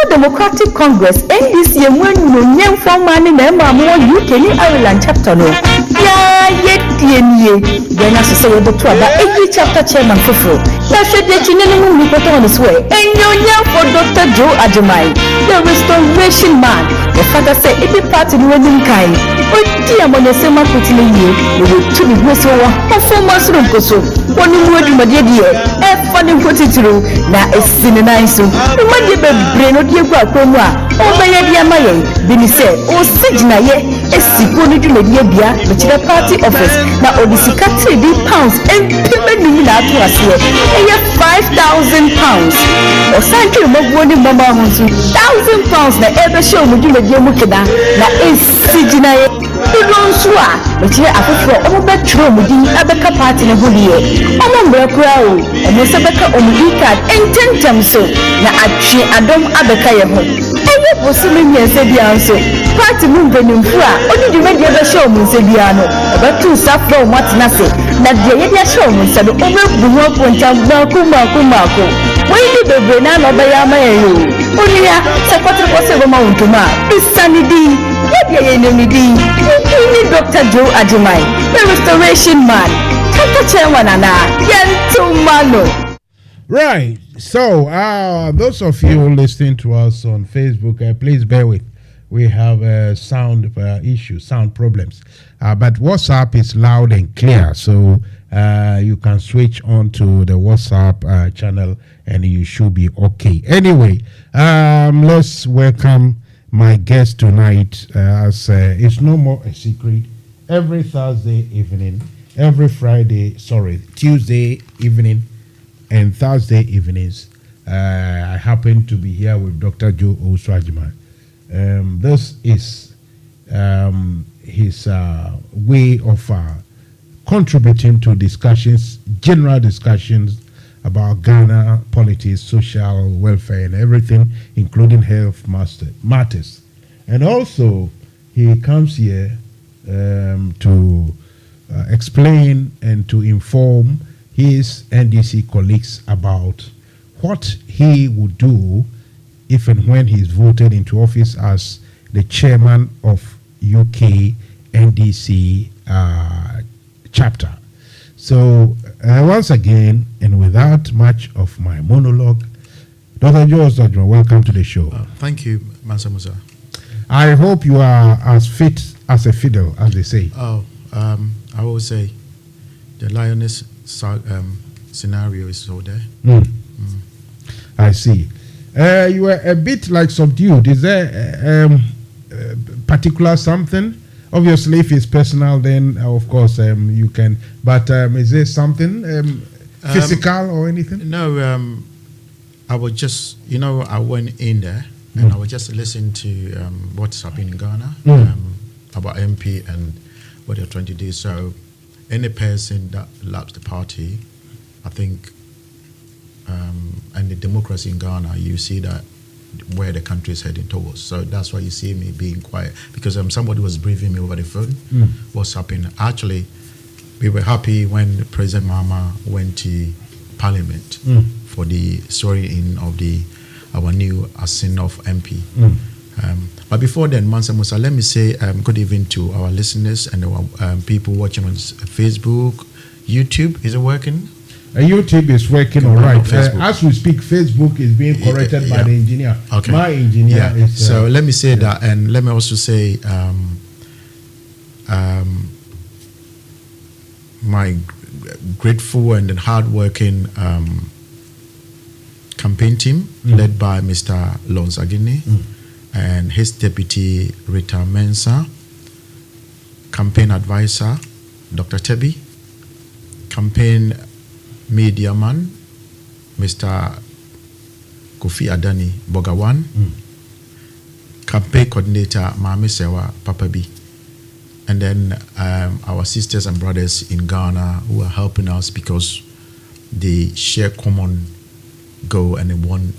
Democratic Congress NDC when no young from man in the UK in Ireland chapter no. Yeah, then as I say the two about every chapter chairman Fufu. That's the Chinese report on his way. And young for Dr. Joe Ajimai, the restoration man. The father said every part in wedding kind. But dear Monesema putting in you will to be whistle or 4 months room so. One word in my dear, a funny put it through. Now it's in a nice room. You might be brain or dear Quaquoma. Oh, my dear Maye, Benny said, oh, Sijna ye, a second to the Bia, which is the party office. Now, Odisika £3 and payment in that was here. And yet £5,000. Or thank you, Mogwani Mama Honsu, £1,000 na ever show me the Yomukida. Now, is Sijna. You don't swear, but here I prefer all that true with the Abeka party in a good year. I'm a crowd, and Miss Abeka on the card and 10 times so. Now, actually, I don't Abeka. And what was something here said the answer? Party moving in Fra, only the radio show me said the ano, about 2 saffron what's nothing. That the radio show me said, oh, the work went out, Marco. Why did the banana by Yama? Only a supporter was a amount to ma. It's Sunny D. What your enemy D? Dr. Joe Ajimai, the restoration man. Take a chairman and Yantumano. Right. So, those of you listening to us on Facebook, please bear with. We have sound issues, sound problems. But WhatsApp is loud and clear. So, you can switch on to the WhatsApp channel and you should be okay. Anyway, let's welcome my guest tonight. As it's no more a secret. Every Thursday evening, Tuesday evening and Thursday evenings, I happen to be here with Dr. Joe Oswajima. This is his way of contributing to discussions, general discussions about Ghana politics, social welfare, and everything, including health matters. And also, he comes here to explain and to inform his NDC colleagues about what he would do if and when he's voted into office as the chairman of UK NDC chapter. So once again, and without much of my monologue, Dr. George Dodgman, welcome to the show. Thank you, Mansa Musa. I hope you are as fit as a fiddle, as they say. I always say the lioness scenario is so there. I see. You were a bit like subdued. Is there particular something? Obviously, if it's personal, then of course you can. But is there something physical or anything? No, I was just, I went in there and I was just listening to what's happening in Ghana about MP and what they're trying to do. So, any person that loves the party, I think, and the democracy in Ghana, you see that where the country is heading towards. So that's why you see me being quiet, because somebody was briefing me over the phone what's happening. Actually, we were happy when President Mahama went to Parliament for the swearing in of our new Asin-Off MP. But before then, Mansa Musa, let me say good evening to our listeners and our people watching on Facebook, YouTube. Is it working? YouTube is working all right. As we speak, Facebook is being corrected by the engineer. Okay. My engineer is... so let me say that, and let me also say my grateful and hard-working campaign team led by Mr. Lonsagini and his deputy Rita Mensa, campaign advisor Dr. Tebi, campaign media man Mr. Kofi Adani Bogawan, campaign coordinator Mame Sewa Papabi, and then our sisters and brothers in Ghana who are helping us because they share common goal and they want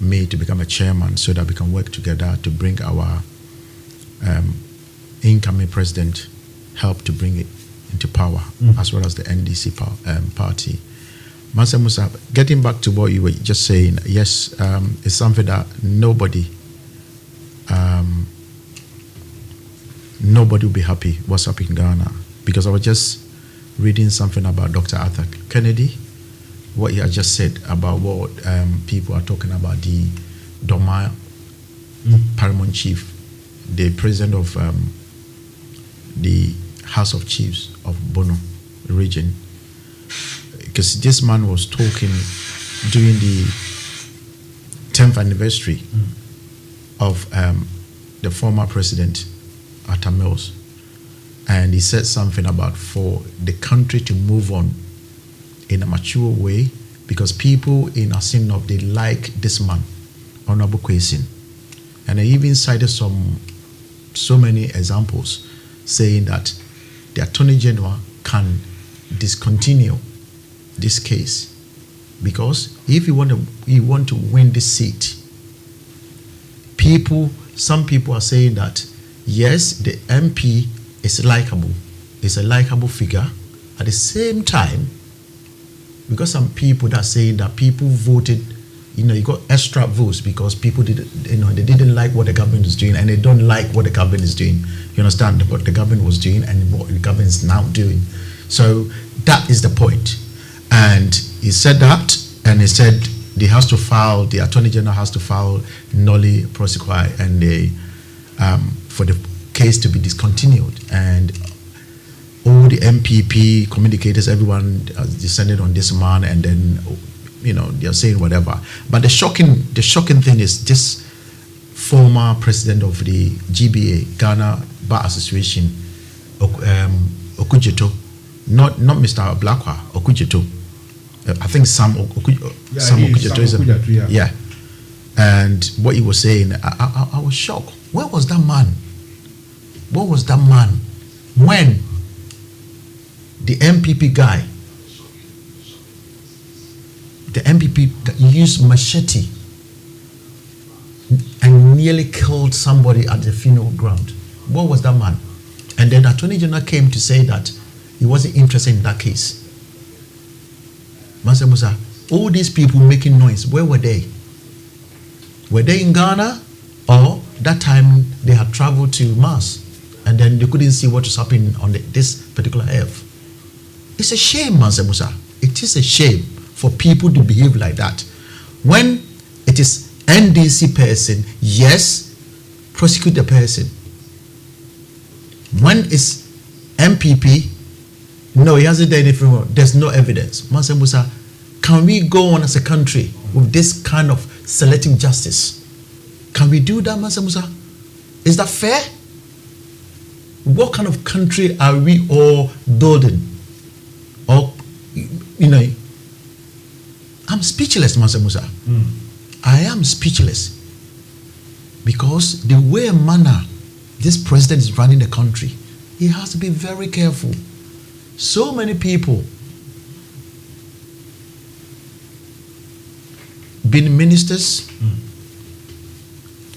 me to become a chairman so that we can work together to bring our incoming president, help to bring it into power, as well as the NDC party. Mansa Musa, getting back to what you were just saying, yes, it's something that nobody will be happy what's up in Ghana, because I was just reading something about Dr. Arthur Kennedy, what he had just said about what people are talking about, the Doma Paramount Chief, the president of the House of Chiefs of Bono region, because this man was talking during the 10th anniversary of the former president, Atta Mills, and he said something about for the country to move on in a mature way, because people in Asin-Off, they like this man, Honorable Kwesin, and I even cited so many examples saying that the Attorney General can discontinue this case, because if you want to win this seat, some people are saying that yes, the MP is likable, it's a likable figure. At the same time, because some people that are saying that people voted, you got extra votes because people they didn't like what the government is doing, and they don't like what the government is doing. You understand what the government was doing and what the government is now doing. So that is the point. And he said that, and he said the Attorney General has to file nolli prosequi and for the case to be discontinued. And all the MPP communicators, everyone descended on this man, and then they're saying whatever. But the shocking thing is this former president of the GBA, Ghana Bar Association, Okudzeto, not Mr. Blakwa, Okudzeto. I think Sam Okudzeto is yeah. And what he was saying, I was shocked. Where was that man? What was that man when the MPP guy, used machete and nearly killed somebody at the funeral ground? What was that man? And then Attorney General came to say that he wasn't interested in that case. Mansa Musa, all these people making noise, where were they? Were they in Ghana? Or that time they had traveled to Mars and then they couldn't see what was happening on this particular earth? It's a shame, Mansa Musa. It is a shame for people to behave like that. When it is NDC person, yes, prosecute the person. When it's MPP, no, he hasn't done anything wrong. There's no evidence. Mansa Musa, can we go on as a country with this kind of selective justice? Can we do that, Mansa Musa? Is that fair? What kind of country are we all building? Or, I'm speechless, Mansa Musa. I am speechless. Because the way and manner this president is running the country, he has to be very careful. So many people been ministers.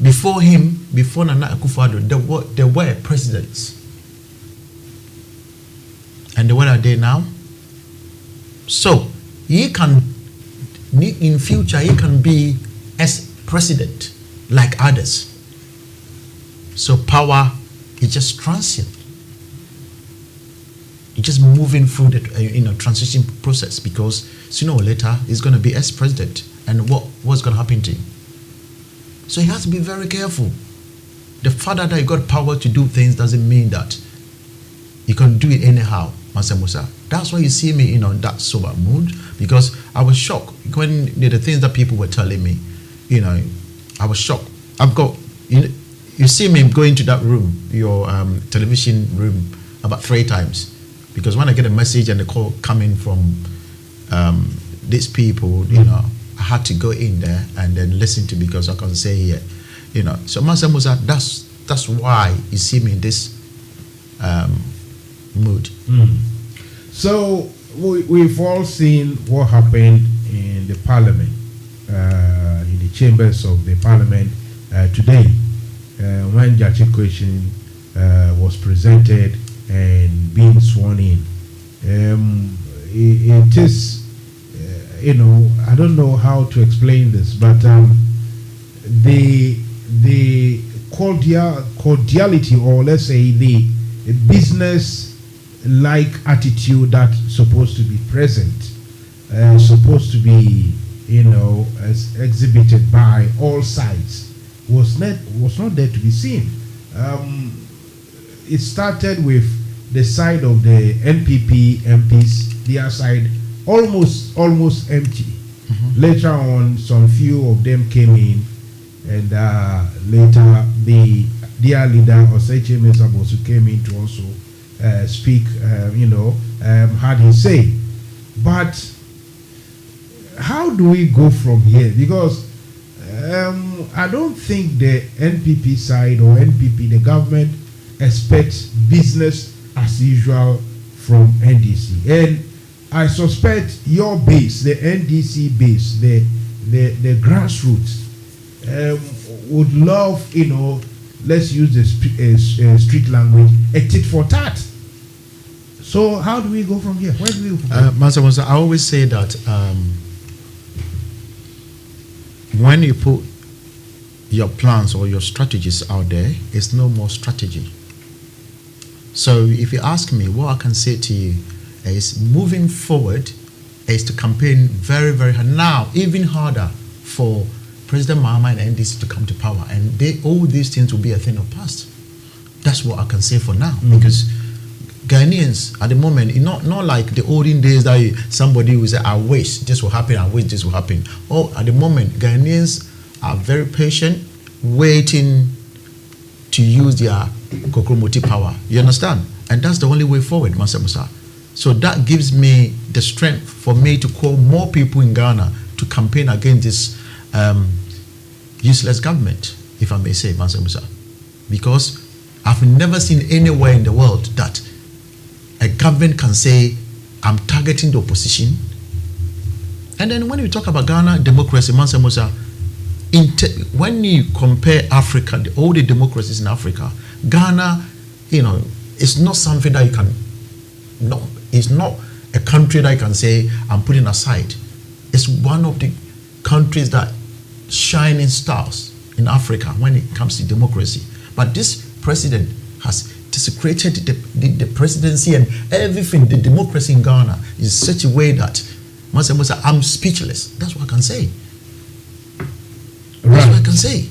Before him, before Nana Akufo-Addo, there were presidents. And where are they now? So, he can, in future, he can be as president like others. So power is just transient. It's just moving through the transition process, because sooner or later he's going to be as president, and what's going to happen to him? So he has to be very careful. The fact that he got power to do things doesn't mean that you can do it anyhow, Mansa Musa. That's why you see me in that sober mood, because I was shocked when the things that people were telling me. I was shocked. I've got you see me going to that room, your television room, about 3 times, because when I get a message and the call coming from these people, I had to go in there and then listen to, because I can say here, So Mansa Musa, that's why you see me in this mood. So we've all seen what happened in the parliament, in the chambers of the parliament today, when Jachi Question was presented and being sworn in. It is, I don't know how to explain this, but the cordiality, or let's say the business-like attitude that's supposed to be present, supposed to be, as exhibited by all sides, was not there to be seen. It started with the side of the NPP MPs, their side almost empty. Later on, some few of them came in, and later their leader, Oseche Mansa Musa, came in to also speak, had his say. But how do we go from here? Because I don't think the NPP side or NPP, the government, expects business as usual from NDC. And I suspect your base, the NDC base, the grassroots, would love, let's use the street language, a tit for tat. So how do we go from here? Where do we go from here? Mansa Musa, I always say that when you put your plans or your strategies out there, it's no more strategy. So if you ask me, what I can say to you is, moving forward is to campaign very, very hard. Now, even harder for President Mahama and NDC to come to power. And all these things will be a thing of past. That's what I can say for now. Because Ghanaians, at the moment, not like the olden days that somebody will say, I wish this will happen, I wish this will happen. At the moment, Ghanaians are very patient, waiting to use their kokromoti power. You understand? And that's the only way forward, Mansa Musa. So that gives me the strength for me to call more people in Ghana to campaign against this useless government, if I may say, Mansa Musa. Because I've never seen anywhere in the world that a government can say, I'm targeting the opposition. And then when we talk about Ghana democracy, Mansa Musa, when you compare Africa, all the democracies in Africa, Ghana, it's not something that you can, no, it's not a country that you can say, I'm putting aside. is one of the countries that shining stars in Africa when it comes to democracy. But this president has desecrated the presidency and everything, the democracy in Ghana, in such a way that Mansa Musa, I'm speechless. That's what I can say. That's what I can say.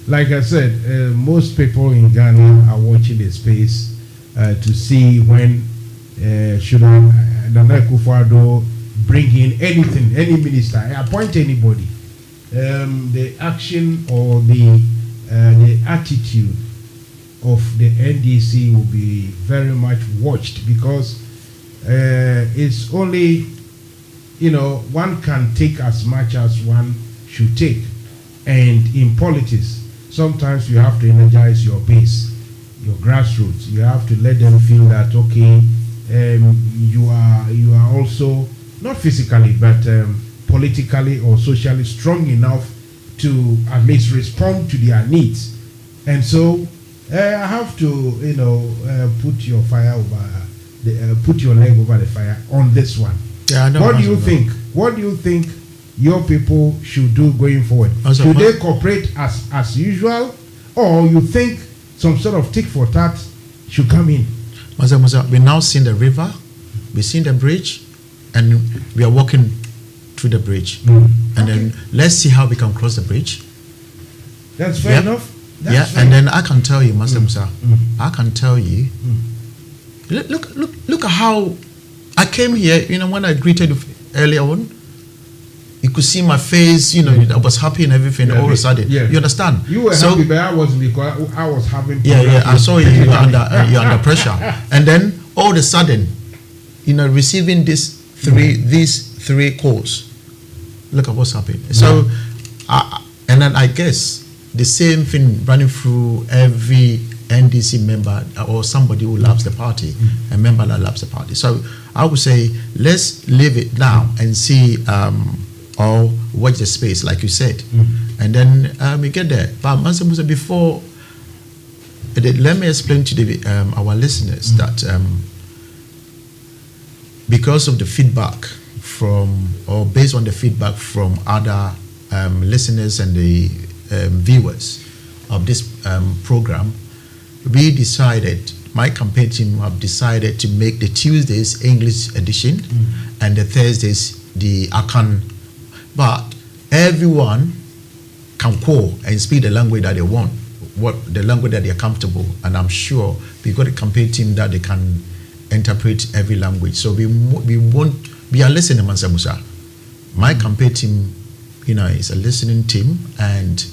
Like I said, most people in Ghana are watching the space to see when should Nana Akufo-Addo bring in anything, any minister, appoint anybody. The action or the attitude of the NDC will be very much watched, because it's only, one can take as much as one should take. And in politics, sometimes you have to energize your base, your grassroots. You have to let them feel that, okay, you are also not physically but politically or socially strong enough to at least respond to their needs. And so I have to put your fire over put your leg over the fire on this one. Yeah, I know. What do you think? What do you think your people should do going forward? Should they cooperate as usual, or you think some sort of tick for tat should come in? Mansa Musa, we now seen the river, we seen the bridge, and we are walking through the bridge. And then let's see how we can cross the bridge. That's fair enough. That's fair. And then I can tell you, Mansa Musa, I can tell you. Look at how I came here. When I greeted you earlier on, you could see my face. I was happy and everything. All of a sudden, you understand? You were happy, but I wasn't, because I was having. I saw you. You're under pressure, and then all of a sudden, receiving these three calls. Look at what's happening. So, and then I guess the same thing running through every NDC member or somebody who loves the party, a member that loves the party. So I would say let's leave it now and see or watch the space, like you said, and then we get there. But Mansa Musa, before, let me explain to our listeners that because of the feedback based on the feedback from other listeners and the viewers of this program, we decided, my campaign team have decided to make the Tuesdays English edition and the Thursdays the Akan. But everyone can call and speak the language that they want, the language that they are comfortable. And I'm sure we got a campaign team that they can interpret every language. So we are listening, Mansa Musa. My campaign team, is a listening team, and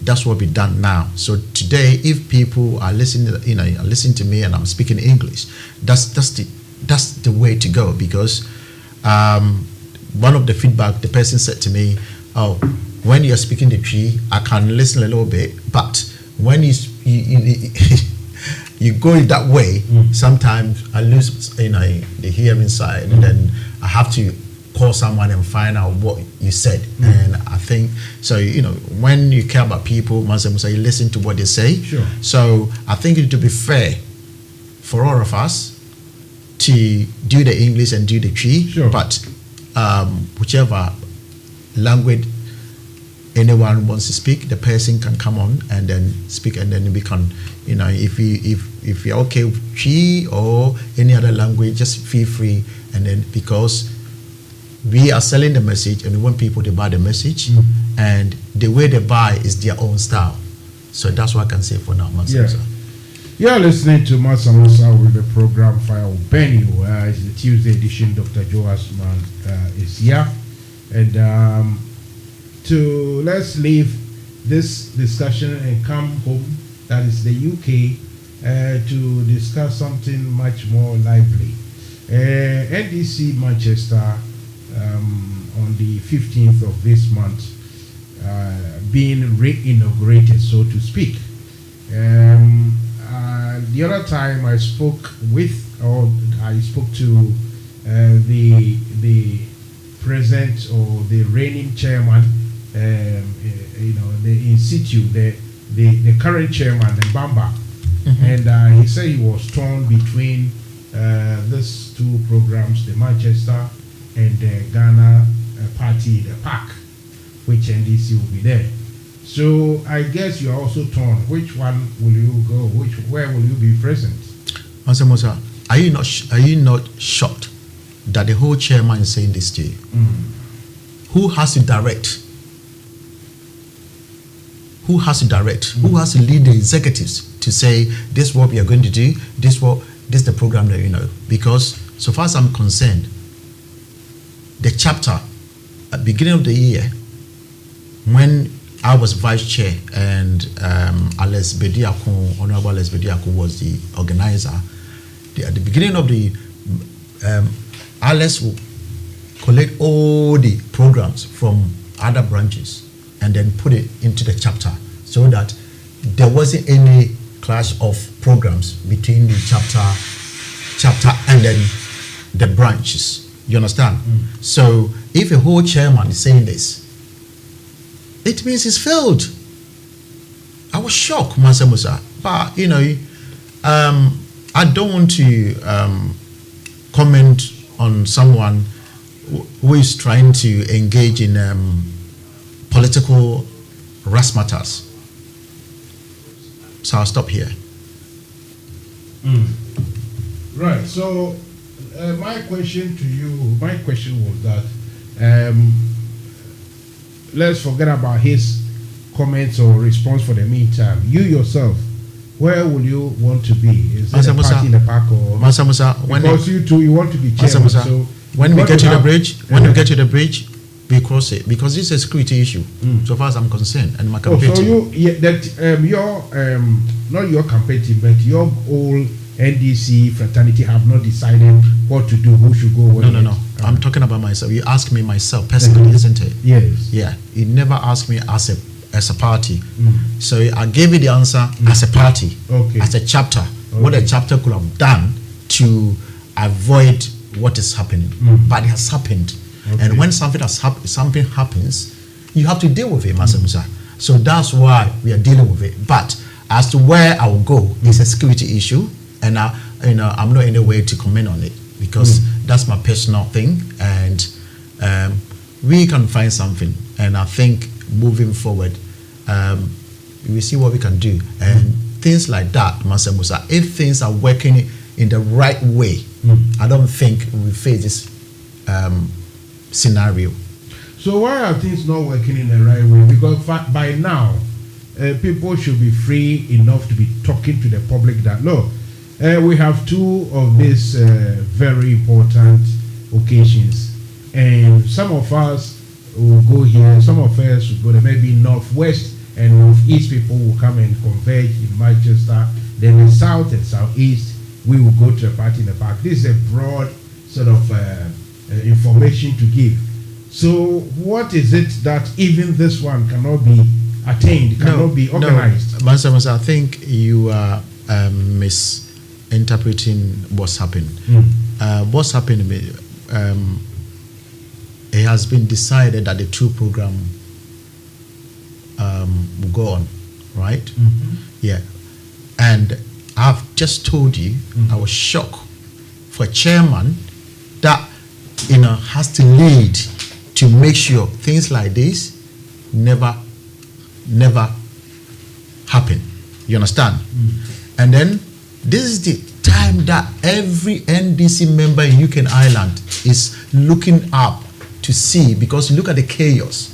that's what we've done now. So today, if people are listening, are listening to me and I'm speaking English, that's the way to go, because one of the feedback the person said to me, oh, when you're speaking the tree, I can listen a little bit, but when you go in that way, sometimes I lose the hearing side, and then I have to call someone and find out what you said. And I think so, when you care about people, Mansa Musa, you listen to what they say. Sure. So I think it would be fair for all of us to do the English and do the tree. Sure. But whichever language anyone wants to speak, the person can come on and then speak, and then we can, if you're okay with tree or any other language, just feel free. And then, because we are selling the message and we want people to buy the message, and the way they buy is their own style. So that's what I can say for now, Mansa Musa. You are listening to Mansa Musa with the program Fire Benny. It's the Tuesday edition. Dr. Joe Asman is here. And let's leave this discussion and come home, that is the UK, to discuss something much more lively. NDC Manchester, on the 15th of this month, being re-inaugurated, so to speak. The other time I spoke to the present or the reigning chairman, the institute, the current chairman, the Bamba, and he said he was torn between these two programs, the Manchester and the Ghana party, the PAC, which NDC will be there. So I guess you're also torn. Which one will you go? Where will you be present? Mansa Musa, are you not shocked that the whole chairman is saying this to you? Who has to direct? Who has to direct? Who has to lead the executives to say this is what we are going to do? This is the program that you know? Because so far as I'm concerned, the chapter at the beginning of the year, when I was vice chair and Alex Bediako, Honorable Alex Bediako was the organizer. At the beginning of the, Alex will collect all the programs from other branches and then put it into the chapter so that there wasn't any clash of programs between the chapter and then the branches. You understand? So if a whole chairman is saying this, it means it's failed. I was shocked, Mansa Musa. But, you know, I don't want to comment on someone who is trying to engage in political razzmatazz. So I'll stop here. Right. So my question was that let's forget about his comments or response for the meantime. You yourself, where will you want to be? Is it a party in the park or Mansa Musa, because you two you want to be chairman? So when we get to the bridge, we cross it because this is a security issue. So far as I'm concerned, and my campaign. So your not your campaign team, but your whole NDC fraternity have not decided what to do, who should go where. No. I'm talking about myself. You asked me myself personally, isn't it? Yes. Yeah. You never asked me as a party. So I gave you the answer as a party, as a chapter. What a chapter could have done to avoid what is happening, but it has happened. And when something happens, you have to deal with it, Mansa Musa. So that's why we are dealing with it. But as to where I will go, it's a security issue, and I'm not in a way to comment on it because that's my personal thing, and we can find something. And I think moving forward, we see what we can do, and things like that, Mansa Musa. If things are working in the right way, I don't think we face this scenario. So why are things not working in the right way? Because by now, people should be free enough to be talking to the public that, look, we have two of these very important occasions, and some of us will go here, some of us will go there, maybe northwest and northeast people will come and converge in Manchester, then the south and southeast, we will go to a party in the park. This is a broad sort of information to give. So what is it that even this one cannot be attained, cannot be organized? No, Mansa Musa, I think you are misinterpreting what's happened. What's happened, it has been decided that the two program will go on, right? Yeah. And I've just told you, I was shocked for a chairman that has to lead to make sure things like this never happen. You understand? And then this is the time that every NDC member in UK and Ireland is looking up to see, because look at the chaos,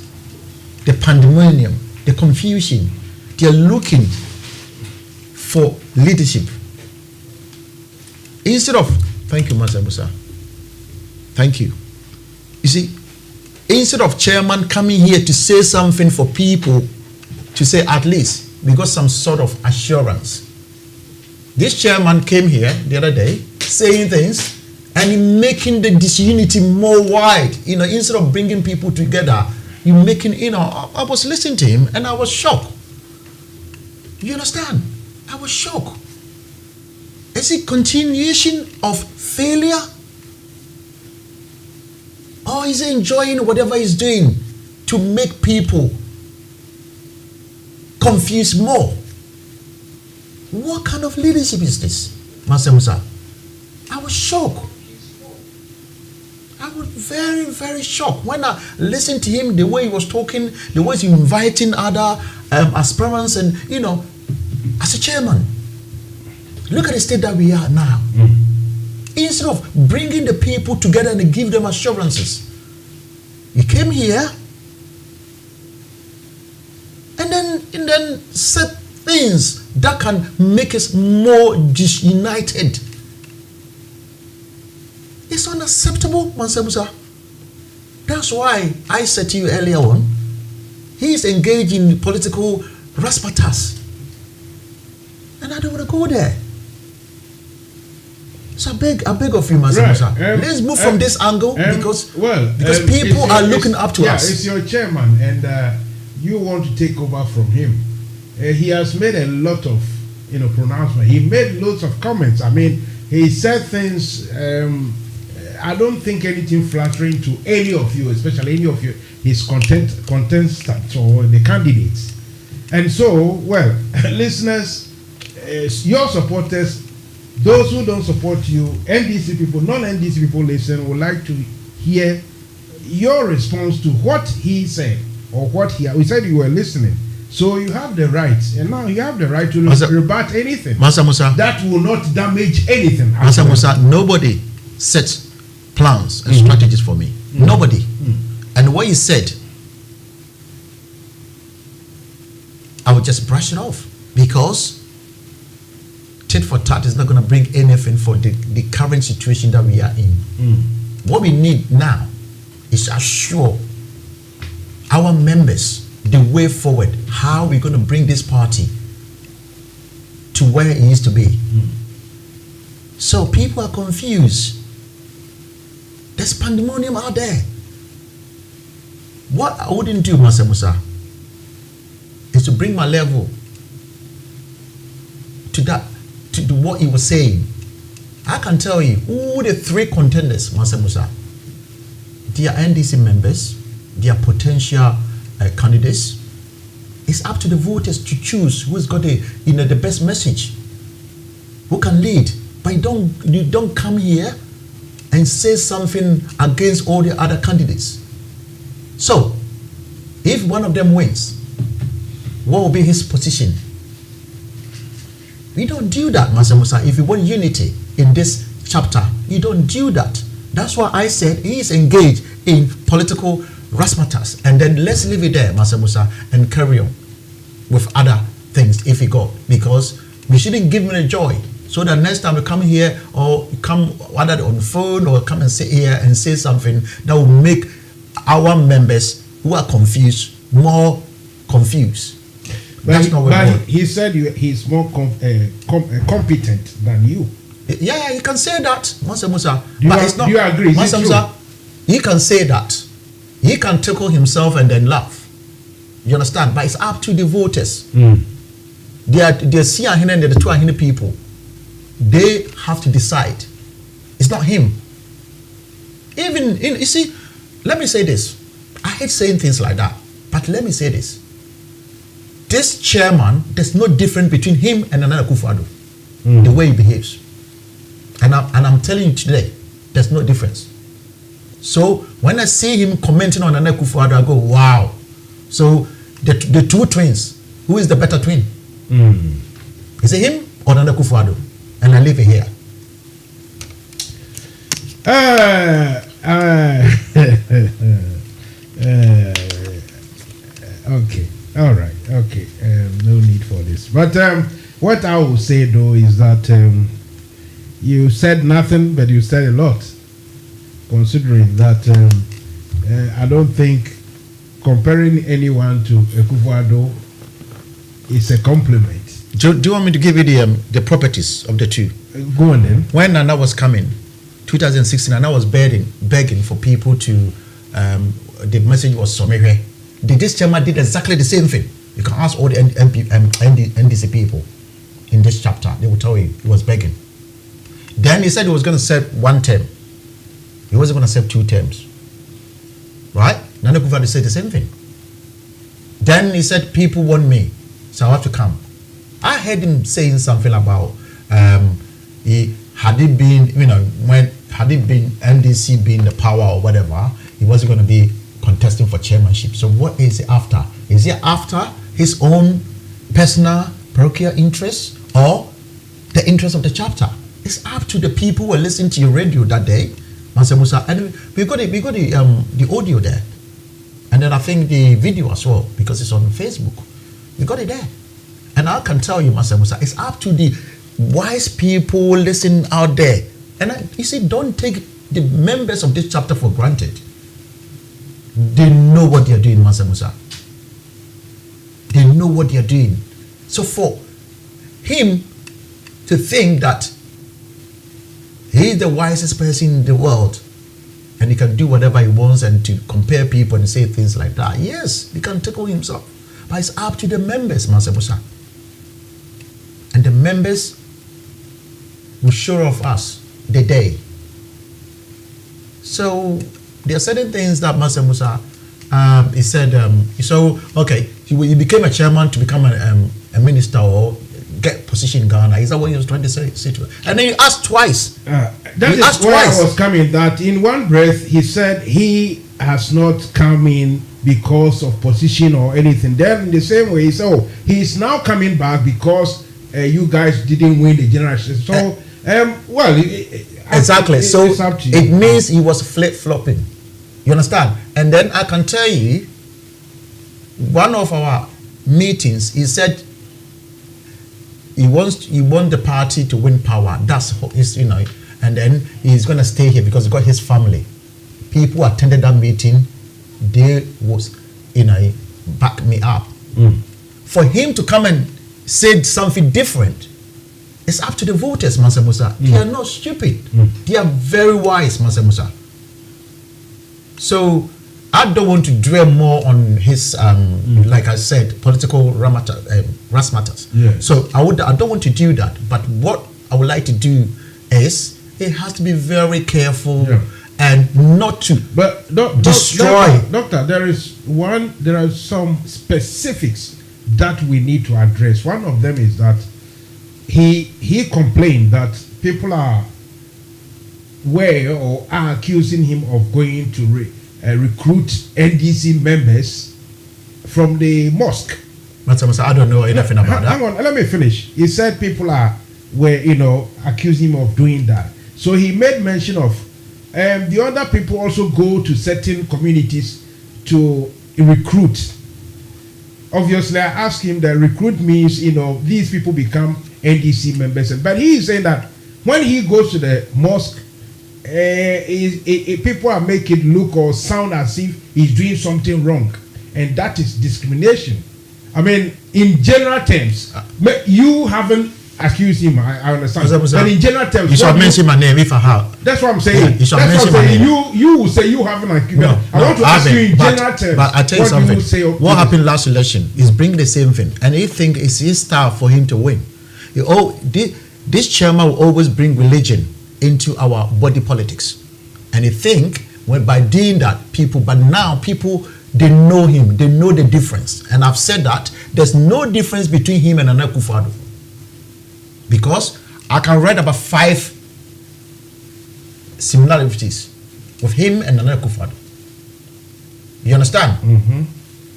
the pandemonium, the confusion. They're looking for leadership. Instead of, thank you, Mansa Musa. Thank you. You see, instead of chairman coming here to say something for people, to say at least we got some sort of assurance. This chairman came here the other day saying things and making the disunity more wide. Instead of bringing people together, you making, I was listening to him and I was shocked. You understand? I was shocked. Is it continuation of failure? Or is he enjoying whatever he's doing to make people confused more? What kind of leadership is this, Mansa Musa? I was shocked. was very, very shocked when I listened to him, the way he was talking, the way he was inviting other aspirants, and as a chairman, look at the state that we are now. Instead of bringing the people together and give them assurances, he came here and then said things that can make us more disunited. It's unacceptable, Mansa Musa. That's why I said to you earlier on, he is engaged in political raspatas. And I don't want to go there. So I beg of you, Mansa Musa. Let's move from this angle because people are looking up to us. Yeah, it's your chairman, and you want to take over from him. He has made a lot of pronouncements. He made loads of comments. I mean, he said things. I don't think anything flattering to any of you, especially any of his contestants or the candidates. And so, listeners, your supporters, those who don't support you, NDC people, non-NDC people listen, would like to hear your response to what he said or what he said. You were listening. So you have the right, and now you have the right to rebut anything. Mansa Musa, that will not damage anything. Mansa Musa, nobody sets plans and strategies for me. Nobody. And what you said, I would just brush it off because tit for tat is not going to bring anything for the current situation that we are in. What we need now is to assure our members the way forward, how we're going to bring this party to where it needs to be. So people are confused. There's pandemonium out there. What I wouldn't do, Mansa Musa, is to bring my level to what he was saying. I can tell you who the three contenders, Mansa Musa. They are NDC members, they are potential candidates. It's up to the voters to choose who's got the best message, who can lead. But you don't come here and say something against all the other candidates. So, if one of them wins, what will be his position? We don't do that, Mansa Musa. If you want unity in this chapter, you don't do that. That's why I said he is engaged in political razzmatazz. And then let's leave it there, Mansa Musa, and carry on with other things if he got. Because we shouldn't give him the joy. So that next time we come here or come whether on the phone or come and sit here and say something that will make our members who are confused more confused. That's not what we want. He said he's more competent than you. Yeah, he can say that, Mansa Musa. Do you agree? Mansa Musa, he can say that. He can tickle himself and then laugh. You understand? But it's up to the voters. They are the Siahine and the Tuahine people. They have to decide. It's not him. You see, let me say this. I hate saying things like that, but let me say this. This chairman, there's no difference between him and another Akufo-Addo. The way he behaves. And I'm telling you today, there's no difference. So when I see him commenting on Nana Akufo-Addo, I go, wow. So the two twins, who is the better twin? Is it him or Nana Akufo-Addo? And I leave it here. Okay. All right. Okay. No need for this. But what I will say though is that you said nothing, but you said a lot. Considering that I don't think comparing anyone to Akufo-Addo is a compliment. Do you want me to give you the properties of the two? Go on then. When Nana was coming, 2016, Nana was begging for people to, the message was Somehe. This chairman did exactly the same thing. You can ask all the NDC people in this chapter. They will tell you he was begging. Then he said he was going to serve one term. He wasn't going to serve 2 terms. Right? Nana Akufo-Addo said the same thing. Then he said, people want me, so I have to come. I heard him saying something about, had it been, when had it been NDC being the power or whatever, he wasn't going to be contesting for chairmanship. So what is it after? Is it after his own personal parochial interests or the interest of the chapter? It's up to the people who were listening to your radio that day, Mansa Musa. And we got the audio there. And then I think the video as well, because it's on Facebook. We got it there. And I can tell you, Mansa Musa, it's up to the wise people listening out there. And you see, don't take the members of this chapter for granted. They know what they are doing, Mansa Musa. They know what they are doing. So for him to think that he is the wisest person in the world and he can do whatever he wants and to compare people and say things like that, yes, he can tickle himself. But it's up to the members, Mansa Musa. And the members will show off us the day. So there are certain things that Mansa Musa, he said, so, okay, he became a chairman to become a minister or get position in Ghana. Is that what he was trying to say to her? And then he asked twice. That is where I was coming, that in one breath he said he has not come in because of position or anything. Then in the same way, he said, oh, he's now coming back because you guys didn't win the general election. So, exactly. So it means he was flip-flopping. You understand? And then I can tell you, one of our meetings, he said he want the party to win power. That's his, and then he's going to stay here because he got his family. People who attended that meeting, they was, back me up. For him to come and say something different, it's up to the voters, Mansa Musa. They are not stupid. They are very wise, Mansa Musa. So I don't want to dwell more on his, like I said, political razzmatazz. Yeah. So I don't want to do that. But what I would like to do is, it has to be very careful and not to destroy. Doctor, there are some specifics that we need to address. One of them is that he complained that people are accusing him of going to recruit NDC members from the mosque. I don't know anything about that. Hang on, let me finish. He said people were accusing him of doing that. So he made mention of the other people also go to certain communities to recruit. Obviously, I asked him that recruit means, these people become NDC members. But he is saying that when he goes to the mosque, people are making it look or sound as if he's doing something wrong. And that is discrimination. I mean, in general terms, you haven't accused him, I understand. But in general terms, you should mention my name if I have. That's what I'm saying. Yeah, you should mention my name. You will say you haven't accused. No, I want to ask you in general terms. But I tell you something. What happened last election is bringing the same thing, and he think it's his style for him to win. This chairman will always bring religion into our body politics, and he think by doing that, now people. They know him. They know the difference. And I've said that there's no difference between him and Nana Akufo-Addo. Because I can write about 5 similarities with him and Nana Akufo-Addo. You understand? Mm-hmm.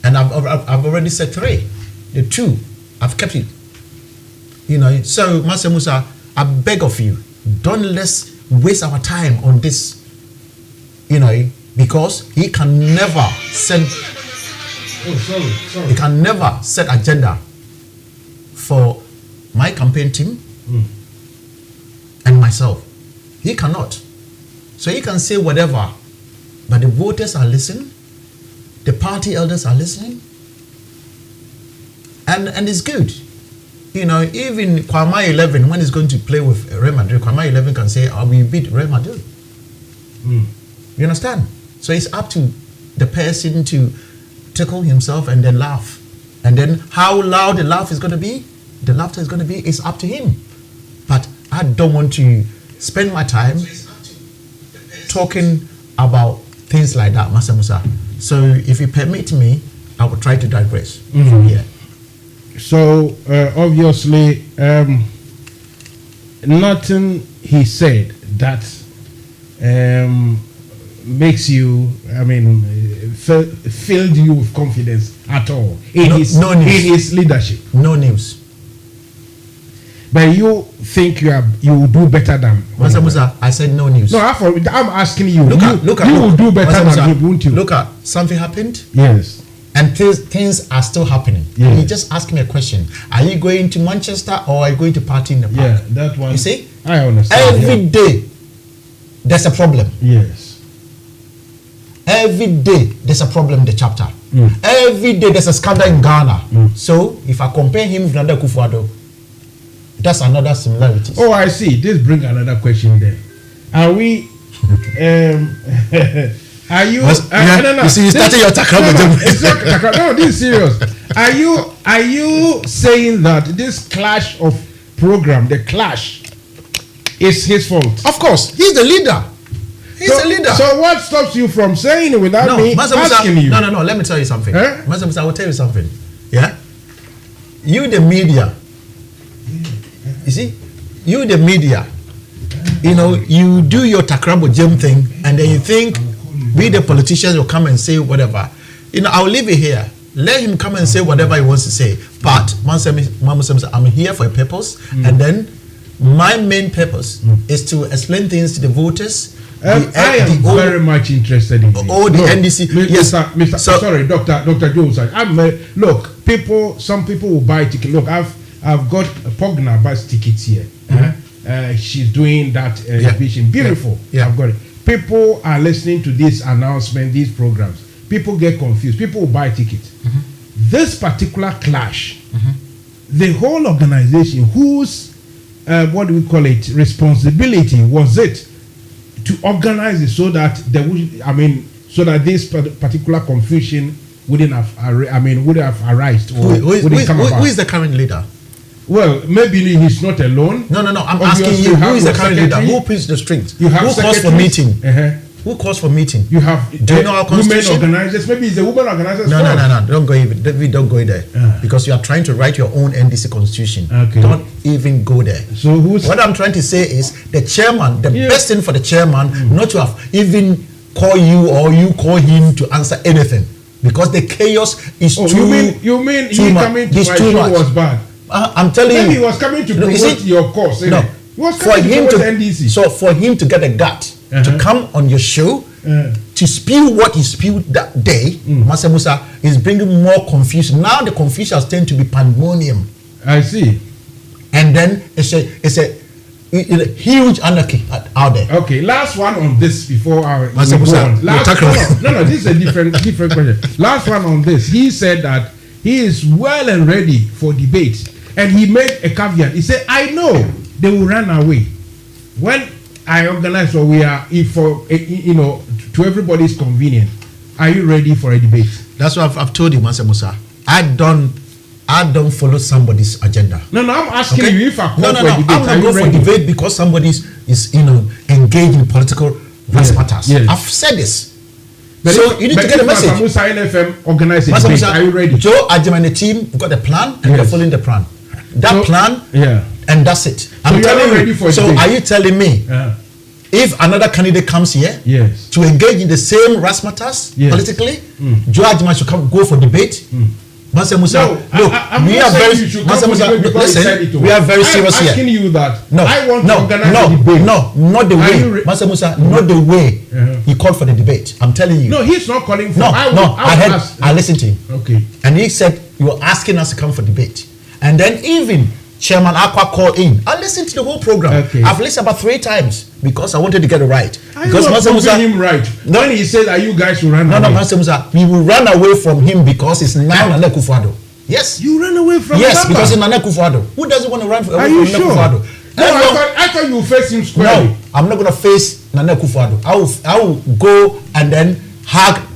And I've already said 3. The 2, I've kept it. So Mansa Musa, I beg of you, don't let's waste our time on this. Because he can never send. Sorry. He can never set agenda for my campaign team and myself. He cannot. So he can say whatever, but the voters are listening, the party elders are listening, and it's good. Even Kwama 11, when he's going to play with Real Madrid, Kwama 11 can say, "Oh, we beat Real Madrid." You understand? So it's up to the person to tickle himself and then laugh. And then how loud the laugh is going to be, the laughter is going to be, it's up to him. But I don't want to spend my time talking about things like that, Mansa Musa. So if you permit me, I will try to digress from here. So obviously, nothing he said that makes you, filled you with confidence at all in his leadership? No news. But you think you will do better than Mansa Musa? I said no news. No, I'm asking you. Look at you will do better Mansa than Musa, him, won't you? Look at something happened. Yes. And things are still happening. Yeah. He just asked me a question. Are you going to Manchester or are you going to party in the park? Yeah, that one. You see? I understand. Every day there's a problem. Yes. Every day there's a problem in the chapter. Every day there's a scandal in Ghana. So if I compare him with Nana Akufo-Addo, that's another similarity. Oh, I see. This brings another question there. Are we are you no. You see, you started your tackle. No, this is serious. Are you saying that this clash of program, the clash, is his fault? Of course, he's the leader. He's the leader. So what stops you from saying it without me asking you? No. Let me tell you something. Eh? Mansa Musa, I will tell you something. Yeah? You the media. You see? You the media. You know, you do your Takrabo Jem thing and then you think we the politicians will come and say whatever. You know, I'll leave it here. Let him come and say whatever he wants to say. But Mansa Musa, I'm here for a purpose. And then my main purpose is to explain things to the voters. I am very much interested in all the NDC. Sorry, Dr. Jones. Look, some people will buy tickets. Look, I've got a Pogna buys tickets here. She's doing that vision. Beautiful. Yeah. I've got it. People are listening to this announcement, these programs. People get confused. People will buy tickets. This particular clash, the whole organization, whose what do we call it, responsibility was it to organize it so that there would, so that this particular confusion wouldn't have, wouldn't have arisen or wouldn't come about. Who is the current leader? Well, maybe he's not alone. No. I'm asking you, who is the current leader? Who pulls the strings? Who calls for meeting? Who calls for meeting? You have do you know our constitution? Women organizers. Maybe it's the women organizers. No. Don't go there. Because you are trying to write your own NDC constitution. Okay. Don't even go there. So what I'm trying to say is the chairman. The best thing for the chairman not to have even call you or you call him to answer anything because the chaos is too. You mean he coming to my show was bad? I'm telling you. Maybe he was coming to promote your course. No. He was coming to promote NDC. So for him to get a gut to come on your show to spew what he spewed that day, Mansa Musa is bringing more confusion. Now the confusion has turned to be pandemonium. I see. And then it's a huge anarchy out there. Okay, last one on this before our Mansa Musa. No, this is a different question. Last one on this. He said that he is well and ready for debate. And he made a caveat. He said, I know they will run away. When I organize what we are, to everybody's convenience, are you ready for a debate? That's what I've told you, Mansa Musa. I don't follow somebody's agenda. No, I'm asking you if I call for a debate. I'm not going for debate because somebody is engaged in political matters. Yes. I've said this. But so you need to get the message. Mansa Musa NFM organize a debate. Are you ready? Joe Ajima and the team got a plan and they're following the plan. That plan, and that's it. I'm telling you. So are you telling me if another candidate comes here to engage in the same razzmatazz politically, Joe Ajima should go for debate? Mansa Musa, we are very serious here. I'm asking you that. I want to organize a debate. No, not the way. Mansa Musa, not the way he called for the debate. I'm telling you. No, he's not calling for. I listened to him. Okay. And he said, you are asking us to come for debate. And then even Chairman Aqua called in. I listened to the whole program. Okay. I've listened about 3 times because I wanted to get it right. Because Mansa Musa him right. When he said that you guys will run away. No, Mansa Musa, we will run away from him because it's now Nana Akufo-Addo. Yes. You run away from him? Yes, because it's Nana Akufo-Addo. Who doesn't want to run away from Nana Akufo-Addo? No, I thought you face him squarely. No, I'm not going to face Nana Akufo-Addo. I will go and then hug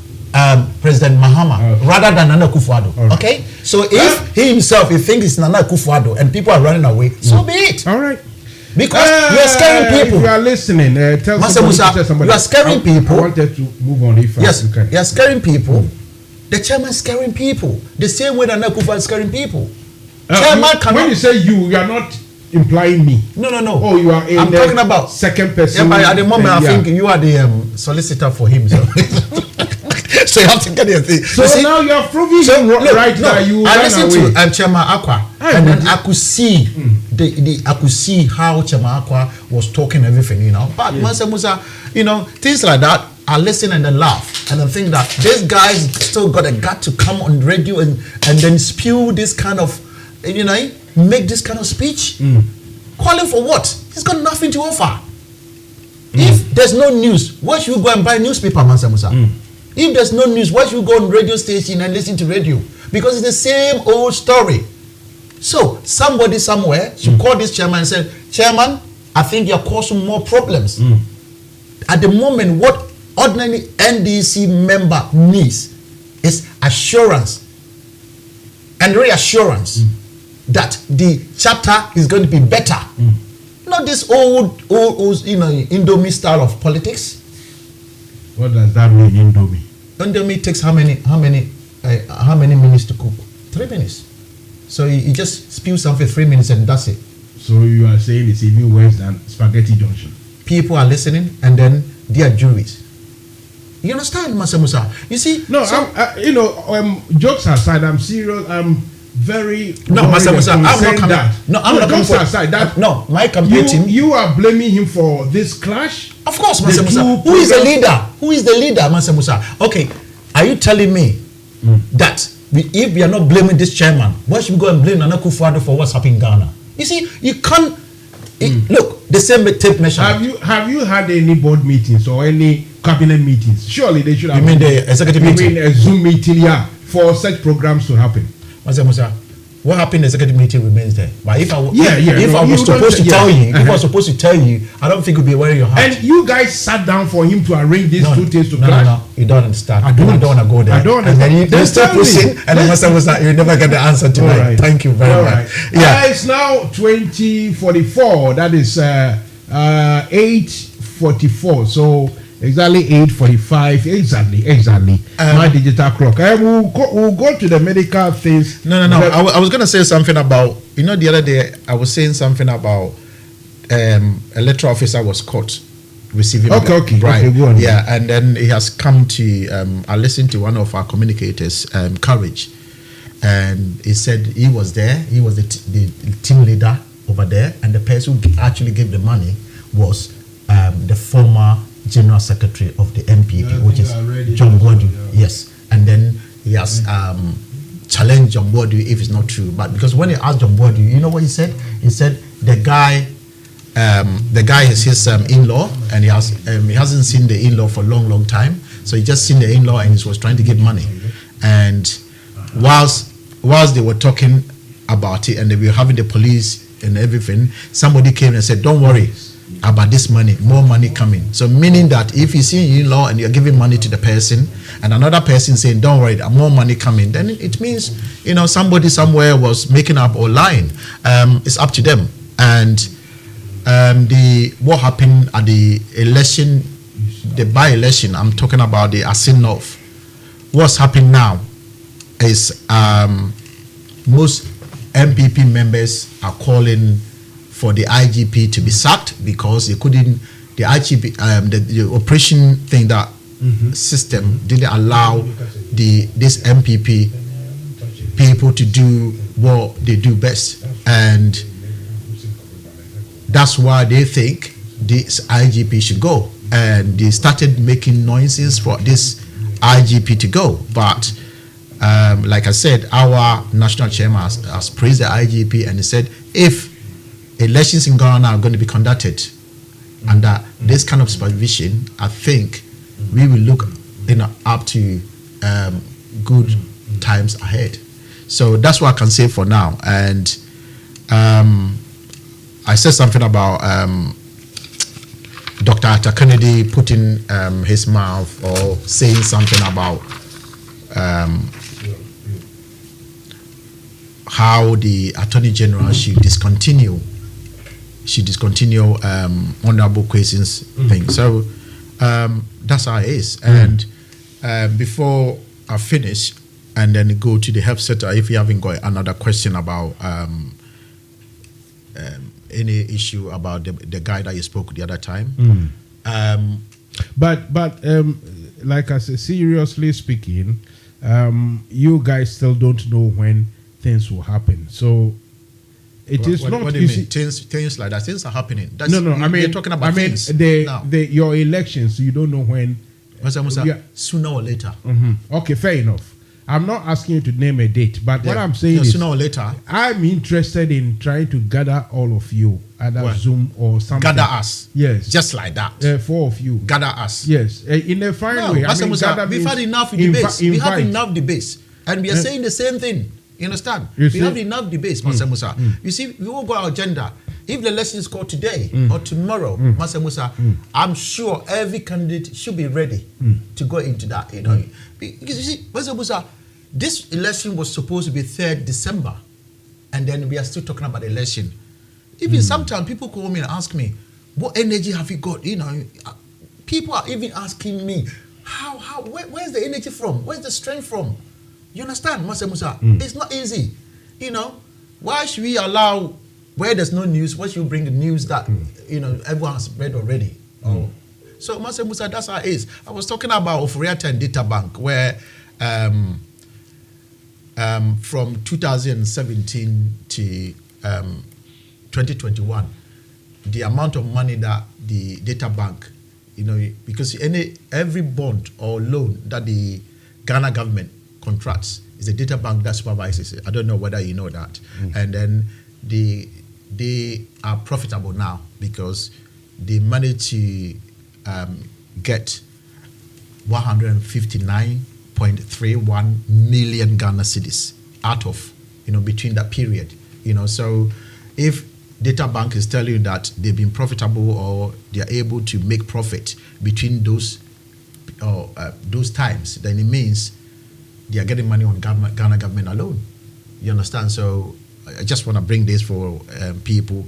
President Mahama rather than Nana Akufo-Addo. Right. Okay? So if he himself, he thinks it's Nana Akufo-Addo and people are running away, so be it. All right. Because you are scaring people. If you are listening, tell Mansa Musa, somebody. You are scaring people. I wanted to move on if yes, you can. You are scaring people. The chairman is scaring people. The same way Nana Akufo-Addo is scaring people. When you say you are not implying me. No. Oh, you are in I'm talking about second person. Yeah, but at the moment, I think you are the solicitor for him. So. So you have to get your thing. So now you are proving right now. You I listened to Chairman Aqua, and then I could see I could see how Chairman Aqua was talking everything, you know. But Mansa Musa, you know, things like that. I listen and then laugh and then think that this guy's still got a gut to come on radio and then spew this kind of, you know, make this kind of speech. Calling for what? He's got nothing to offer. If there's no news, why should you go and buy newspaper, Mansa Musa? If there's no news, why should you go on radio station and listen to radio? Because it's the same old story. So somebody somewhere should call this chairman and say, Chairman, I think you're causing more problems. At the moment, what ordinary NDC member needs is assurance and reassurance that the chapter is going to be better. Not this old, you know, Indomie style of politics. What does that mean, Indomie? Indomie takes how many minutes to cook? 3 minutes. So you just spew something 3 minutes and that's it. So you are saying it's even worse than spaghetti junction. People are listening and then they are juries. You understand, Mansa Musa? You see? No, so, jokes aside, I'm serious. I'm very Mansa Musa, I'm not coming. I'm not coming for aside. That my campaign team. You are blaming him for this clash. Of course, Mansa Musa. Who is the leader? Who is the leader, Mansa Musa? Okay, are you telling me that if we are not blaming this chairman, why should we go and blame Nana Akufo-Addo for what's happening in Ghana? You see, you can't. Look, the same tape measure. Have you had any board meetings or any cabinet meetings? Surely they should have. You mean the executive meeting? You mean a Zoom meeting, yeah, for such programs to happen? Mansa Musa, what happened in the executive meeting remains there. But if I was supposed to tell you, I don't think it would be wearing your hat. And you guys sat down for him to arrange these two things to clash? No, you don't understand. I don't want to go there. I don't understand. And then you start pushing, and then Mansa Musa, you never get the answer tonight. Right. Thank you very much. Yeah. It's now 20:44. That is 8:44. So exactly 8:45. Exactly. My digital clock. We'll go to the medical things. No. I was going to say something about, the other day I was saying something about a electoral officer was caught receiving okay, go on. Yeah, and then he has come to, I listened to one of our communicators, Courage, and he said he was there, he was the team leader over there, and the person who actually gave the money was the former General Secretary of the NPP, which is John Boadu. Yes, and then he has challenged John Boadu if it's not true. But because when he asked John Boadu, you know what he said? He said the guy is his in-law, and he hasn't seen the in-law for a long time. So he just seen the in-law and he was trying to get money. And whilst they were talking about it and they were having the police and everything, somebody came and said, "Don't worry about this money, more money coming." So meaning that if you see your in-law and you're giving money to the person and another person saying, "Don't worry, more money coming," then it means, somebody somewhere was making up or lying. It's up to them. And what happened at the election, the by-election, I'm talking about the Asin North. What's happening now is most MPP members are calling for the IGP to be sacked because they couldn't, the IGP, the operation thing, that system didn't allow this MPP people to do what they do best. And that's why they think this IGP should go. And they started making noises for this IGP to go. But like I said, our national chairman has praised the IGP and he said, if elections in Ghana are going to be conducted under this kind of supervision, I think we will look up to good times ahead. So that's what I can say for now. And I said something about Dr. Arthur Kennedy putting his mouth or saying something about how the Attorney General should discontinue Honorable Kwesi's thing. So that's how it is. And before I finish and then go to the health sector, if you haven't got another question about any issue about the guy that you spoke the other time. But like I said, seriously speaking, you guys still don't know when things will happen. So it is not. What do you mean? Things like that. Things are happening. That's, no. I mean, you're talking about things. Your elections. You don't know when. Mansa Musa, sooner or later. Okay, fair enough. I'm not asking you to name a date, but what I'm saying is sooner or later. I'm interested in trying to gather all of you, either Zoom or something. Gather us. Yes. Just like that. 4 of you. Gather us. Yes. In a fine way. Mansa Musa, we've had enough debates. We have enough debates. And we are saying the same thing. You understand? We have enough debates, Mansa Musa. You see, we will go our agenda. If the election is called today or tomorrow, Mansa Musa, I'm sure every candidate should be ready to go into that. You know, because you see, Mansa Musa, this election was supposed to be 3rd December, and then we are still talking about the election. Even sometimes people call me and ask me, "What energy have you got?" You know, people are even asking me, where's the energy from? Where's the strength from? You understand, Mansa Musa? It's not easy. You know, why should we allow, where there's no news, why should you bring the news that, you know, everyone has read already? So, Mansa Musa, that's how it is. I was talking about Oforiatta and Data Bank, where from 2017 to 2021, the amount of money that the Data Bank, you know, because every bond or loan that the Ghana government contracts is the Data Bank that supervises it. I don't know whether you know that. And then they are profitable now because they managed to get 159.31 million Ghana cedis out of, you know, between that period. You know, so if Data Bank is telling you that they've been profitable or they are able to make profit between those times, then it means they are getting money on Ghana government alone. You understand? So I just want to bring this for people.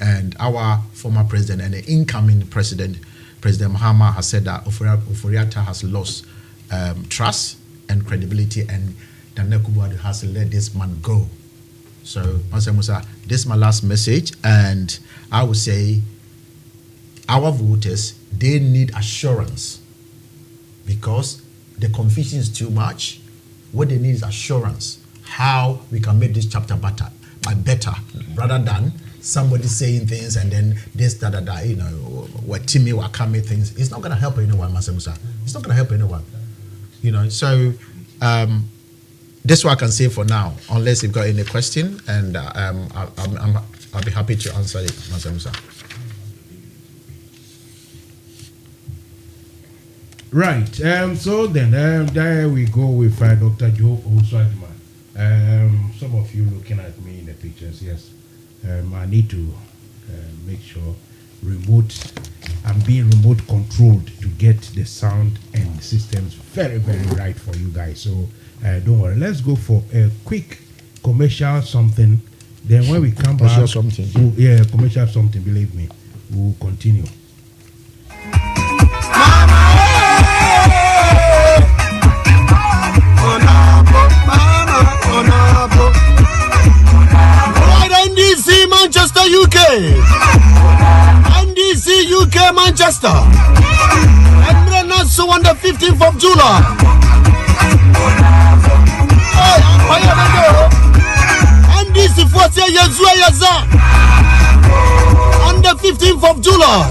And our former president and the incoming president, President Mahama, has said that Oforiatta has lost trust and credibility, and Daniel Kubuadu has let this man go. So, Mansa Musa, this is my last message, and I would say our voters, they need assurance because the confusion is too much. What they need is assurance how we can make this chapter better, rather than somebody saying things and then this, you know, what Timmy Wakame things. It's not going to help anyone, Mansa Musa. It's not going to help anyone. You know, so this is what I can say for now, unless you've got any question, and I'll be happy to answer it, Mansa Musa. Right. So then there we go with Dr. Joe Oswadman. Some of you looking at me in the pictures, yes. I need to make sure I'm being remote controlled to get the sound and systems very, very right for you guys. So don't worry. Let's go for a quick commercial something. Then when we come back, commercial something, believe me, we'll continue. NDC Manchester UK, NDC UK Manchester, and Renaissance on the 15th of July. NDC for on the 15th of July.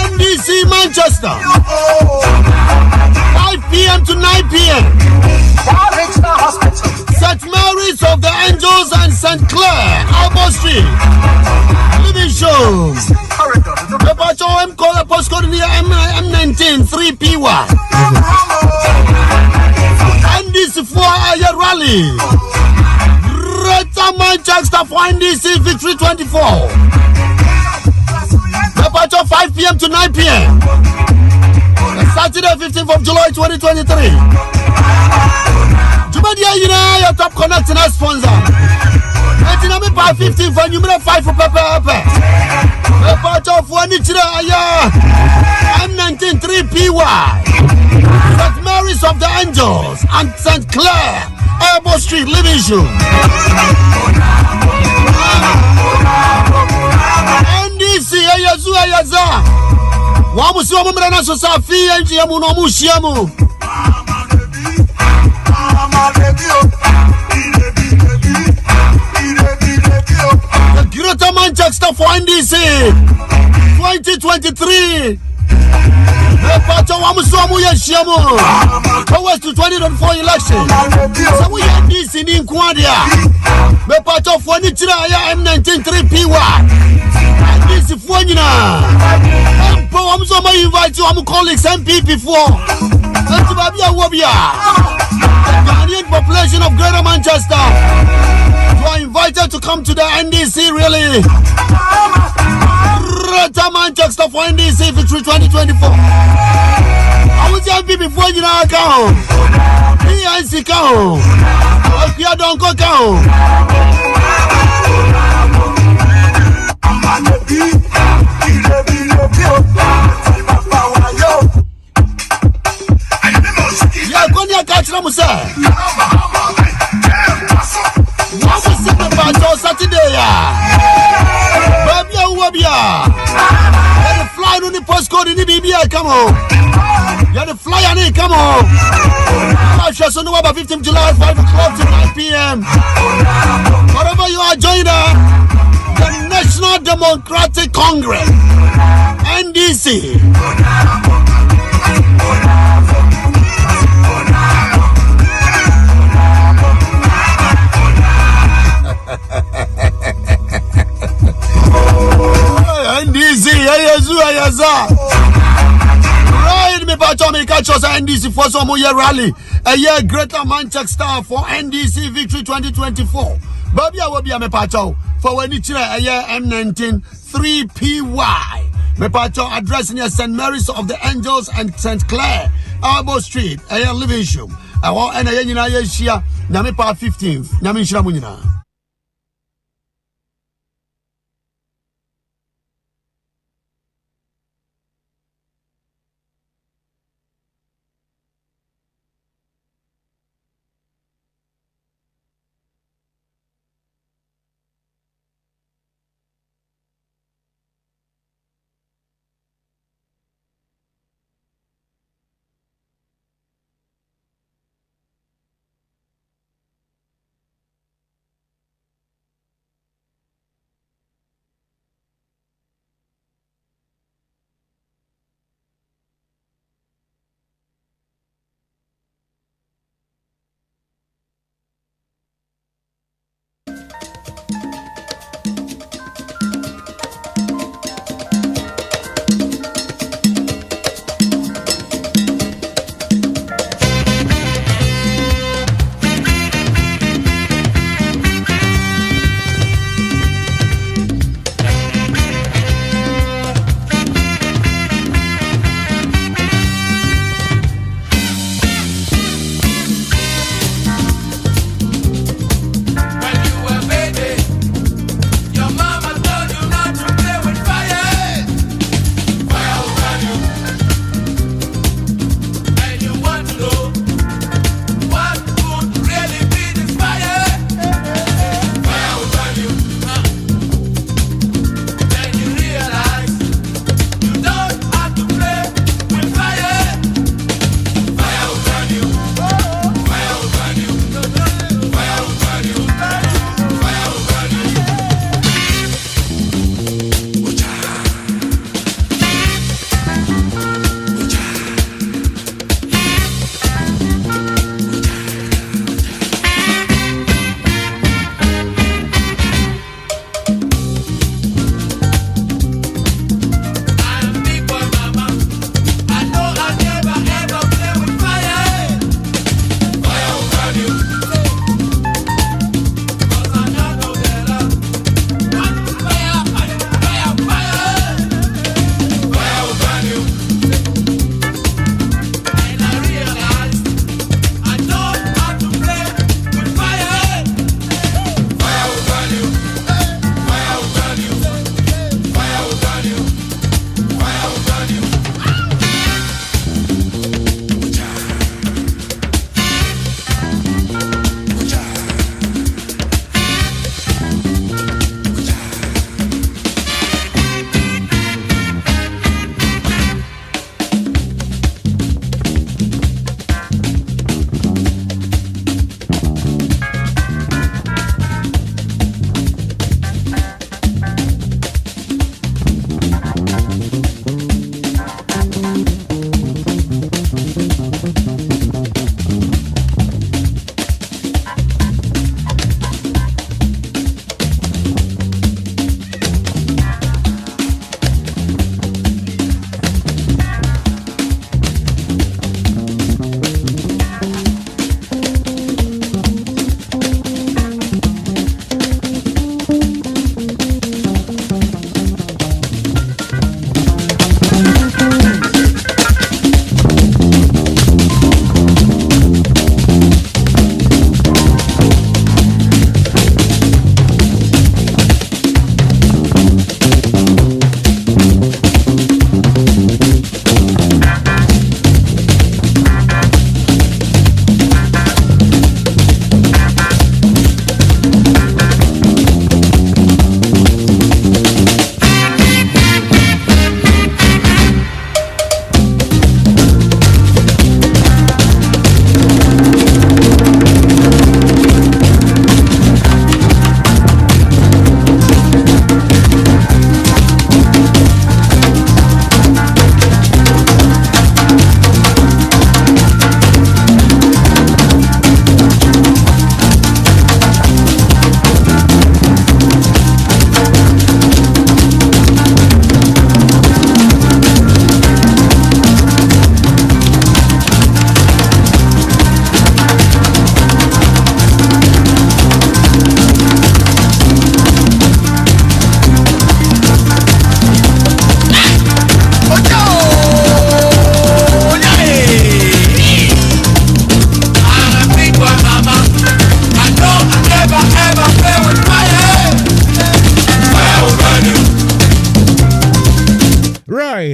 NDC Manchester, 5 p.m. to 9 p.m. St. Mary's of the Angels and St. Clair, Albert Street. Living show. The Pacho M call the postcode via M19 3PY. And this for a rally. Greater Manchester for NDC Victory 24. The Pacho 5 p.m. to 9 p.m. Saturday 15th of July 2023. Jumadia, you know, your top connecting us sponsor. 15 for number 5 for Pepper. The part of one M19 3PY. St. Mary's of the Angels and St. Clair, Airport Street, Living Shoe. NDC ayazu ayaza wamusi wa mumrana so safi enji ya muno mushiamu the Greater Manchester for NDC 2023 Pacho wamusi wa muye shiamu towards to 2024 election so we NDC ni nkwadia me pacho for ni tira ya M193PY NDC for nyina empo wamusi wa ma invite wamu colleagues MPP for Antibabia Wobia the Ghanaian population of Greater Manchester you are invited to come to the NDC really Greater Manchester for NDC victory 2024 I was MPP before you know account PNC account Okia don't go account yeah Konya Kachira Musa what's the second battle Saturday Babia Wabia and the fly on the postcode in the BBI come on yeah the fly on it come on just on November 15th July 5 o'clock to 9 p.m. wherever you are join the National Democratic Congress NDC NDC ayazu ayaza right me pacho me catch us NDC for some year rally a year Greater Manchester for NDC victory 2024 babia wobia me pacho for when it a year M193PY me pacho addressing your St. Mary's of the Angels and St. Clair Arbo Street a year living show I want and a year nyina year share na me pa 15th na me nshira munyina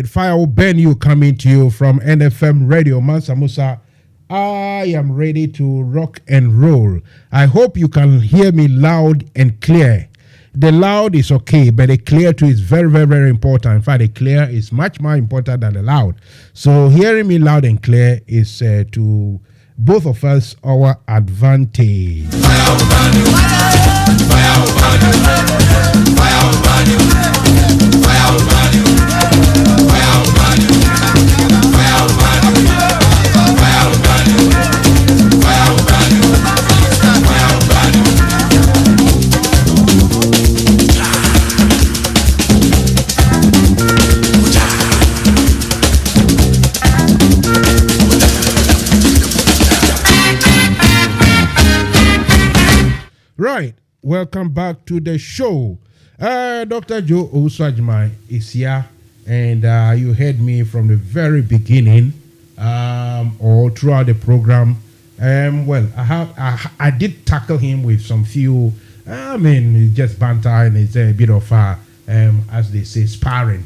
Fire will burn you, coming to you from NFM Radio. Mansa Musa, I am ready to rock and roll. I hope you can hear me loud and clear. The loud is okay, but the clear too is very, very, very important. In fact, the clear is much more important than the loud. So hearing me loud and clear is to both of us our advantage. Right, welcome back to the show. Dr. Joe Osajimai is here, and you heard me from the very beginning or throughout the program. Well, I did tackle him with some few, just banter, and it's a bit of, as they say, sparring.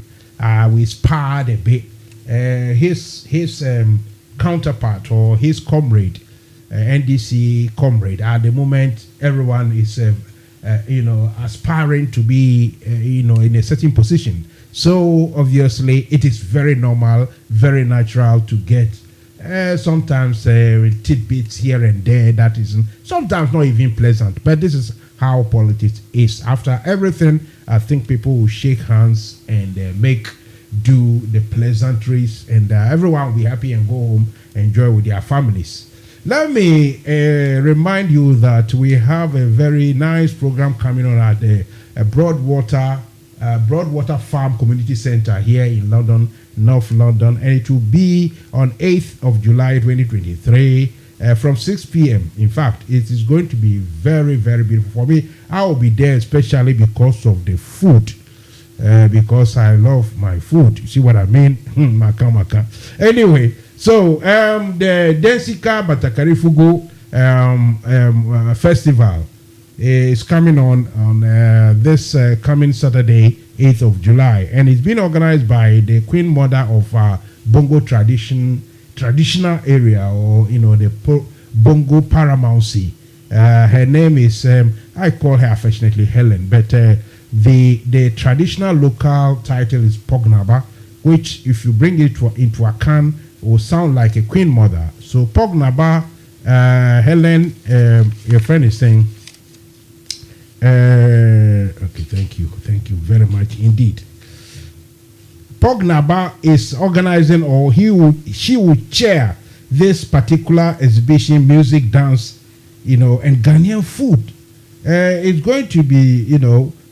We sparred a bit. His counterpart or his comrade, NDC comrade. At the moment, everyone is, aspiring to be, in a certain position. So obviously, it is very normal, very natural to get sometimes tidbits here and there that is sometimes not even pleasant. But this is how politics is. After everything, I think people will shake hands and do the pleasantries, and everyone will be happy and go home, enjoy with their families. Let me remind you that we have a very nice program coming on at the Broadwater Farm Community Center here in London, North London, and it will be on 8th of July 2023 from 6 p.m. In fact, it is going to be very, very beautiful for me. I will be there especially because of the food. Because I love my food. You see what I mean? Maka. Anyway, so the Densika Batakari Fugu festival is coming on this coming Saturday, 8th of July, and it's been organized by the Queen Mother of Bongo traditional area, or the Bongo paramountcy. Her name is I call her affectionately Helen, but the traditional local title is Pognaba, which if you bring it into a can will sound like a Queen Mother. So Pognaba, Helen, your friend is saying, okay, thank you very much indeed. Pognaba is organizing, or she will chair this particular exhibition, music, dance, and Ghanaian food. It's going to be,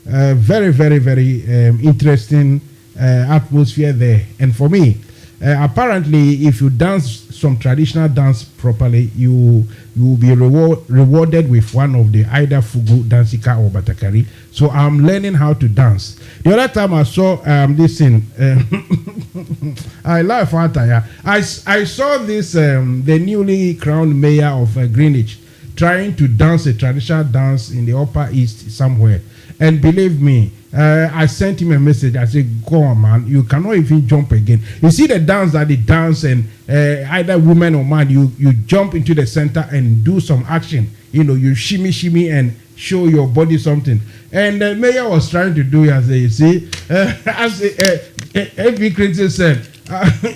very, very, very interesting atmosphere there. And for me, apparently, if you dance some traditional dance properly, you will be rewarded with one of the either fugu, dansika, or batakari. So I'm learning how to dance. The other time I saw this thing, I laugh at it. I saw this the newly crowned mayor of Greenwich trying to dance a traditional dance in the Upper East somewhere. And believe me, I sent him a message. I said, go on, man. You cannot even jump again. You see the dance that they dance, and either woman or man, you jump into the center and do some action. You shimmy and show your body something. And the mayor was trying to do it, as you see. As every critic said,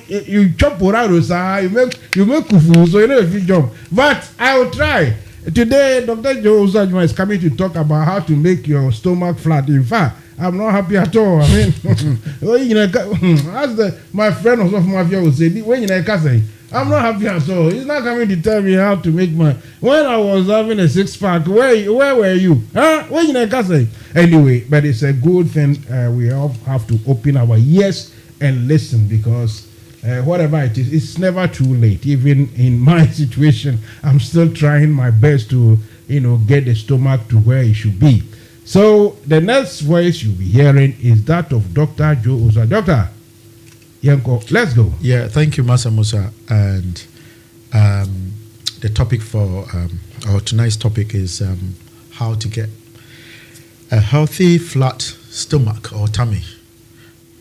you chop around, you make kufu, so if you jump. But I will try. Today, Dr. Joe Osajima is coming to talk about how to make your stomach flat. In fact, I'm not happy at all. I mean, as my friend of Mafia would say, I'm not happy at all. He's not coming to tell me how to make my... When I was having a six-pack, where were you? Huh? Anyway, but it's a good thing. We all have to open our ears and listen, because whatever it is, it's never too late. Even in my situation, I'm still trying my best to, get the stomach to where it should be. So the next voice you'll be hearing is that of Dr. Joe Osa. Doctor Yanko, let's go. Yeah, thank you, Mansa Musa. And the topic for our tonight's topic is how to get a healthy, flat stomach or tummy,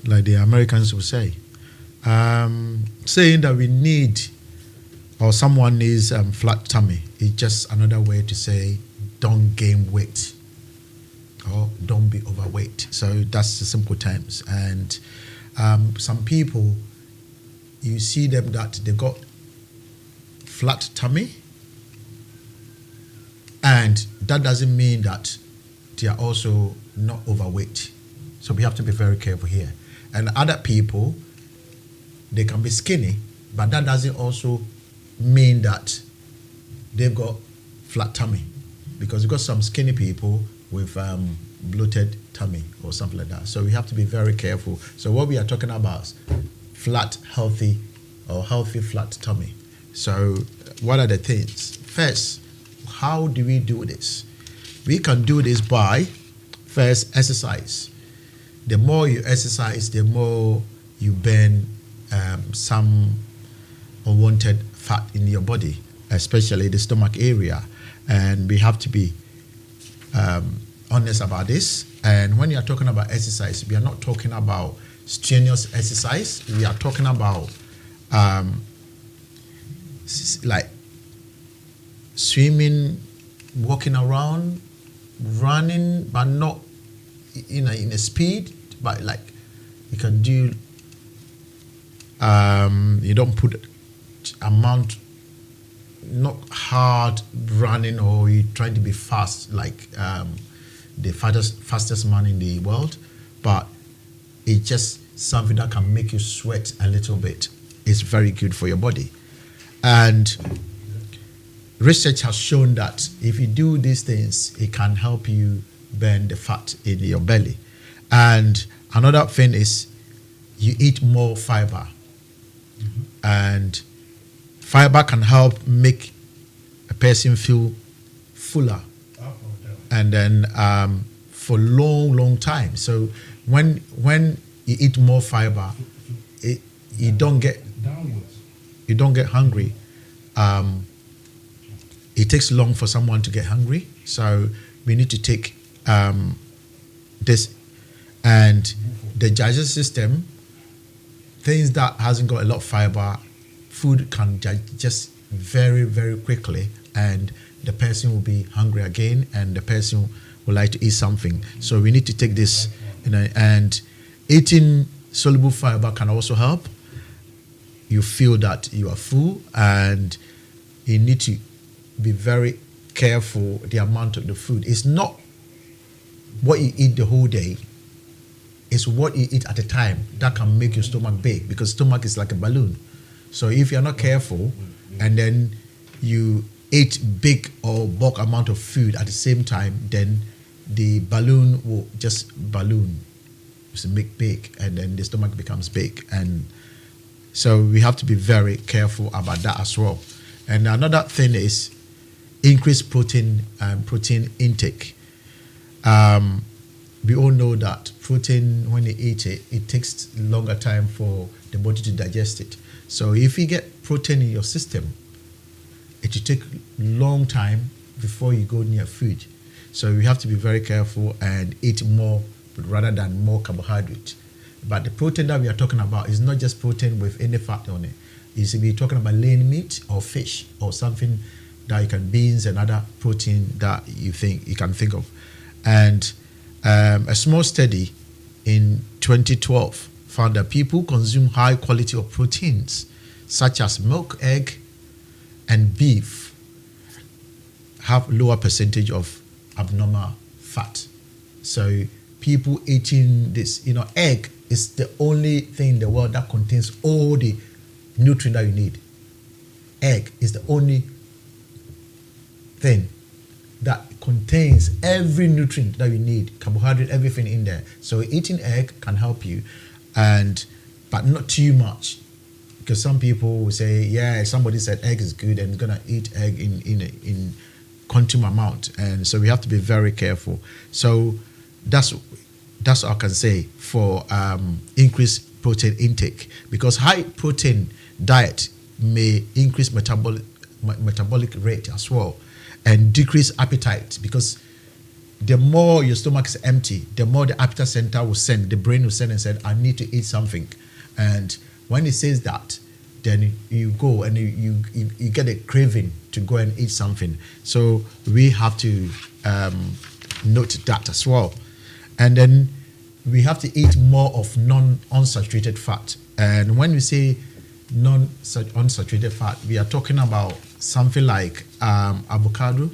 like the Americans will say. saying that we need or someone needs flat tummy is just another way to say don't gain weight or don't be overweight. So that's the simple terms. And some people, you see them that they got flat tummy, and that doesn't mean that they are also not overweight. So we have to be very careful here. And other people, they can be skinny, but that doesn't also mean that they've got flat tummy, because you've got some skinny people with bloated tummy or something like that. So we have to be very careful. So what we are talking about is flat, healthy, or healthy flat tummy. So what are the things? First, how do we do this? We can do this by first exercise. The more you exercise, the more you burn some unwanted fat in your body, especially the stomach area. And we have to be honest about this. And when you are talking about exercise, we are not talking about strenuous exercise. We are talking about like swimming, walking around, running, but not in a speed, but like you can do. You don't put amount, not hard running, or you trying to be fast like the fastest man in the world, but it's just something that can make you sweat a little bit. It's very good for your body. And research has shown that if you do these things, it can help you burn the fat in your belly. And another thing is you eat more fiber. And fiber can help make a person feel fuller, and then for long time. So when you eat more fiber, you don't get hungry. It takes long for someone to get hungry, so we need to take this. And the digestive system, things that hasn't got a lot of fiber, food can digest very quickly, and the person will be hungry again, and the person will like to eat something. So we need to take this, and eating soluble fiber can also help. You feel that you are full, and you need to be very careful the amount of the food. It's not what you eat the whole day. It's what you eat at a time that can make your stomach big, because stomach is like a balloon. So if you're not careful and then you eat big or bulk amount of food at the same time, then the balloon will just balloon. It's make big, and then the stomach becomes big. And so we have to be very careful about that as well. And another thing is increase protein intake. We all know that protein, when you eat it, it takes longer time for the body to digest it. So if you get protein in your system, it will take long time before you go near food. So we have to be very careful and eat more rather than more carbohydrate. But the protein that we are talking about is not just protein with any fat on it. You see, we're talking about lean meat or fish or something that you can, beans and other protein that you can think of. And a small study in 2012 found that people who consume high quality of proteins such as milk, egg, and beef have lower percentage of abnormal fat. So people eating this, egg is the only thing in the world that contains all the nutrients that you need. Egg is the only thing that contains every nutrient that you need, carbohydrate, everything in there. So eating egg can help you, but not too much, because some people will say, yeah, somebody said egg is good and gonna eat egg in quantum amount, and so we have to be very careful. So that's what I can say for increased protein intake, because high protein diet may increase metabolic rate as well, and decrease appetite, because the more your stomach is empty, the more the appetite center will send, the brain will send and say, I need to eat something. And when it says that, then you go and you get a craving to go and eat something. So we have to note that as well. And then we have to eat more of non-unsaturated fat. And when we say non-unsaturated fat, we are talking about something like avocado,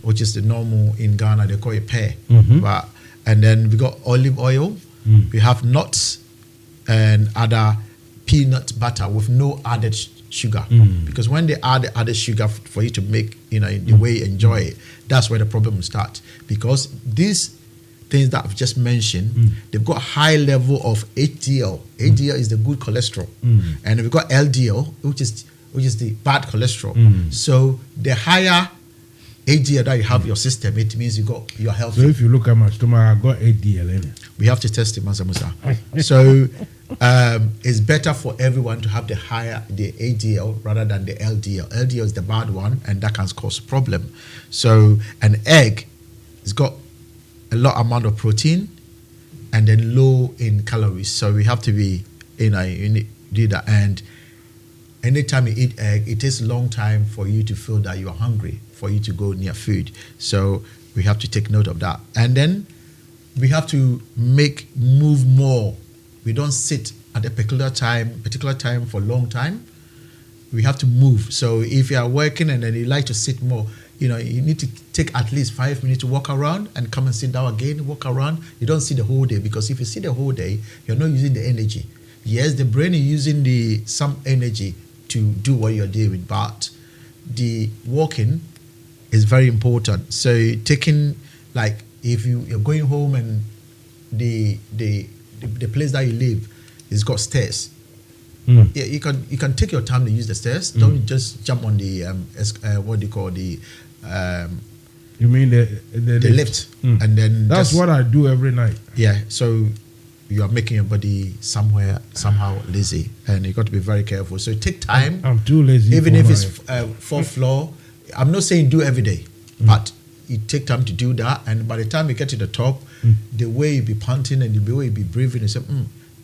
which is the normal in Ghana, they call it pear. And then we got olive oil, we have nuts and other peanut butter with no added sugar. Because when they add the added sugar for you to make, the way you enjoy it, that's where the problem will start. Because these things that I've just mentioned, they've got high level of HDL. HDL is the good cholesterol. And we've got LDL, which is the bad cholesterol. So the higher HDL that you have in your system, it means you're healthy. So if you look at my stomach, I got HDL in it. We have to test it, Mansa Musa. So it's better for everyone to have the HDL rather than the LDL. LDL is the bad one, and that can cause a problem. So an egg has got a lot amount of protein and then low in calories. So we have to be, you need to do that. And anytime you eat egg, it takes a long time for you to feel that you are hungry, for you to go near food. So we have to take note of that. And then we have to move more. We don't sit at a particular time for a long time. We have to move. So if you are working and then you like to sit more, you need to take at least 5 minutes to walk around and come and sit down again, walk around. You don't sit the whole day, because if you sit the whole day, you're not using the energy. Yes, the brain is using some energy to do what you're doing, but the walking is very important. So taking, like, if you're going home and the place that you live has got stairs, yeah, you can take your time to use the stairs. Don't just jump on the what do you call the you mean the lift, and then that's what I do every night. Yeah, so you are making your body somehow lazy, and you got to be very careful. So take time. I'm too lazy. Even if it's fourth floor, I'm not saying do every day, but you take time to do that. And by the time you get to the top, the way you be panting and the way you be breathing, is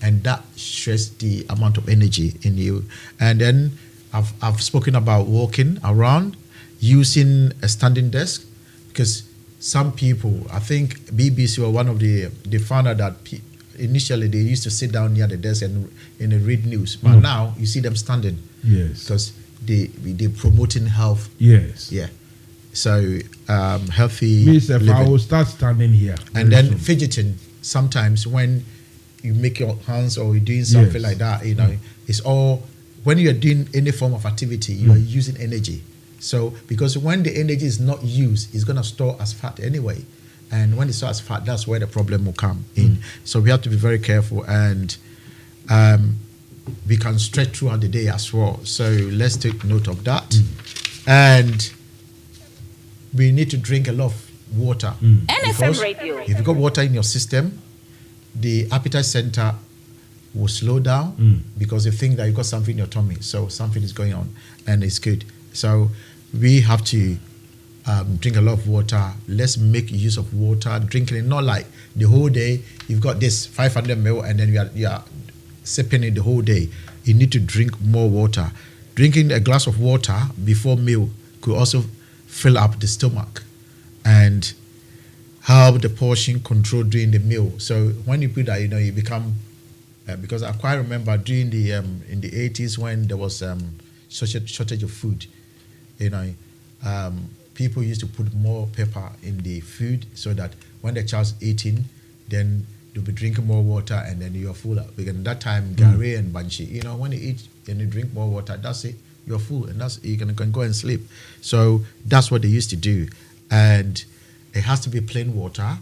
and that stresses the amount of energy in you. And then I've spoken about walking around, using a standing desk, because some people, I think BBC were one of they found out that initially they used to sit down near the desk and read news, but now you see them standing. Yes, because they promoting health. Yes, yeah. So healthy. Means if I will start standing here, and then soon. Fidgeting. Sometimes when you make your hands or you're doing something like that, it's all when you're doing any form of activity, you are using energy. So because when the energy is not used, it's gonna store as fat anyway. And when it stores as fat, that's where the problem will come in. So we have to be very careful, and we can stretch throughout the day as well. So let's take note of that. And we need to drink a lot of water. NFM Radio. If you got water in your system, the appetite center will slow down because you think that you got something in your tummy. So something is going on, and it's good. So we have to drink a lot of water. Let's make use of water. Drinking it, not like the whole day. You've got this 500 ml, and then you are sipping it the whole day. You need to drink more water. Drinking a glass of water before meal could also fill up the stomach and help the portion control during the meal. So when you put that, you become because I quite remember during the in the 80s when there was shortage of food, people used to put more pepper in the food so that when the child's eating, then they'll be drinking more water, and then you're full. Because at that time, Gary and Banshee, when you eat and you drink more water, that's it. You're full, and you can go and sleep. So that's what they used to do, and it has to be plain water.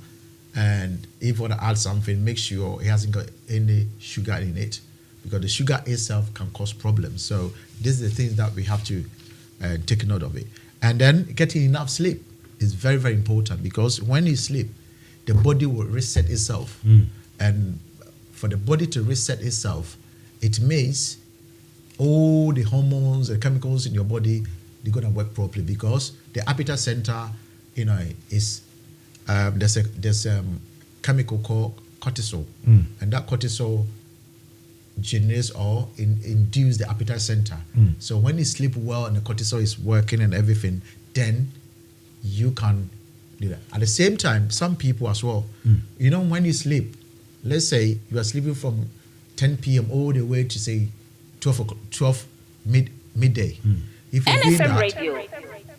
And if you want to add something, make sure it hasn't got any sugar in it, because the sugar itself can cause problems. So these are the things that we have to take note of it. And then getting enough sleep is very, very important, because when you sleep, the body will reset itself. And for the body to reset itself, it means all the hormones and chemicals in your body, they're going to work properly, because the appetite center, is there's a chemical called cortisol, and that cortisol generates or induce the appetite center. So when you sleep well and the cortisol is working and everything, then you can do that. At the same time, some people as well, you know, when you sleep, let's say you are sleeping from 10 p.m. all the way to say 12 midday. If you do that, Radio.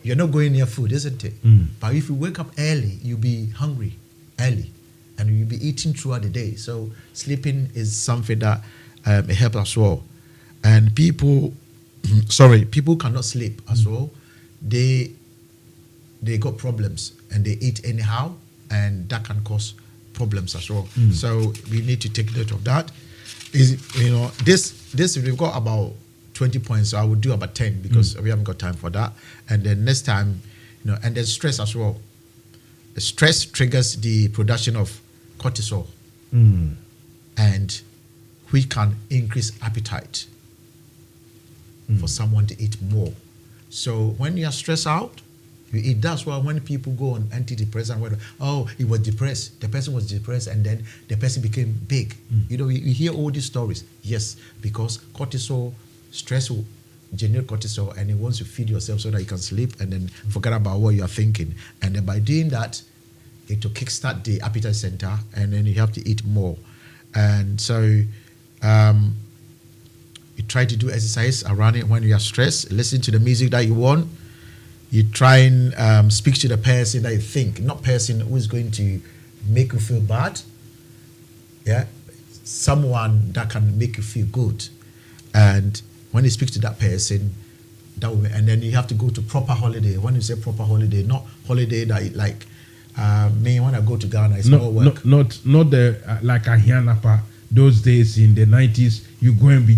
you're not going near food, isn't it? But if you wake up early, you'll be hungry early and you'll be eating throughout the day. So sleeping is something that it helps as well. And people cannot sleep as well. They got problems and they eat anyhow, and that can cause problems as well. So we need to take note of that. This we've got about 20 points, so I will do about 10 because we haven't got time for that. And then next time, and then stress as well. The stress triggers the production of cortisol, and which can increase appetite for someone to eat more. So when you are stressed out, you eat. That's why when people go on antidepressant, he was depressed. The person was depressed, and then the person became big. You hear all these stories. Yes, because cortisol, stress will generate cortisol, and it wants to feed yourself so that you can sleep and then forget about what you are thinking. And then by doing that, it will kickstart the appetite center, and then you have to eat more. And so you try to do exercise around it when you are stressed. Listen to the music that you want. You try and speak to the person that you think, not person who is going to make you feel bad. Yeah, someone that can make you feel good. And when you speak to that person, and then you have to go to proper holiday. When you say proper holiday, not holiday that like me when I go to Ghana, it's all work. Not the like Ahianapa. Those days in the 90s, you go and be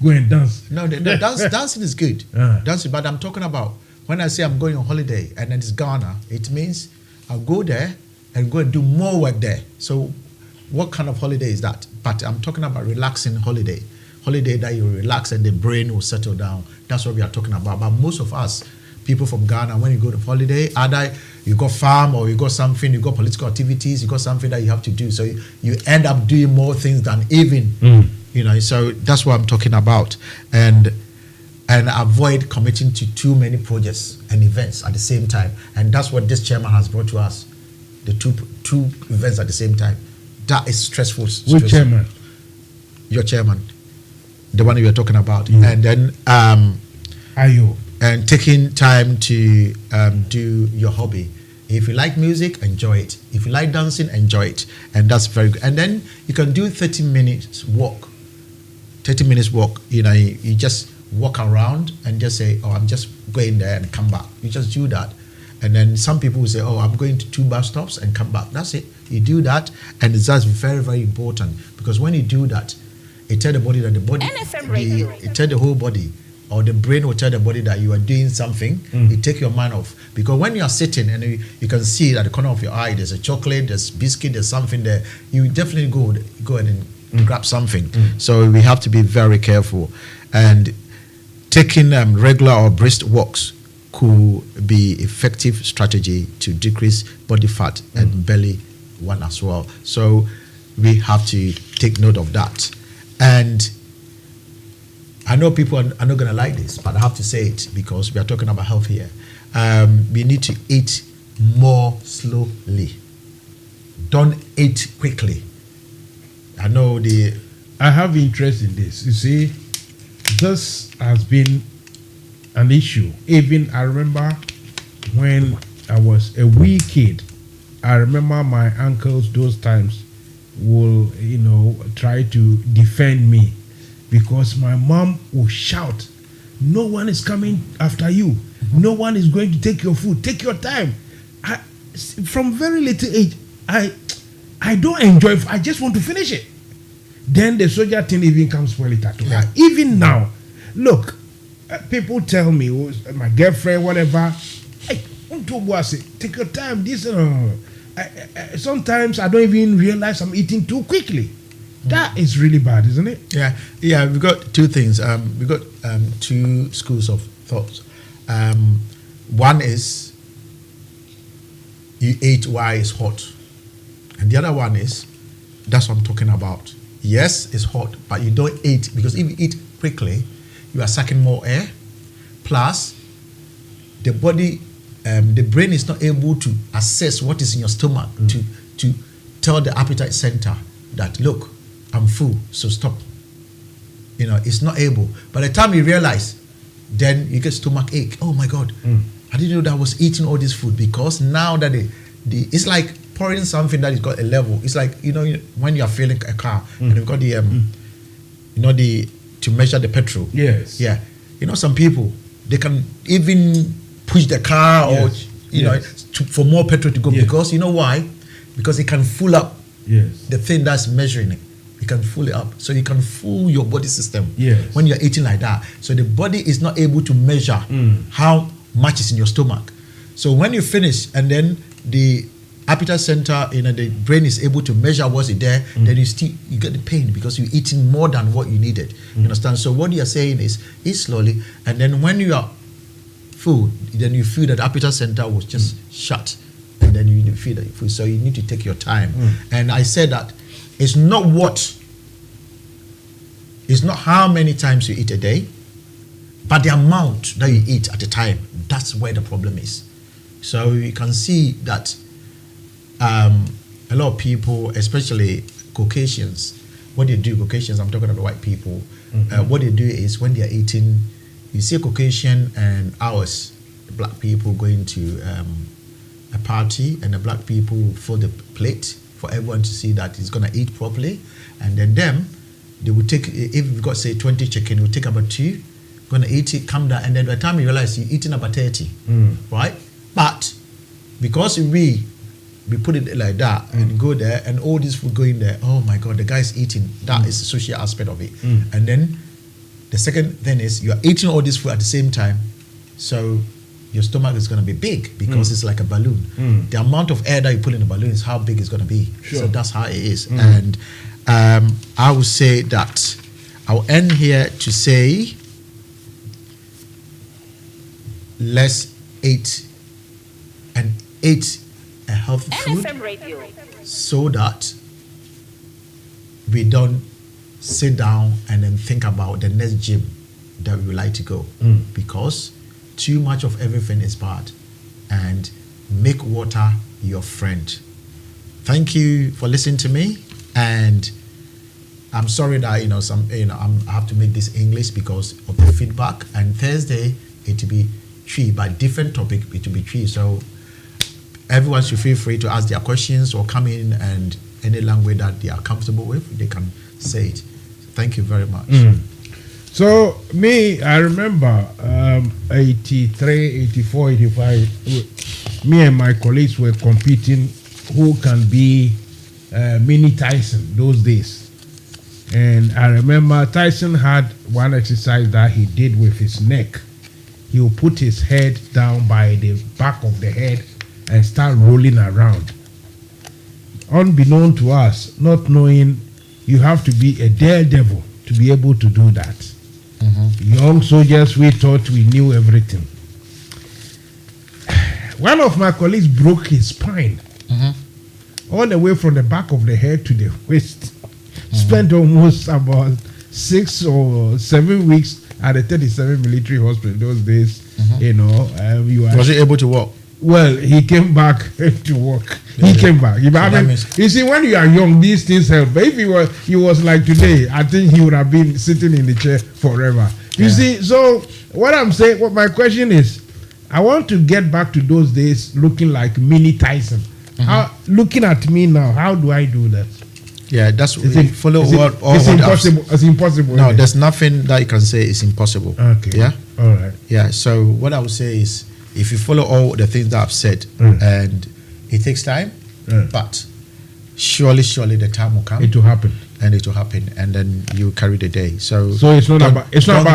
go and dance. No, dancing is good. Dancing, but I'm talking about when I say I'm going on holiday and then it's Ghana, it means I'll go there and go and do more work there. So what kind of holiday is that? But I'm talking about relaxing holiday that you relax and the brain will settle down. That's what we are talking about. But most of us, people from Ghana, when you go to holiday, either you got farm or you got something, you got political activities, you got something that you have to do. So you end up doing more things than even, so that's what I'm talking about. And avoid committing to too many projects and events at the same time. And that's what this chairman has brought to us, the two events at the same time. That is stressful. Which chairman? Your chairman. The one you were talking about. And then Ayo. And taking time to do your hobby. If you like music, enjoy it. If you like dancing, enjoy it. And that's very good. And then you can do 30 minutes walk. 30 minutes walk, you just walk around and just say, I'm just going there and come back. You just do that. And then some people will say, I'm going to 2 bus stops and come back. That's it. You do that, and that's very, very important, because when you do that, it tells the body that NFM Radio. It tells the whole body, or the brain will tell the body that you are doing something. It take your mind off, because when you are sitting and you can see at the corner of your eye there's a chocolate, there's biscuit, there's something there, you definitely go ahead and grab something. So we have to be very careful, and taking regular or brisk walks could be effective strategy to decrease body fat and belly one as well. So we have to take note of that. And I know people are not going to like this, but I have to say it because we are talking about health here. We need to eat more slowly. Don't eat quickly. I have interest in this. You see, this has been an issue. Even I remember when I was a wee kid, I remember my uncles those times will, try to defend me, because my mom will shout, no one is coming after you. No one is going to take your food. Take your time. From very little age, I don't enjoy it. I just want to finish it. Then the soldier thing even comes spoil it at all. Yeah. Even now, look, people tell me, my girlfriend, whatever, hey, take your time. This, sometimes I don't even realize I'm eating too quickly. That is really bad, isn't it? Yeah. We've got 2 things. We've got 2 schools of thoughts. One is you eat while it's hot, and the other one is, that's what I'm talking about. Yes, it's hot, but you don't eat, because if you eat quickly, you are sucking more air. Plus, the body, the brain is not able to assess what is in your stomach to tell the appetite center that, look, I'm full, so stop. It's not able. By the time you realize, then you get stomach ache. Oh my God, I didn't know that I was eating all this food, because now that it's like pouring something that has got a level. It's like, when you are filling a car and you've got the to measure the petrol. Yes. Yeah. Some people, they can even push the car or for more petrol to go, because you know why? Because it can fill up the thing that's measuring it. You can fill it up, so you can fool your body system when you're eating like that. So the body is not able to measure how much is in your stomach. So when you finish, and then the appetite center, the brain is able to measure what's in there, then you get the pain, because you're eating more than what you needed. You understand? So what you're saying is, eat slowly, and then when you are full, then you feel that the appetite center was just shut, and then you feel that you're full. So you need to take your time. And I said that it's not how many times you eat a day, but the amount that you eat at a time. That's where the problem is. So you can see that a lot of people, especially Caucasians, what they do, Caucasians, I'm talking about white people, what they do is, when they're eating, you see a Caucasian and ours, the black people, going to a party, and the black people will fill the plate for everyone to see that he's going to eat properly, and then they will take, if you've got, say, 20 chicken, we'll take about 2, going to eat it, come down, and then by the time you realize you're eating about 30, right? But because we put it like that and go there, and all this food going there, oh my God, the guy's eating. That is the social aspect of it. And then the second thing is, you're eating all this food at the same time, so your stomach is going to be big, because it's like a balloon. The amount of air that you put in the balloon is how big it's going to be. Sure. So that's how it is. And I would say that I'll end here to say, let's eat a healthy food, NFM Radio, so that we don't sit down and then think about the next gym that we would like to go, because too much of everything is bad. And make water your friend. Thank you for listening to me, and I'm sorry that I have to make this English because of the feedback. And Thursday it will be 3, but different topic, it will be 3. So everyone should feel free to ask their questions or come in, and any language that they are comfortable with, they can say it. Thank you very much. So I remember 83, 84, 85, me and my colleagues were competing who can be mini Tyson those days. And I remember Tyson had one exercise that he did with his neck. He will put his head down by the back of the head and start rolling around. Unbeknown to us, not knowing, you have to be a daredevil to be able to do that. Young soldiers, we thought we knew everything. One of my colleagues broke his spine, all the way from the back of the head to the waist. Spent almost about 6 or 7 weeks at the 37 military hospital those days. Was he able to walk? Well, he came back to work. He came back. You see, when you are young, these things help. But if he was like today, I think he would have been sitting in the chair forever. You see, so what I'm saying, what my question is, I want to get back to those days looking like mini Tyson. Looking at me now, how do I do that? Yeah, that's it's impossible. It's impossible. No, there's nothing that you can say is impossible. Okay. Yeah. All right. Yeah. So what I would say is, if you follow all the things that I've said, and it takes time, but surely the time will come. It will happen. And it will happen, and then you carry the day. So it's not about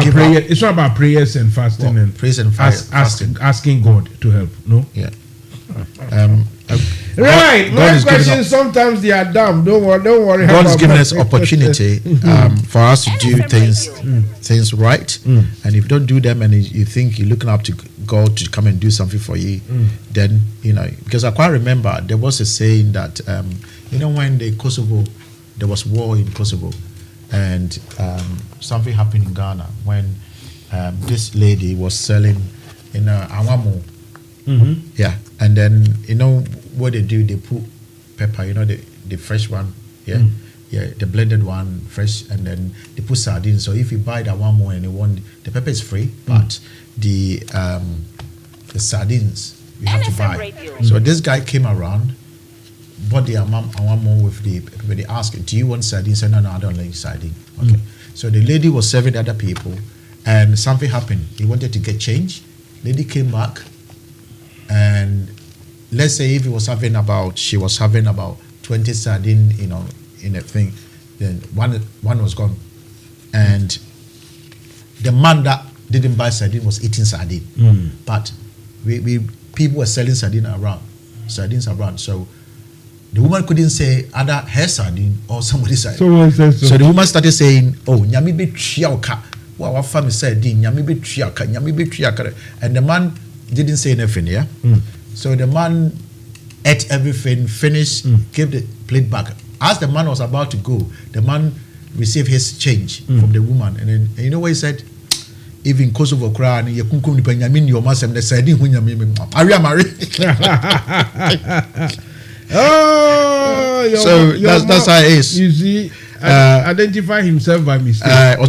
prayer. It's not about prayers and fasting and praise and fasting. Asking God to help. No. Yeah. Right. My questions sometimes they are dumb. Don't worry. God's given us opportunity for us to do things right. And if you don't do them, and you think you're looking up to God to come and do something for you, then because I quite remember there was a saying that when the Kosovo there was war in Kosovo, and something happened in Ghana when this lady was selling in awamo. Yeah, and then what they do, they put pepper, the fresh one, yeah, the blended one, fresh, and then they put sardines. So if you buy that one more and you want, the pepper is free, but the sardines you have to buy. Radio. So this guy came around, bought the one more with the pepper. They asked, do you want sardines? He said, no, I don't like sardine. Okay. So the lady was serving other people, and something happened. He wanted to get change. Lady came back, and let's say if she was having about 20 sardine, in a thing, then one was gone, and the man that didn't buy sardine was eating sardine. But we people were selling sardines around. So the woman couldn't say either her sardine or somebody's sardine. So the woman started saying, "Oh, nyami be triaka." Well, our family said, "Nyami be triaka," and the man didn't say anything. Yeah. So the man ate everything, finished, gave the plate back. As the man was about to go, the man received his change from the woman, and you know what he said? Even Kosovo cry, you kunkum ni penyamin your masem the sardine hunyami Mari. So that's how it is. You see, identify himself by mistake. Right.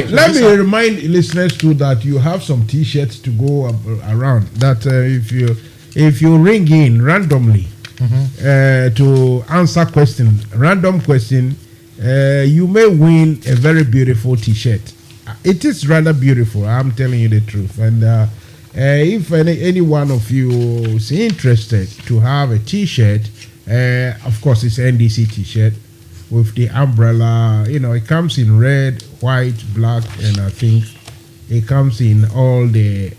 Let me remind listeners too that you have some T-shirts to go around. That if you ring in randomly to answer random question, you may win a very beautiful T-shirt. It is rather beautiful. I'm telling you the truth. And if any one of you is interested to have a T-shirt, of course it's NDC T-shirt with the umbrella. It comes in red, white, black, and I think it comes in all the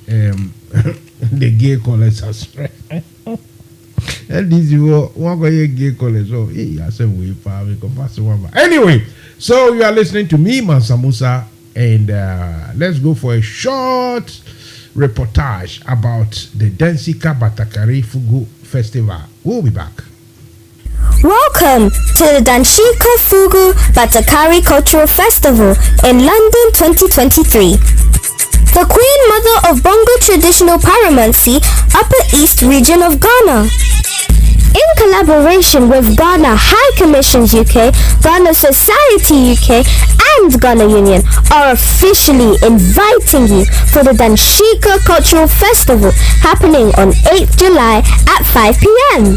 the gay colors as well. And this is one gay colors. So anyway, so you are listening to me, Mansa Musa, and let's go for a short reportage about the Densika Batakari Fugu Festival. We'll be back. Welcome to the Danshika Fugu Batakari Cultural Festival in London 2023. The Queen Mother of Bongo Traditional Paramountcy, Upper East Region of Ghana. In collaboration with Ghana High Commissions UK, Ghana Society UK, and Ghana Union are officially inviting you for the Danshika Cultural Festival happening on 8th July at 5 p.m.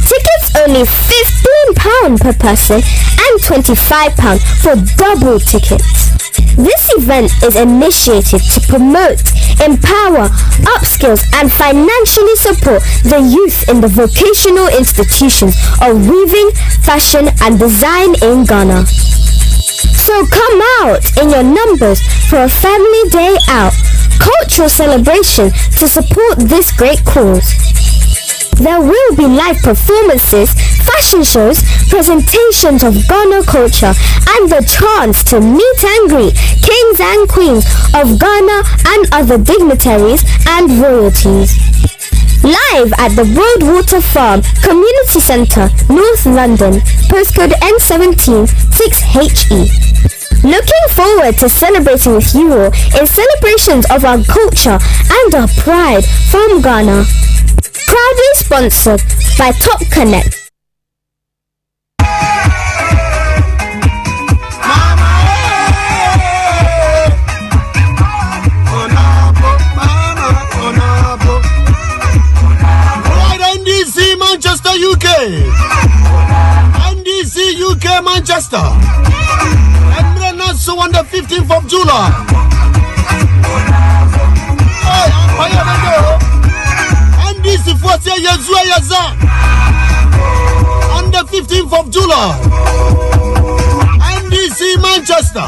Tickets only £15 per person and £25 for double tickets. This event is initiated to promote, empower, upskills and financially support the youth in the vocational institutions of weaving, fashion and design in Ghana. So come out in your numbers for a family day out, cultural celebration to support this great cause. There will be live performances, fashion shows, presentations of Ghana culture, and the chance to meet and greet kings and queens of Ghana and other dignitaries and royalties. Live at the Broadwater Farm Community Centre, North London, postcode N17 6HE. Looking forward to celebrating with you all in celebrations of our culture and our pride from Ghana. Proudly sponsored by Top Connect. NDC Manchester UK. NDC UK Manchester. And also on the 15th of July. NDC Force on the 15th of July. NDC Manchester.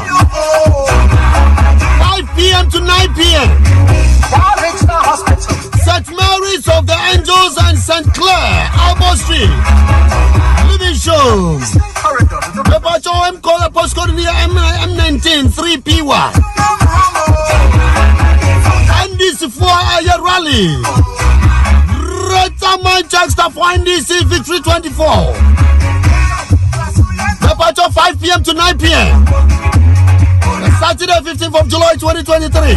5 p.m. to 9 p.m. St. Mary's of the Angels and St. Clair, Albor Street. Living show. The Pacho M call a postcode via M19 3PY. And this for a rally. Rata Greater Manchester for NDC Victory 24. Departure 5 p.m. to 9 p.m. Saturday 15th of July 2023.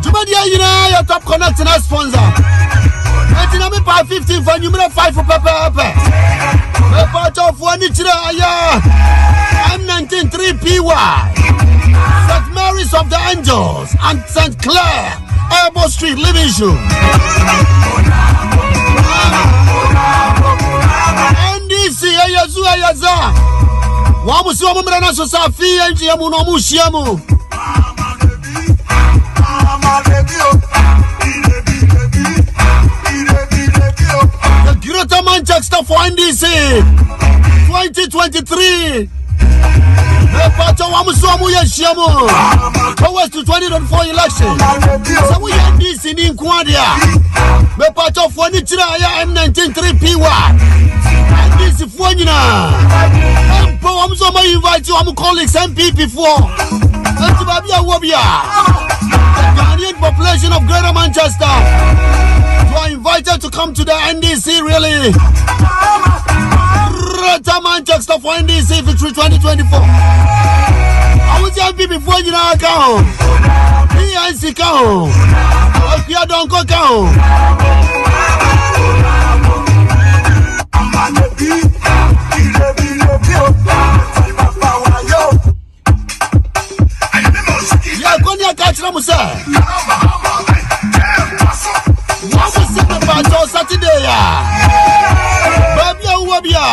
Jumadia, your top connecting our sponsor. 15 for numero 5 for Papa. Departure for Nichira M19 3PY. St. Mary's of the Angels and St. Clair Airport Street, Livingston. NDC Ayazu Ayaza. Wamusi wa mumrana sosafi enji ya muno mushiamu. The Greater Manchester for NDC 2023. Pato wamusi wa muya shiamu. West to 2024 election. So we NDC ni Nkwadia. Pato for Nichira ya M19 3PY. NDC for Nina. I'm so much invite you, I'm colleagues MPP for the Ghanaian population of Greater Manchester. You are invited to come to the NDC really. Greater Manchester for NDC Victory 2024. I was MPP for you now, count. PNC count. I don't go count. Yeah, Konya Kachra Musa. What's the second part on Saturday? Babia Wabia.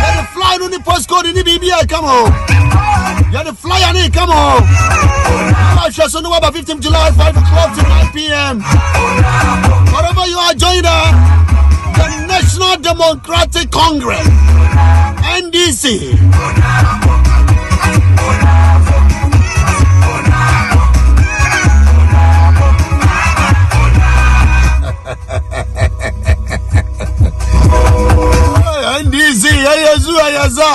You're the fly on the postcode in the BBI, come on. You're the fly on it, come on. Just on November 15th July, 5 o'clock to 9 p.m. Wherever you are, join the National Democratic Congress, NDC. NDC, Ayaza.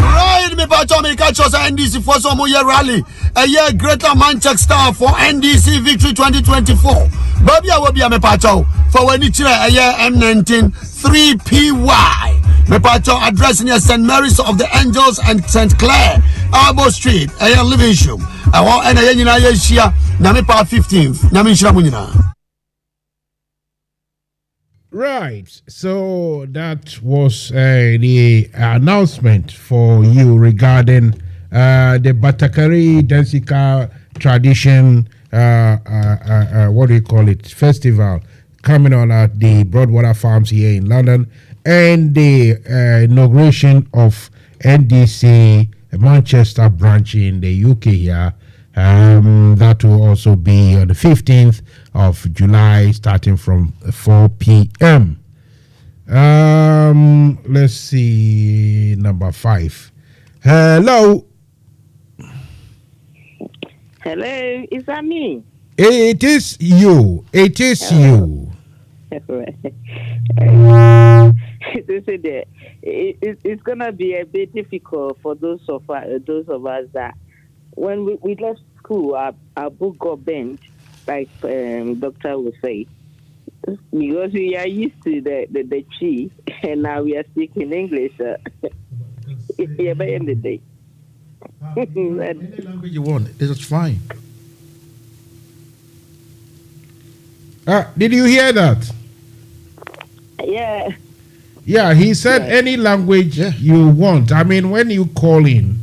Right, me pacho me catch us NDC for some year rally. A year Greater Manchester for NDC Victory 2024. Babia wabia me pacho for when it's a year M19 3PY. Me pacho addressing your St. Mary's of the Angels and St. Clair Airport Street. A year Livingston. I want and a year shia. Nami pa 15th. Nami shramunina. Right, so that was the announcement for you regarding the Batakari Dansika tradition, what do you call it, festival coming on at the Broadwater Farms here in London, and the inauguration of NDC Manchester branch in the UK here. That will also be on the 15th of July, starting from 4 p.m. Let's see, number 5. Hello. Hello, is that me? It is you. It is you. It's gonna be a bit difficult for those of us that when we left school, our book got bent, like doctor would say, because we are used to the chi, and now we are speaking English. Yeah, by the end of the day. Any language you want, it's fine. Did you hear that? Yeah. Yeah, he said any language you want. I mean, when you call in,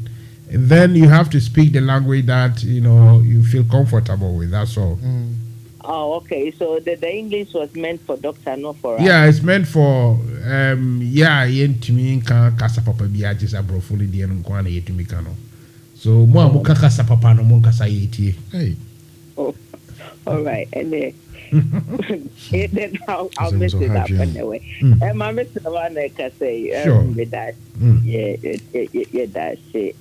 then you have to speak the language that you feel comfortable with. That's all. Oh, okay. So the English was meant for doctor, not for us. Yeah, it's meant for yentumi kan kasa papa bi agis abrofo de no kwa na yetumi kan no. So mo amuka kasa papa no mo kasa yetie. Hey. Oh, all right. And then I'll mess it up anyway. I miss the one I can say. Sure. With that. Yeah, that's it.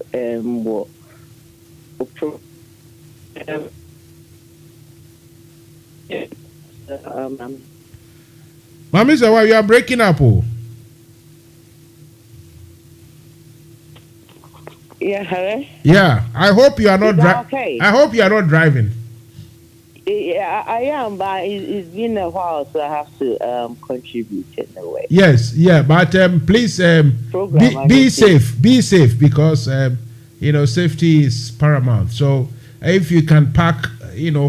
Mami say why you are breaking up? Oh. Yeah, hello? Yeah, I hope you are not driving. Okay? I hope you are not driving. Yeah, I am, but it's been a while, so I have to contribute in a way. Yes, yeah, but please be safe. Be safe because safety is paramount. So if you can pack,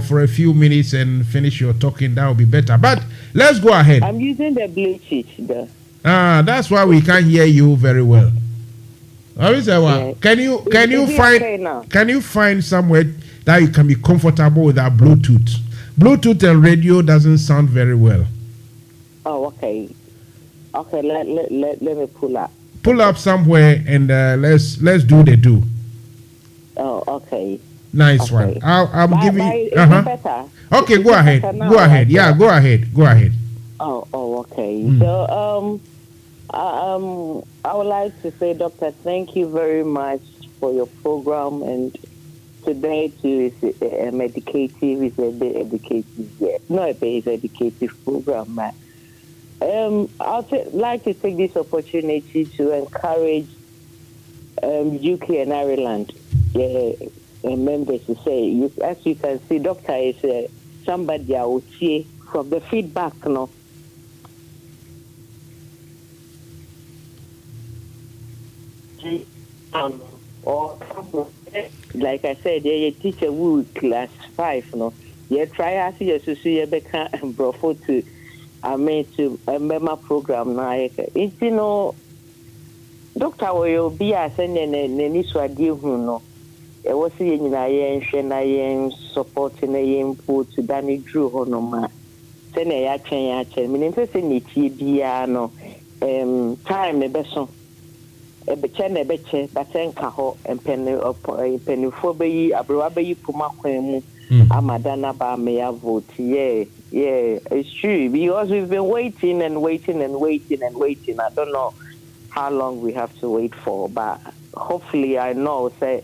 for a few minutes and finish your talking, that would be better. But let's go ahead. I'm using the Bluetooth though. That's why we can't hear you very well. Yeah. Can you find somewhere that you can be comfortable with that Bluetooth? Bluetooth and radio doesn't sound very well. Oh, okay. Okay, let me pull up. Pull up somewhere and let's do the do. Oh, okay. Nice okay. one. I'm giving you. Better? Okay, go ahead. Go ahead. Yeah, go ahead. Go ahead. Oh, okay. So I would like to say, Doctor, thank you very much for your program, and today too is a medicative, it's a bit educative, not a bit, it's educative program. But like to take this opportunity to encourage UK and Ireland members to say, as you can see, Doctor is somebody I would see from the feedback, or like I said, a teacher who class 5, try as you see you become brought to to a member program now. Doctor will be a sending any swadi who it was in I supporting a input to Danny Drew Honoma. Send a yachen, meaning to send it time a beson. A beche, batenka ho, and penny for be a brabayi pumaquemu, Amadana ba may vote. Yeah, it's true, because we've been waiting and waiting and waiting and waiting. I don't know how long we have to wait for, but hopefully I know that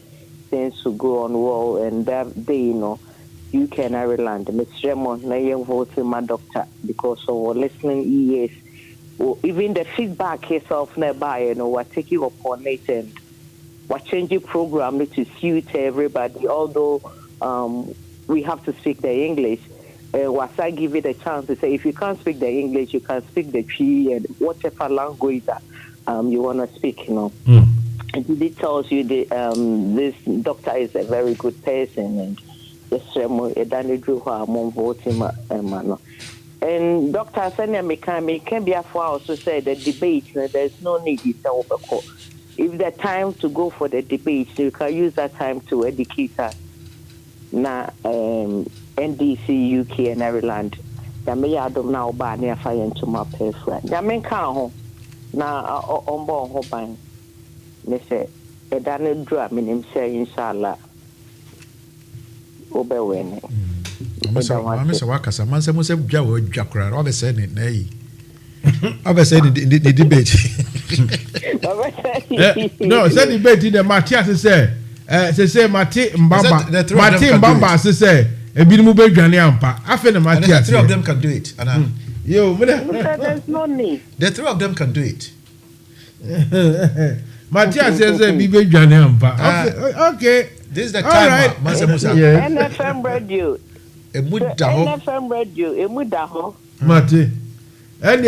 things will go on well, and that day, UK and Ireland, Mr. Raymond, na voting my doctor because of our listening ears. Well, even the feedback itself nearby, we're taking upon it and we're changing program to suit everybody. Although we have to speak the English, I give it a chance to say if you can't speak the English, you can speak the Tree and whatever language that you want to speak. And it tells you this doctor is a very good person, and just Danny Drew voting and Dr. Sanya can be a for also said the debate, there's no need to overcall. If the time to go for the debate, you can use that time to educate us. Now, NDC, UK, and Ireland. Yame Adam now ban near fire into my person. Yamen can't now on board hoping. Mr. Daniel Drum in him say, Inshallah. Obey. Mansa Wakasa, Mansa Musa Jawa Jakra, all the same in nay. Obviously, the debate. No, said debate in the Matthias say Mati Mbamba say a bit more Ganiampa. After the Matthias, 3 of them can do it. There's no need. The 3 of them can do it. Matthias says a bit Ganiampa. Okay. This is the time, right. Mansa Musa. NFM Radio. NFM Radio. Emudaho. Mati. And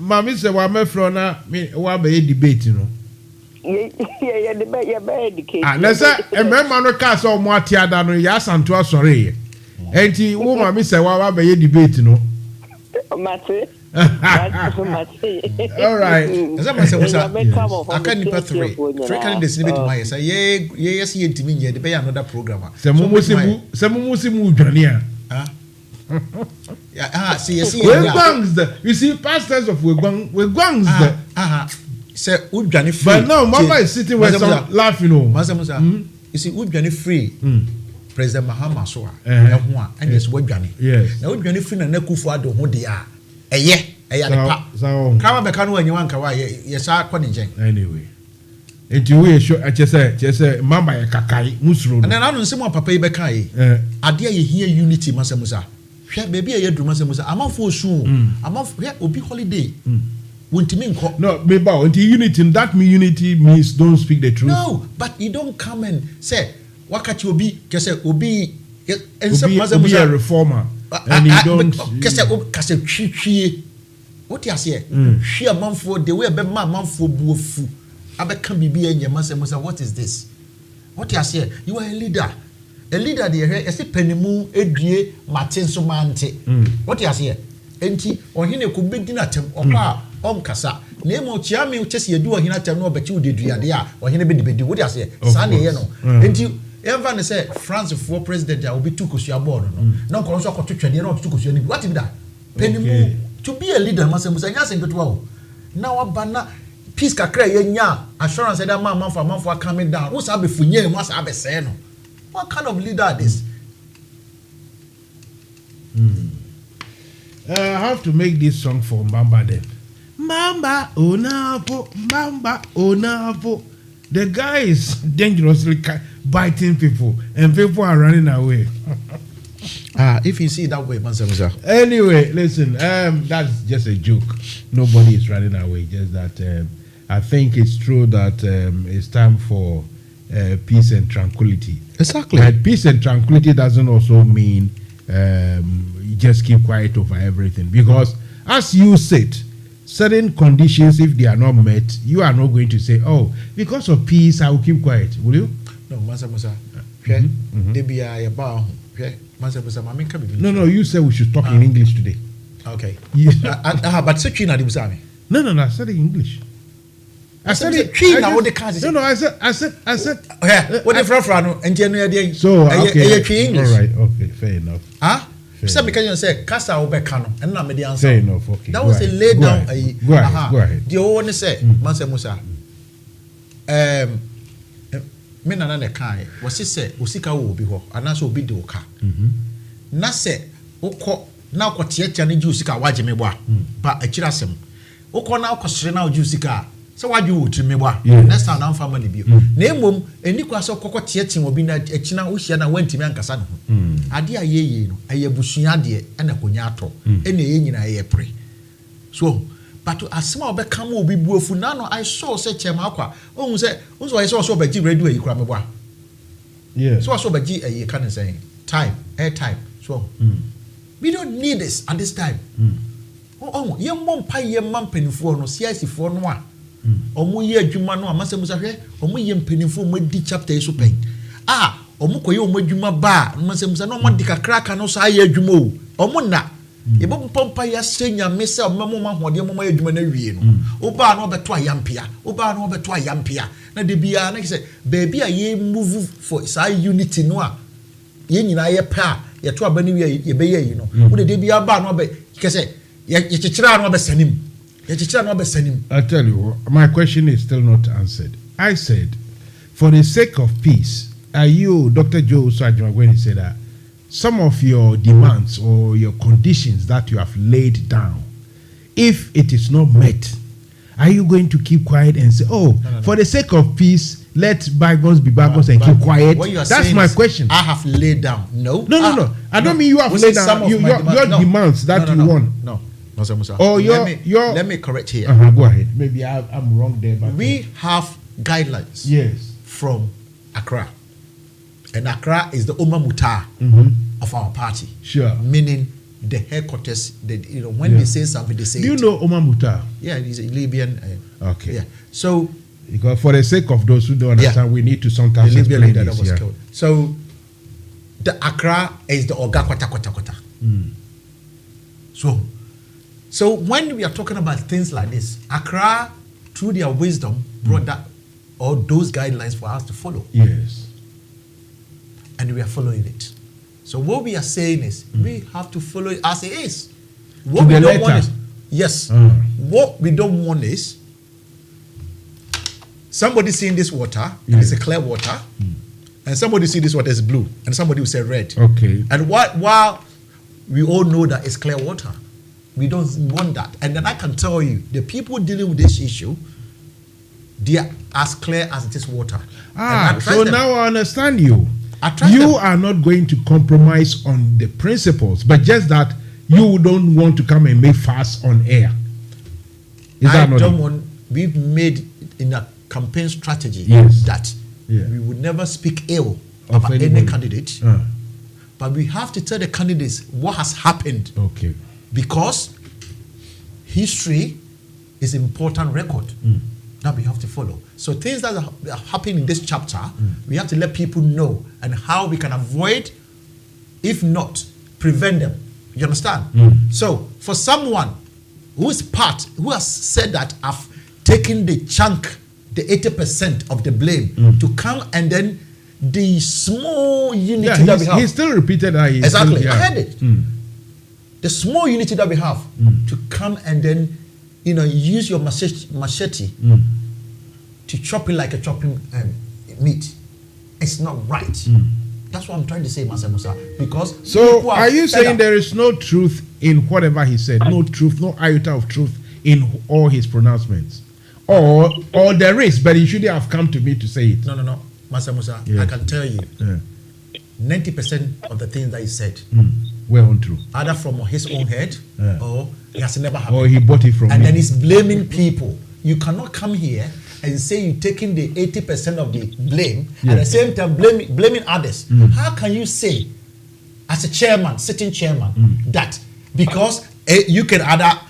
Mammy said, "Wame frona me wabe debate, Yeah, debate. You're very educated. Let's say a member no cast or Matia than yes and to sorry. And he woman, Miss Wabe debate, Mati. All right. As I can't put 3 can distribute my say, yes, he to me, the pay another programmer. Some Musimu Jania. See, you see, pastors of Weguangs. Say, Udjani free. But no, Mama is sitting with some laughing. Mansa Musa, you see, Udjani free. President Mahama Soa, and yes, Udjani. Yes. Now, Udjani free and Nekufa do who they are. Come back when you want Kawaii, yes, I couldn't. Anyway, it you wish I just say, Mama Kakai, Musro. And then I don't see more Papa Bekai. I dare you hear unity, Mansa Musa. Baby, I do Mansa Musa. I'm off for soon. I'm off here, will be holiday. Won't you mean no, maybe until unity, that unity means don't speak the truth. No, but you don't come and say, what can you be? Just say, will be And some Mansa be a Musa reformer, and you don't. What you say? She a man for the way a man for bufu. I can be in your Mansa Musa. What is this? What you say? You are a leader. A leader there. I say Penimu Edrie Martin Somante. What you say? Enti or he could be dinner or kasa. Name of Chiami, which is you do a hinatem no, but you did dia or he be the what you say? Sunday, you know. And you ever say France for president, I will be too cushy aboard. No, also to trade, not too cushy. What is that? Penimu. To be a leader, Mansa Musa, yes, and go now. A banner peace kakra yenya assurance that man for coming down. What's up if we must have a saying? What kind of leader is this? I have to make this song for Mbamba then. Mbamba Onapo, Mbamba Onapo. The guy is dangerously biting people, and people are running away. If you see it that way, Mansa Musa. Anyway, listen, that's just a joke. Nobody is running away. Just that I think it's true that it's time for peace and tranquility. Exactly. But peace and tranquility doesn't also mean you just keep quiet over everything. Because as you said, certain conditions, if they are not met, you are not going to say, oh, because of peace, I will keep quiet. Will you? No, Mansa Musa. No, you said we should talk in English today. Okay. But say China did say. No, I said in English. I said China what the cars. No, I said. Okay. What the frafrano and January. So okay. English. All right. Okay. Fair enough. Some can say Casa Obecano and not the answer. Fair enough. Okay. That was a lay down. Go ahead. The one say Mansa Musa. Me na ne kai wose se osika wo bi ho anaso obi de oka na se ukọ na ukotiatia ne ju osika waje me bo ba akira asem ukọ na ukosere na oju osika se waje wo tiri me bo next time na mfa mali bio na emom enikwa so kokotiatia obi na akina wo hia na wantimi ankasa ne ho ade ayeye no ayebusua de na konya ato ene ye nyina ye pre so but asema obekam obi buofu na no I saw say chema akwa ohun say unso I saw be radio yi kura me boa yeah so be e can say time air time so we don't need this at this time ye mpa ye mampanifo no CIC4 no a omo ye adwuma no Mansa Musa hwe omo ye mpanifo mo di chapter so pen omo koye omo adwuma ba Mansa Musa no mo di kakra ka no so aye adwuma o omo na ebo pompa ya senya mese omamo mahode mo adwuma na wie no oba na obeto ayampia na de bia na say baby a ye move for say unity no a ye nyina ye pa ye to aba ni wie ye be ye no wo de bia ba na obe kese ye chichira na obe sanim I tell you, my question is still not answered. I said, for the sake of peace, are you, Dr. Joe Sajma, when he said that some of your demands or your conditions that you have laid down, if it is not met, are you going to keep quiet and say, no. For the sake of peace, let bygones be bygones and keep quiet? That's my question. I have laid down. No. I don't mean you have laid down your demands that you want. No. Musa. Oh, let me correct here. Go ahead. Maybe I'm wrong there. But we have guidelines from Accra. And Accra is the Oma Muta of our party. Sure. Meaning the headquarters, when they say something, they say. Do you know Oma Muta? Yeah, he's a Libyan. Okay. Yeah. So, because for the sake of those who don't understand, we need to sometimes the Libyan explain leader this. That was killed. So, the Accra is the Oga Kwata. So when we are talking about things like this, Accra, through their wisdom, brought that or those guidelines for us to follow. Yes. And we are following it. So what we are saying is we have to follow it as it is. What we don't want is what we don't want is somebody seeing this water and it's a clear water, and somebody see this water is blue, and somebody will say red. Okay. And while we all know that it's clear water, we don't want that. And then I can tell you, the people dealing with this issue, they are as clear as it is water. So now I understand you. You are not going to compromise on the principles, but just that you don't want to come and make fuss on air. We've made in a campaign strategy that we would never speak ill about any candidate. but we have to tell the candidates what has happened. Okay. Because history is important record that we have to follow. So things that are happening in this chapter, we have to let people know and how we can avoid, if not prevent them. You understand? So for someone who has said that I've taken the chunk, the 80% of the blame to come, and then the small unity that we have. He still repeated that. Exactly. Still, I heard it. The small unity that we have to come and then, use your machete to chop it like a chopping meat. It's not right. That's what I'm trying to say, Mansa Musa. Because so are you saying there is no truth in whatever he said? No truth, no iota of truth in all his pronouncements? Or there is, but he shouldn't have come to me to say it? No. Mansa Musa, Yes. I can tell you, 90% of the things that he said were untrue. either from his own head or it has never happened. Or he bought it from and me. then he's blaming people. You cannot come here and say you're taking the 80% of the blame at the same time blaming others. How can you say, as a chairman, sitting chairman, that because UK other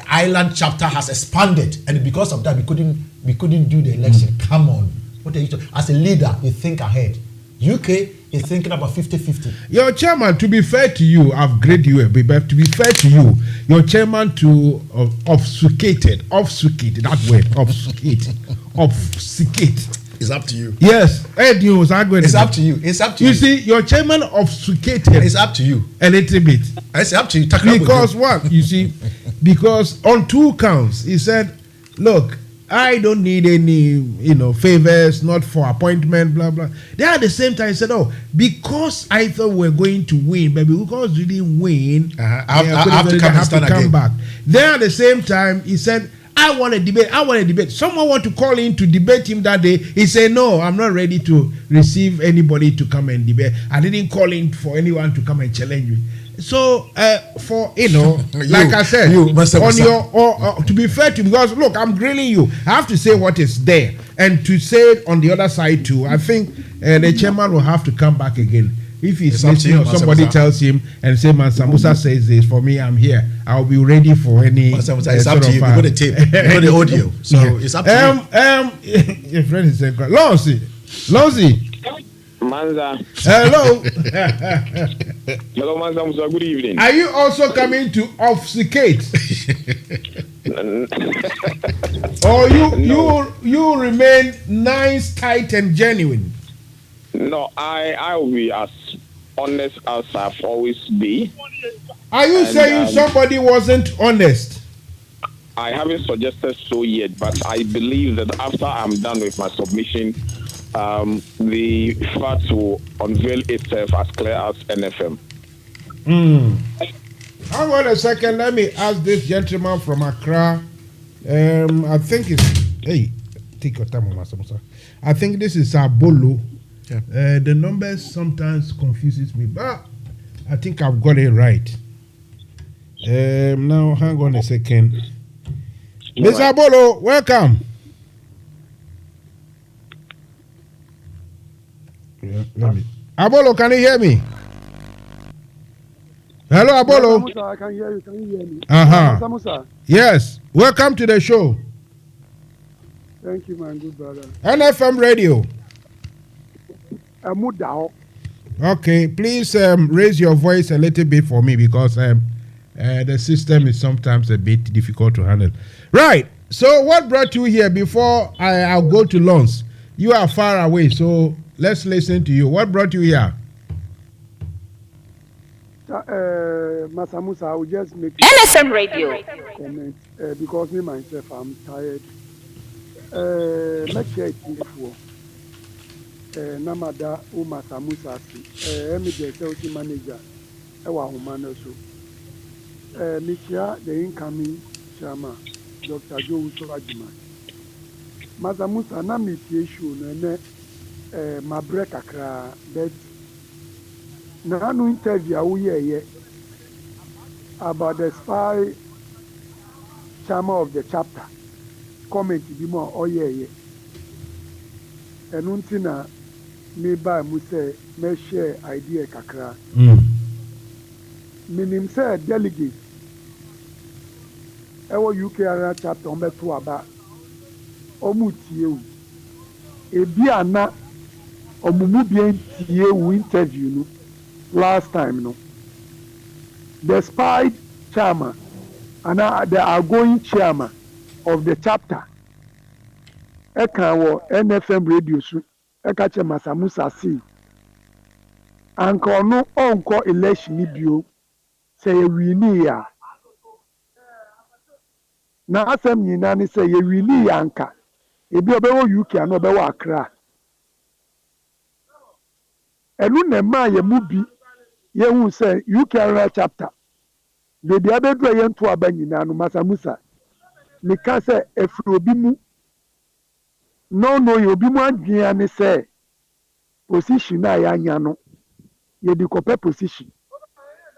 island chapter has expanded and because of that we couldn't do the election? Come on. What are you talking? As a leader, you think ahead. UK is thinking about 50-50. Your chairman, to be fair to you, I've graded you a bit, but to be fair to you, your chairman to obfuscated, that word, obfuscate. It's up to you. Yes, It's up to you. It's up to you. You see, your chairman obfuscated. It's up to you. A little bit. It's up to you. Because what? You see, because on 2 counts, he said, look, I don't need any, favors, not for appointment, blah, blah. Then at the same time, he said, because I thought we were going to win, but because we didn't win, I have to come back. Then at the same time, he said, I want a debate. Someone want to call in to debate him that day. He said, no, I'm not ready to receive anybody to come and debate. I didn't call in for anyone to come and challenge me. So, like I said, on your, to be fair to you, because look, I'm grilling you. I have to say what is there. And to say it on the other side too, I think the chairman will have to come back again. If he's listening or somebody tells him and say, Mansa Musa says this, for me, I'm here. I'll be ready for any. It's up to you. We got the tape. We got the audio. So it's up to you. Your friend is saying, Lonzi. Mansa. Hello. Hello, Mansa Musa. Good evening. Are you also coming to obfuscate? Or you remain nice, tight, and genuine? No, I will be as honest as I've always been. Are you saying somebody wasn't honest? I haven't suggested so yet, but I believe that after I'm done with my submission, the facts will unveil itself as clear as NFM. Hang on a second. Let me ask this gentleman from Accra. I think it's... Hey, take your time, Mansa Musa. I think this is Abolo. Yeah. The numbers sometimes confuses me, but I think I've got it right. Now, hang on a second. Mr. Abolo, welcome. Yeah, Abolo, can you hear me? Hello, Abolo. Musa, I can hear you. Can you hear me? Uh-huh. Musa. Yes. Welcome to the show. Thank you, my good brother. NFM Radio. Okay, please raise your voice a little bit for me because the system is sometimes a bit difficult to handle. Right. So what brought you here before I'll go to Lons? You are far away, so let's listen to you. What brought you here? Mansa Musa, I will just make NFM Radio. comment because me myself, I'm tired. Make sure it's before. Namada Mansa Musa, MJ manager, Ewa Humano. Mikia, the incoming chairman, Dr. Joe Surajima. Mansa Musa, na me issue, my break akra, but na no interview we about the spy chairman of the chapter. Comment be more and untina me ba mu say me share idea kakra. Minim say delegate ewo UK area chapter on beto aba omutie o ebi ana omumu bi entie wo interview no last time no the spy chairman and the outgoing chairman of the chapter eka wo NFM Radio so eka che Mansa Musa si anka ono onko election ni bio say ye wini ya na asem nyina ni say ye wini ya anka ebi obewo UK ana obewo Accra enu na ma ye mu bi ye hu say UK area chapter de bia bedu ye nto aba nyina no Mansa Musa ni ka say efiri obi mu no ye obi mu adwea ni say position na ya nya no ye di kope position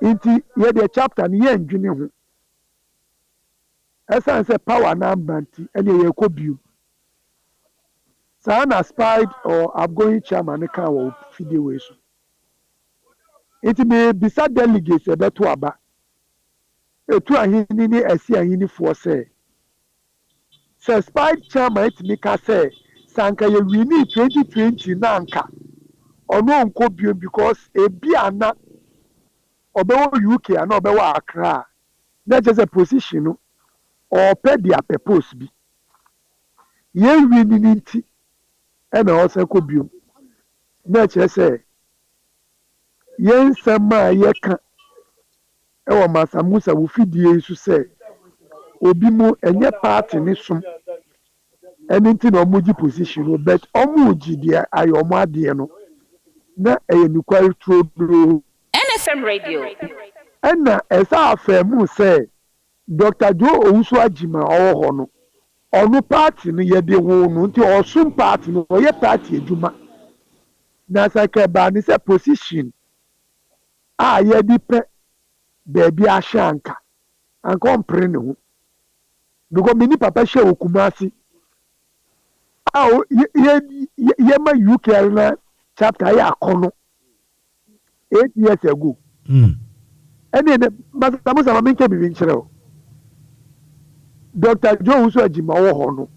inti ye de chapter ni ye ndwene ho esan say power na ambanti ene ye kobiu sana spied or outgoing chairman ka wo fide we so inti be bisa delegates e beto aba etu ahini ni esi ahini fo say spied chairman it me ka say sanka ye wini 2020 na anka ono nko bio because ebi ana obewo UK ana obewo Accra na just a position no or pay their purpose bi ye wini nti e na o se ko bio na che say yen sama ye ka e wo Mansa Musa wo fidie su say obi mu enye party ni sum anything no muji position but omuji dia ayomo ade no na eyenukwari trobro NFM Radio. na esa afemu say Dr. Joe Owusu Ajima owo no onu party no ye de wo no nti osum party no ye party eduma na sake ba ni say position a ye di pe baby ashanka anka ompre ne ho because mini papa she okumasi ye ma UK na chapter ya akono 8 years ago ene Mansa Musa ma menke bi nkyere o Dr. Joe Owusu Ajima wo ho no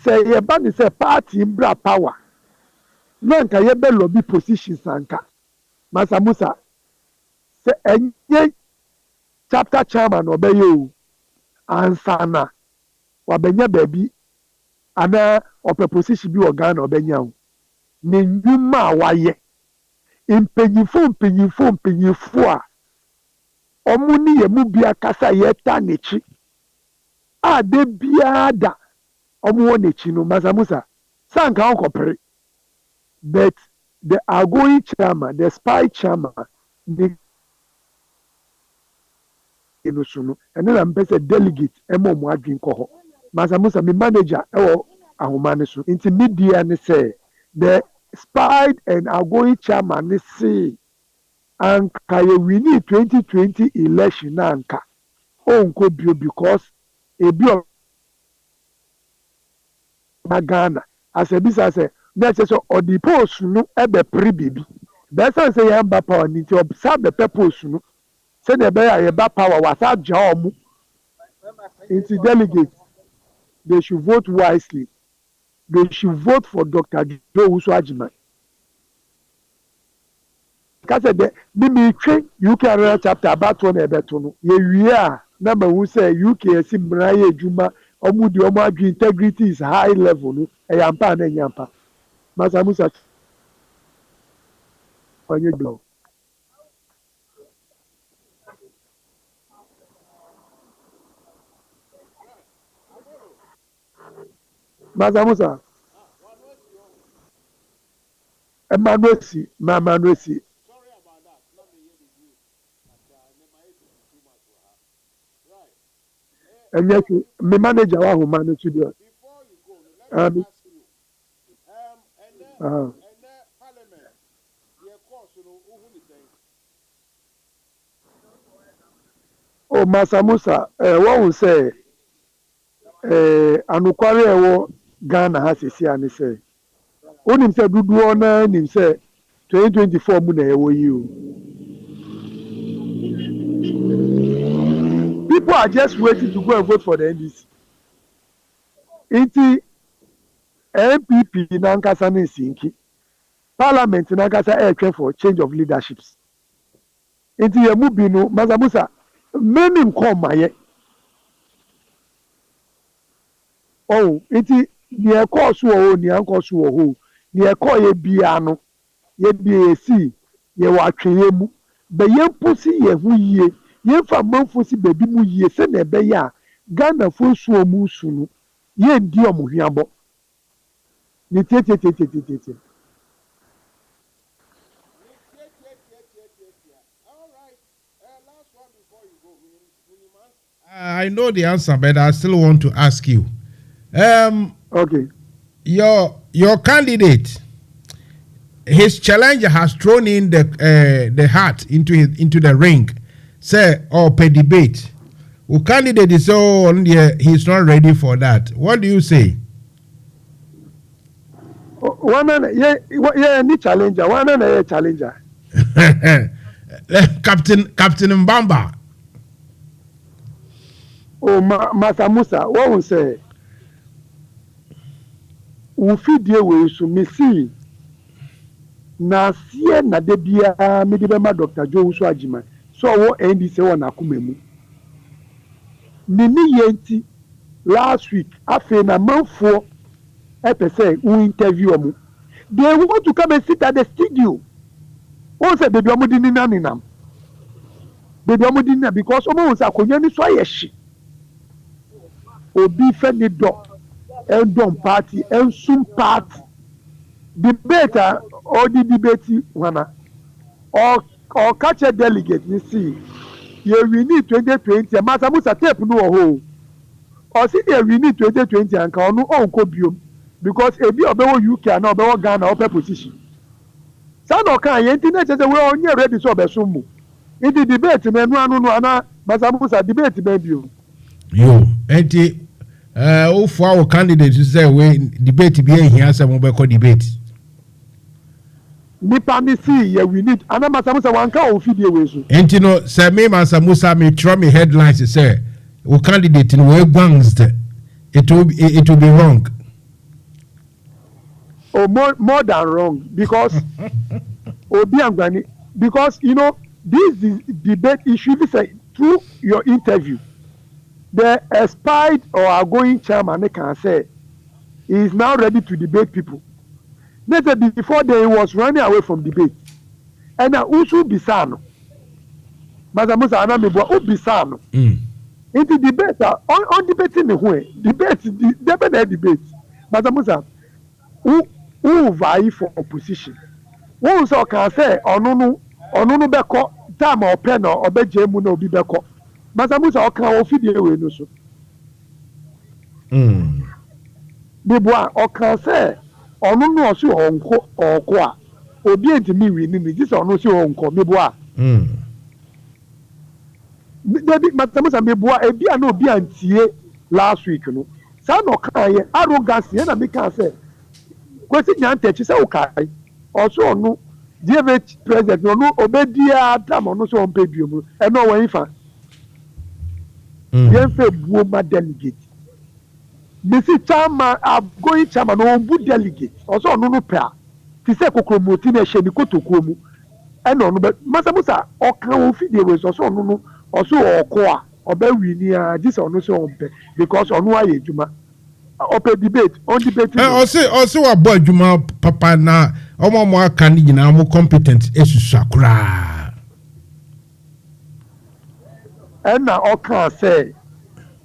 say ye ba ni say party mbra power no nka ye be lobby positions anka Mansa Musa say enye chapter chairman obeye o ansana wabenya baby ana ope position bi organ obenya o ne nyuma waye impenyifo a omuni ye mu bia kasa ye ta nechi a de bia da omu nechi no Mansa Musa sanka onkopere but the outgoing chairman the spy chairman the enosuno ene na mpese delegate emo mu adwin ko ho Mansa Musa me manager ewo ahomane so inti media ne say the spied and outgoing chairman ne say anka ye wini 2020 election na anka onko bio because ebi o na Ghana as a bisa say na so odi post no ebe pre bibi be say yamba power ni ti observe the purpose no say the be yamba power wasa ja omu into delegates they should vote wisely they should vote for Dr. Joe Owusu Ajima because the me twe UK area chapter about one ebeto no ye wie a number who say UK esimra ye adwuma omudi omo adwi integrity is high level no eyampa na enyampa Mansa Musa onye blow Mansa Musa Emmanuel and yes, my manager wa home manage to do. Oh, Mansa Musa, what we say? Anukwari ewo Ghana has isi ani say. onim sɛ dodoɔ na nim sɛ 2024 mu na ɛwɔ yi o. People are just waiting to go and vote for the NDC. Nti NPP nankasa ne nsinki. Parliament nankasa ɛretwɛ for change of leaderships. Nti yɛ mu bi no Mansa Musa many nkɔɔ ma yɛ. Oh, nti nea ɛkɔɔ so wɔ hɔ nea nkɔɔ so wɔ hɔ nea ɛkɔɔ yɛ bia no yɛ bia esi yɛ wɔ atweyɛ mu bɛ yɛn posi yɛ ho yie yɛn fa manfo si baabi mu yie sɛ na ɛbɛyɛ a Ghana fo suo mu su no yɛn di ɔmo hwiabɔ ne tietietie. I know the answer, but I still want to ask you. Okay. Your candidate, his challenger has thrown in the hat into the ring. Say, per debate. Who candidate is he's not ready for that. What do you say? Any challenger. One challenger. Captain Mbamba. Oh, Mansa Musa, what we say? We feed the way so me see. Na sie na de bia me de bema Dr. Joe so agima. So wo NDC won akumemu. Nini yenti last week afe na manfo epese we interview omu. They want to come and sit at the studio. Wọ́n sẹ bèbí ọmọdé ní nání nam bèbí ọmọdé ní nà because ọmọ wọn sẹ akonnwa ní so ayẹ ṣì obi fẹ́ ní dọ̀ ẹ̀dọ̀m party ẹ̀nsùn party debate a ọ̀dí debate wọn a ọ̀kàkyẹ delegate ní sí yẹ wí ní 2020 Mansa Musa tape ní wọ̀ hó ọ̀sí yẹ wí ní 2020 ànkà ọ̀nù ọ̀nkọ biom because ebi ọ̀bẹ̀wọ̀ UK àná ọ̀bẹ̀wọ̀ Ghana ọ̀pẹ̀ position. Sano kan yẹn ti n'ekyɛ sɛ wọ́n onye ready sɛ ɔbɛsum mu nti debate na ɛnu anu no ana Mansa Musa debate bɛn bi o. Yo eti ofu awo candidate sɛ we debate bi ehia sɛ mo bɛkɔ debate. Nipa mi si yɛ we need ana Mansa Musa wanka o fidie we so. Enti no sɛ me Mansa Musa me twerɛ me headlines sɛ o candidate no we ganged it will be wrong. Oh, more than wrong because because you know this debate issue is through your interview the expired or outgoing chairman they can say he is now ready to debate people. Later before he was running away from debate and now Usu Bisano Mansa Musa Anamibwa Ubisano into debate on debating the way debate Mansa Musa who vie for opposition. Who so can say onunu beko time or pen or obeje mu na obi beko. Mansa Musa o kan o fidie we no so. Bibwa o kan say onunu o si onko oko a obi entimi wi ni ji so onu si onko bibwa. Debi Mansa Musa bibwa ebi a na obi antie last week no. Sa no kan ye arrogance ye na me kan say kwesi nyantechi sɛ wokae ɔso ɔno DFH president ɔno obedia tam ɔno so ɔmpɛ biom ɛno ɔwɔ yifa yɛmfɛ buo ma delegate mesi chairman outgoing chairman ɔmbu delegate ɔso ɔno no pɛ a te sɛ kokromoti na ɛhyɛ ne kotokuo mu ɛna ɔno bɛ Mansa Musa ɔka wɔn fidie wei so ɔso ɔno no ɔso ɔkɔ a ɔbɛwi ni a gye sɛ ɔno so ɔmpɛ because ɔno ayɛ adwuma open debate on debate. Also wa boy juma papa na omo aka ni nyina mo competent esusu akura. Na oka say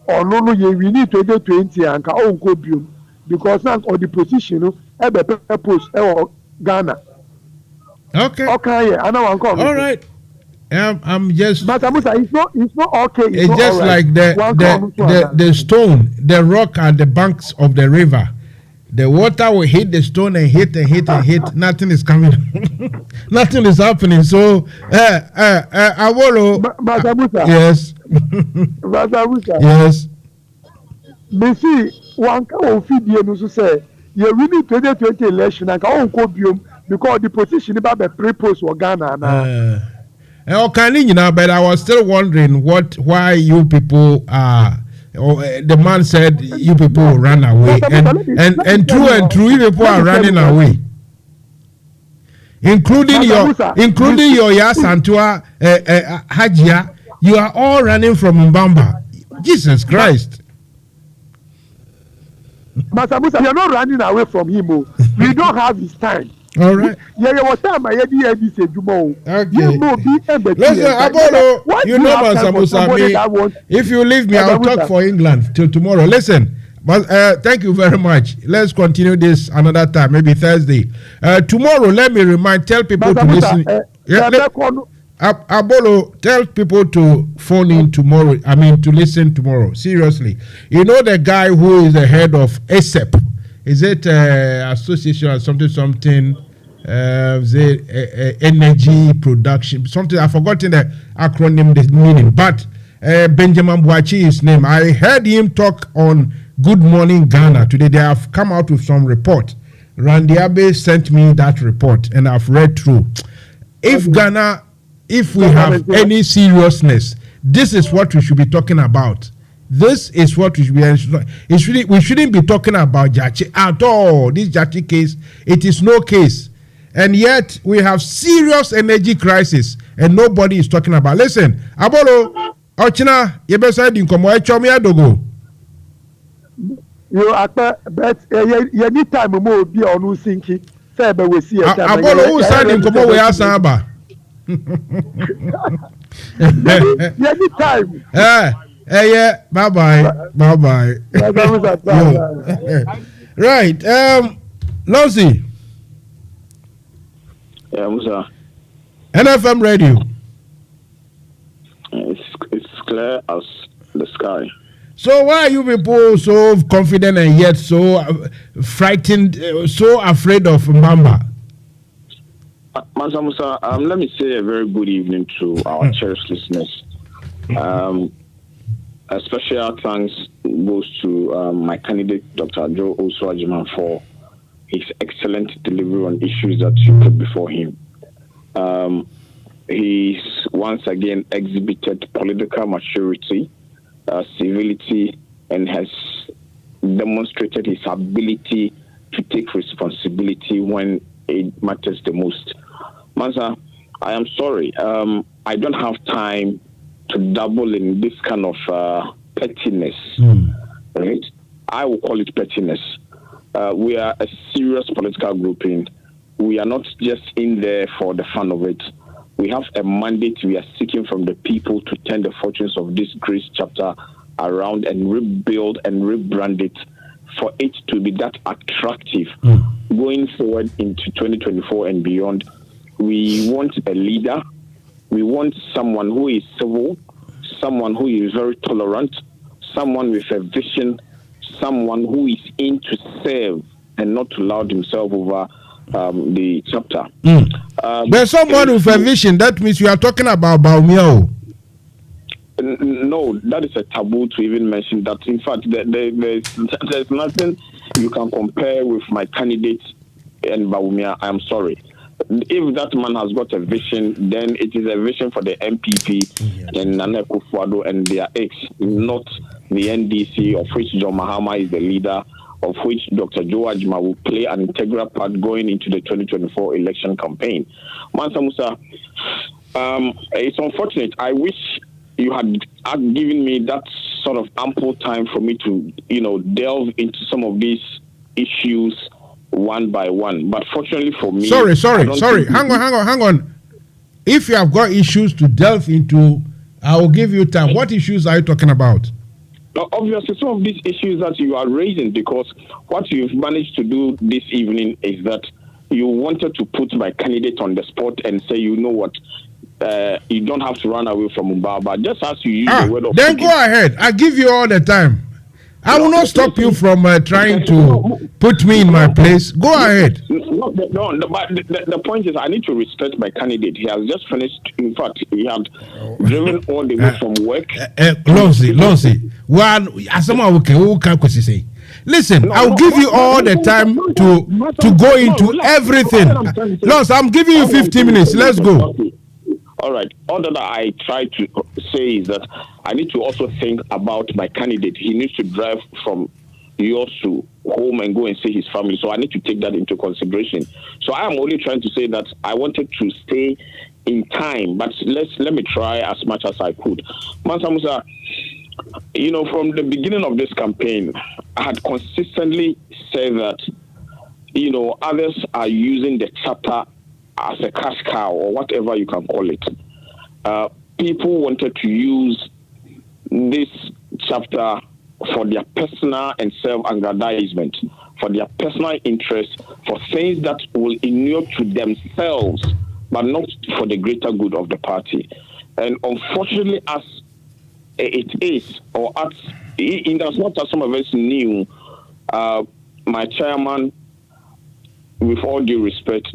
ono no ye we need 2020 anka onko biom because na on the position no e be post e Ghana. Okay. Okay, yeah, ana wan come. All right. I'm just. Mansa Musa, it's not okay. It's just right. Like the stone, the rock at the banks of the river. The water will hit the stone and hit and hit and hit. Nothing is coming. Nothing is happening. So, Awolo. Mansa Musa. Yes. Mansa Musa. Yes. Me see, one can feed you no say you winning 2020 election and can go because the position about the pre-post or Ghana now. But I was still wondering why you people are. The man said you people will run away, and true, you people are running away, including your Yasantua Hajia. You are all running from Mbamba. Jesus Christ. Mansa Musa, you're not running away from him. We don't have his time. All right. Okay. Listen, Abolo, you know Mansa Musa. If you leave me, I'll talk for England till tomorrow. Listen, but thank you very much. Let's continue this another time, maybe Thursday. Tomorrow, let me tell people to listen. Abolo, tell people to phone in tomorrow. To listen tomorrow. Seriously. You know the guy who is the head of ASEP. Is it association or something? Energy production, something. I've forgotten the acronym, the meaning. But Benjamin Boachi is his name. I heard him talk on Good Morning Ghana today. They have come out with some report. Randy Abe sent me that report, and I've read through. If Ghana, if we have any seriousness, this is what we should be talking about. This is what we should be. We shouldn't be talking about Jachi at all. This Jachi case, it is no case. And yet, we have serious energy crisis, and nobody is talking about. Listen, Abolo, Ochina, Yebeside in Komo, Echomia Dogo. You are, but you need time more be on who's thinking. Faber will see a Abolo, who signed in Komo, we are Saba. You need time. Yeah, bye-bye. Right, Lonzi. Yeah, Musa. NFM Radio. It's clear as the sky. So why are you people so confident and yet so frightened, so afraid of Mamba? Mansa Musa, let me say a very good evening to our cherished listeners. A special thanks goes to my candidate, Dr. Joe Oswajiman, for his excellent delivery on issues that you put before him. He's once again exhibited political maturity, civility, and has demonstrated his ability to take responsibility when it matters the most. Mansa, I am sorry. I don't have time to dabble in this kind of pettiness. Right? I will call it pettiness. We are a serious political grouping. We are not just in there for the fun of it. We have a mandate we are seeking from the people to turn the fortunes of this grace chapter around and rebuild and rebrand it for it to be that attractive going forward into 2024 and beyond. We want a leader. We want someone who is civil, someone who is very tolerant, someone with a vision, someone who is in to serve and not to loud himself over the chapter. There's someone with a vision. That means you are talking about Baumia. No, that is a taboo to even mention that. In fact, there's nothing you can compare with my candidate and Baumia. I am sorry. If that man has got a vision, then it is a vision for the MPP and Nana Akufo-Addo and their ex, not the NDC, of which John Mahama is the leader, of which Dr. Joe Ajima will play an integral part going into the 2024 election campaign. Mansa Musa, it's unfortunate. I wish you had given me that sort of ample time for me to, delve into some of these issues one by one. But fortunately for me... Sorry. Hang on. If you have got issues to delve into, I will give you time. What issues are you talking about? Obviously, some of these issues that you are raising, because what you've managed to do this evening is that you wanted to put my candidate on the spot and say, you know what, you don't have to run away from Mbaba. Just as you use the word of... Then go ahead. I give you all the time. I will not stop you from trying to put me in my place. Go ahead. The point is, I need to respect my candidate. He has just finished. In fact, he had driven all the way from work. Lonzi. Well, as someone who can say, Listen, I'll give you all the time to go into everything. Loss, I'm giving you 15 minutes. Let's go. All right. All that I try to say is that I need to also think about my candidate. He needs to drive from yours to home and go and see his family. So I need to take that into consideration. So I am only trying to say that I wanted to stay in time, but let me try as much as I could. Mansa Musa, from the beginning of this campaign, I had consistently said that, others are using the chapter as a cash cow or whatever you can call it. People wanted to use this chapter for their personal and self-aggrandizement, for their personal interest, for things that will inure to themselves, but not for the greater good of the party. And unfortunately, as it is, or as in as much as some of us knew, my chairman, with all due respect,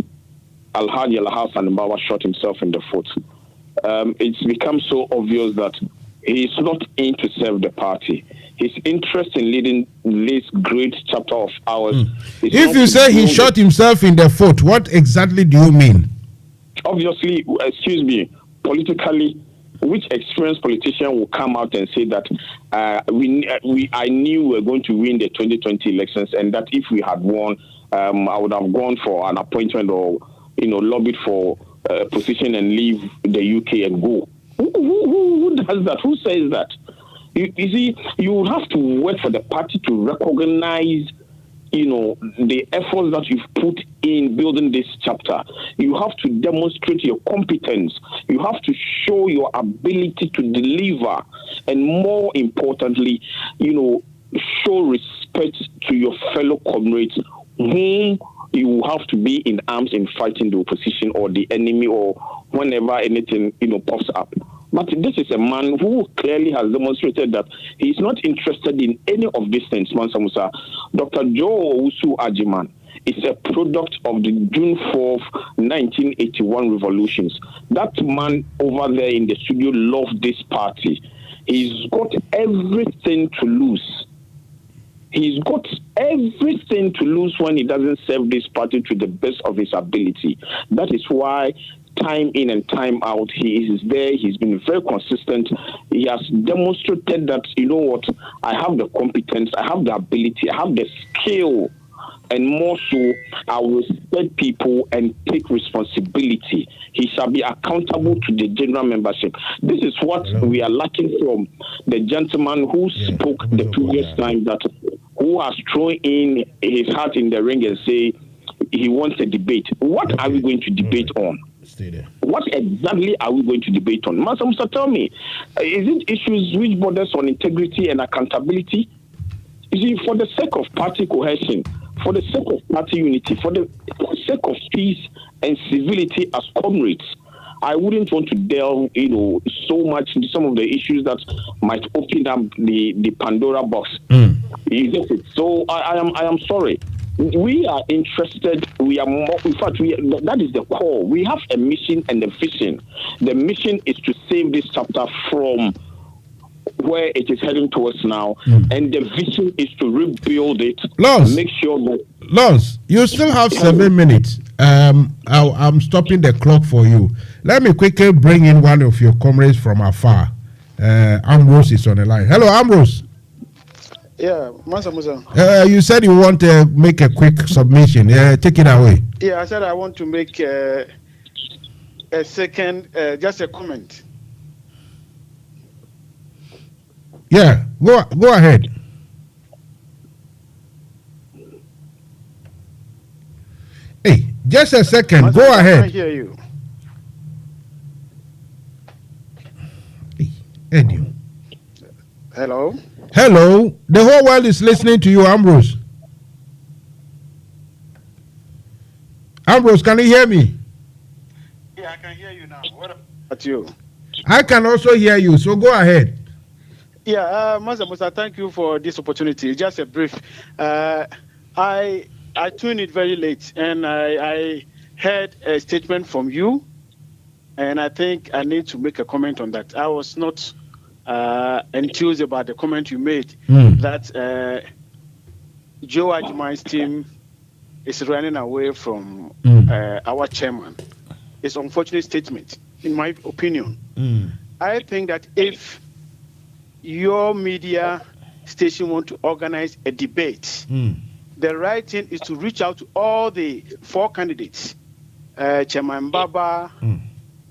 Alhaji Alhassan Mbawa shot himself in the foot. It's become so obvious that he's not in to serve the party. His interest in leading this great chapter of ours. If you say he shot himself in the foot, what exactly do you mean? Obviously, politically, which experienced politician will come out and say that I knew we were going to win the 2020 elections, and that if we had won, I would have gone for an appointment or lobbied for a position and leave the UK and go. Who does that? Who says that? You see, you have to work for the party to recognize, the efforts that you've put in building this chapter. You have to demonstrate your competence. You have to show your ability to deliver. And more importantly, show respect to your fellow comrades whom you have to be in arms in fighting the opposition or the enemy or whenever anything, pops up. But this is a man who clearly has demonstrated that he's not interested in any of these things, Mansa Musa. Dr. Joe Owusu Ajiman is a product of the June 4th, 1981 revolutions. That man over there in the studio loved this party. He's got everything to lose. He's got everything to lose when he doesn't serve this party to the best of his ability. That is why time in and time out, he is there. He's been very consistent. He has demonstrated that, I have the competence, I have the ability, I have the skill, and more so, I will respect people and take responsibility. He shall be accountable to the general membership. This is what we are lacking from the gentleman who spoke the previous time, who has thrown in his heart in the ring and say he wants a debate. What are we going to debate on? Stay there. What exactly are we going to debate on? Mansa Musa, tell me, is it issues which borders on integrity and accountability? You see, for the sake of party cohesion, for the sake of party unity, for the sake of peace and civility as comrades, I wouldn't want to delve, so much into some of the issues that might open up the Pandora box. So I am sorry. We are interested. We are more. In fact, that is the core. We have a mission and a vision. The mission is to save this chapter from where it is heading towards now, and the vision is to rebuild it. Make sure that. Lars, you still have 7 minutes. I'm stopping the clock for you. Let me quickly bring in one of your comrades from afar. Ambrose is on the line. Hello, Ambrose. Yeah, Mansa Musa. You said you want to make a quick submission. Take it away. Yeah, I said I want to make a second, just a comment. Yeah, go ahead. Hey, just a second. Mansa, go ahead. I can't hear you. Hey, Eddie. Hello. Hello, the whole world is listening to you, Ambrose. Ambrose, can you hear me? Yeah, I can hear you now. What about you? I can also hear you, so go ahead. Yeah, Mansa Musa, thank you for this opportunity. Just a brief. I tuned it very late, and I heard a statement from you, and I think I need to make a comment on that. I was not enthused about the comment you made that Joe Ajiman's team is running away from our chairman. It's an unfortunate statement, in my opinion. I think that if your media station want to organize a debate, the right thing is to reach out to all the 4 candidates, Chairman Baba,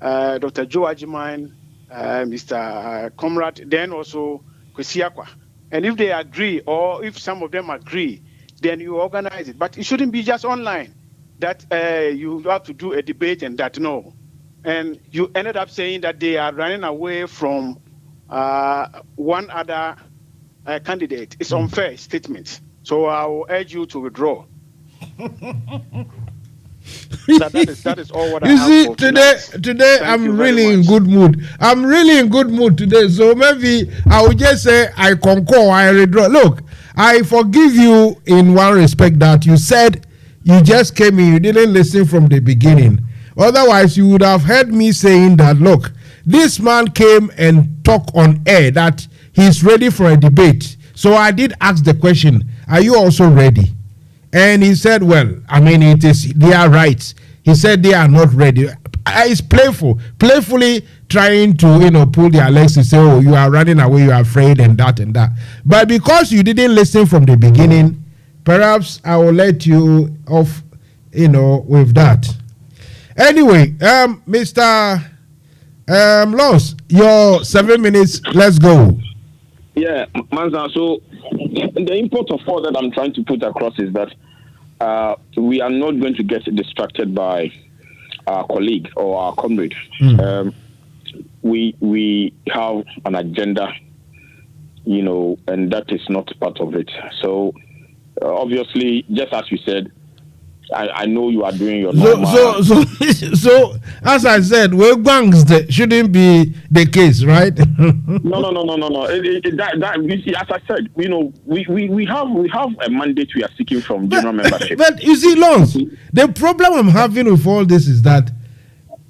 Dr. Joe Ajiman, Mr. Comrade, then also Kwesiakwa. And if they agree, or if some of them agree, then you organize it. But it shouldn't be just online that you have to do a debate and that, no. And you ended up saying that they are running away from one other candidate. It's unfair statement. So I will urge you to withdraw. that is all what I have. You see, today I'm really in good mood. I'm really in good mood today. So maybe I will just say I concur, I withdraw. Look, I forgive you in one respect that you said you just came in, you didn't listen from the beginning. Otherwise, you would have heard me saying that, look, this man came and talked on air that he's ready for a debate. So I did ask the question, are you also ready? And he said, well, I mean, it is their rights. He said they are not ready. It's playfully trying to, pull their legs and say, oh, you are running away, you are afraid, and that and that. But because you didn't listen from the beginning, perhaps I will let you off, with that. Anyway, Mr. Loss, your 7 minutes, let's go. Yeah, Mansa, so the import of all that I'm trying to put across is that we are not going to get distracted by our colleague or our comrade. We have an agenda, and that is not part of it. So obviously, just as you said, I know you are doing your normal. So as I said, bangs shouldn't be the case, right? No. You see, as I said, we have a mandate we are seeking from general membership. But you see, Lons, the problem I'm having with all this is that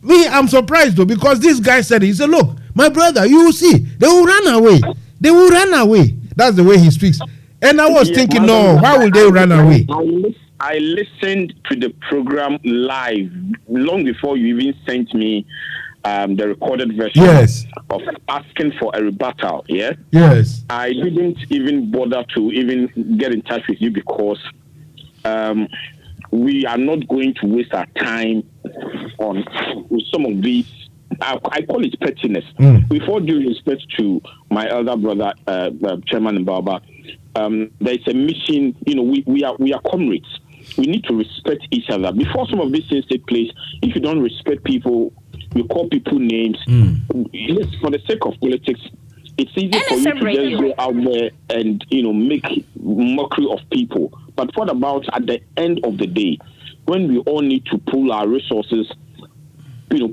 I'm surprised though, because this guy said, he said, look, my brother, you will see, they will run away. They will run away. That's the way he speaks. And I was thinking, no, why will they run away? I listened to the program live long before you even sent me the recorded version of asking for a rebuttal. Yeah. Yes. I didn't even bother to even get in touch with you because we are not going to waste our time on some of these. I call it pettiness. With all due respect to my elder brother, Chairman Mbaba, there is a mission. We are comrades. We need to respect each other. Before some of these things take place, if you don't respect people, you call people names. Yes, for the sake of politics, it's easy for you to just go out there and make mockery of people. But what about at the end of the day, when we all need to pull our resources,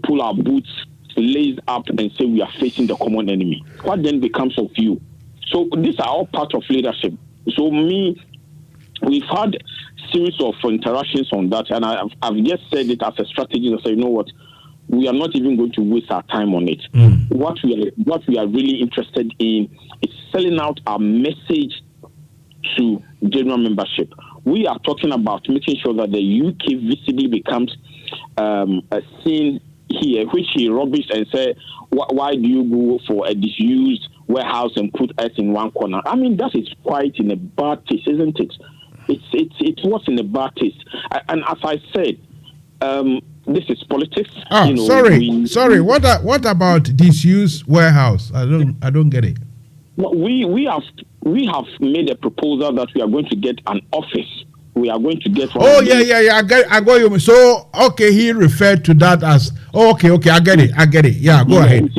pull our boots, lace up, and say we are facing the common enemy? What then becomes of you? So these are all part of leadership. So we've had series of interactions on that, and I've just said it as a strategy. I say, you know what, we are not even going to waste our time on it. What we are really interested in is selling out our message to general membership. We are talking about making sure that the UK visibly becomes a scene here, which he rubbish and say, why do you go for a disused warehouse and put us in one corner? I mean, that is quite in a bad taste, isn't it? It was in a bad taste. And as I said, this is politics. Sorry. What about disused warehouse? I don't get it. We have made a proposal that we are going to get an office. We are going to get one. Oh yeah. I got you. So he referred to that as okay. I get it. Yeah, go ahead.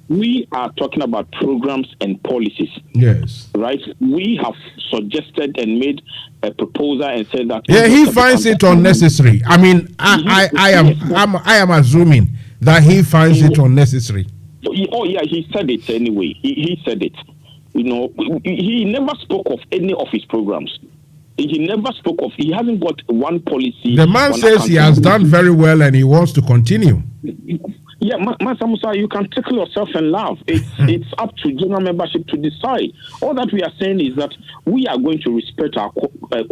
We are talking about programs and policies. Yes. Right. We have suggested and made a proposal and said that. Yeah, he finds it unnecessary. I mean, I am assuming that he finds it unnecessary. Oh yeah, he said it anyway. He said it. He never spoke of any of his programs. He hasn't got one policy. The man says he has done very well and he wants to continue. Yeah, Mansa Musa, you can tickle yourself and laugh. It's up to general membership to decide. All that we are saying is that we are going to respect our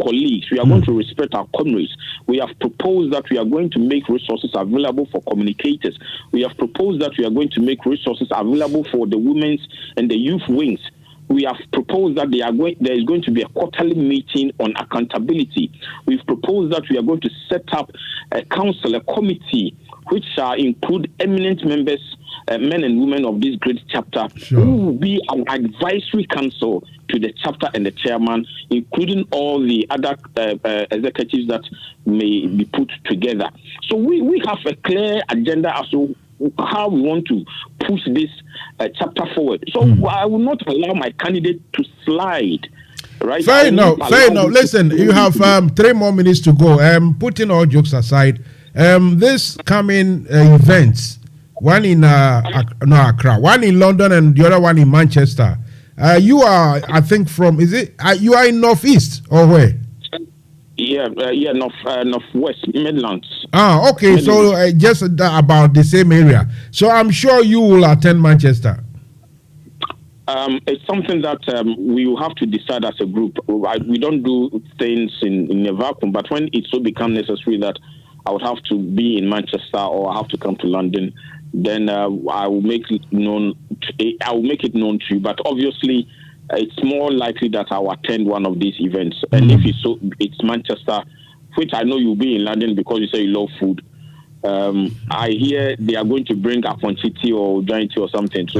colleagues. We are going to respect our comrades. We have proposed that we are going to make resources available for communicators. We have proposed that we are going to make resources available for the women's and the youth wings. We have proposed that there is going to be a quarterly meeting on accountability. We've proposed that we are going to set up a council, a committee, which shall include eminent members, men and women of this great chapter, who will be an advisory council to the chapter and the chairman, including all the other executives that may be put together. So we have a clear agenda as to how we want to push this chapter forward. So I will not allow my candidate to slide. Right? Fair enough. Listen, you have 3 more minutes to go. Putting all jokes aside, this coming events, one in Accra, one in London, and the other one in Manchester. You are, I think, you are in Northeast or where? Northwest Midlands. Okay. Midlands. So just about the same area. So I'm sure you will attend Manchester. It's something that we will have to decide as a group. We don't do things in a vacuum, but when it so becomes necessary that I would have to be in Manchester or I have to come to London, then I will make it known. I will make it known to you. But obviously, it's more likely that I will attend one of these events. And if it's Manchester, which I know you'll be in London because you say you love food. I hear they are going to bring Aponchiti or Giant or something. So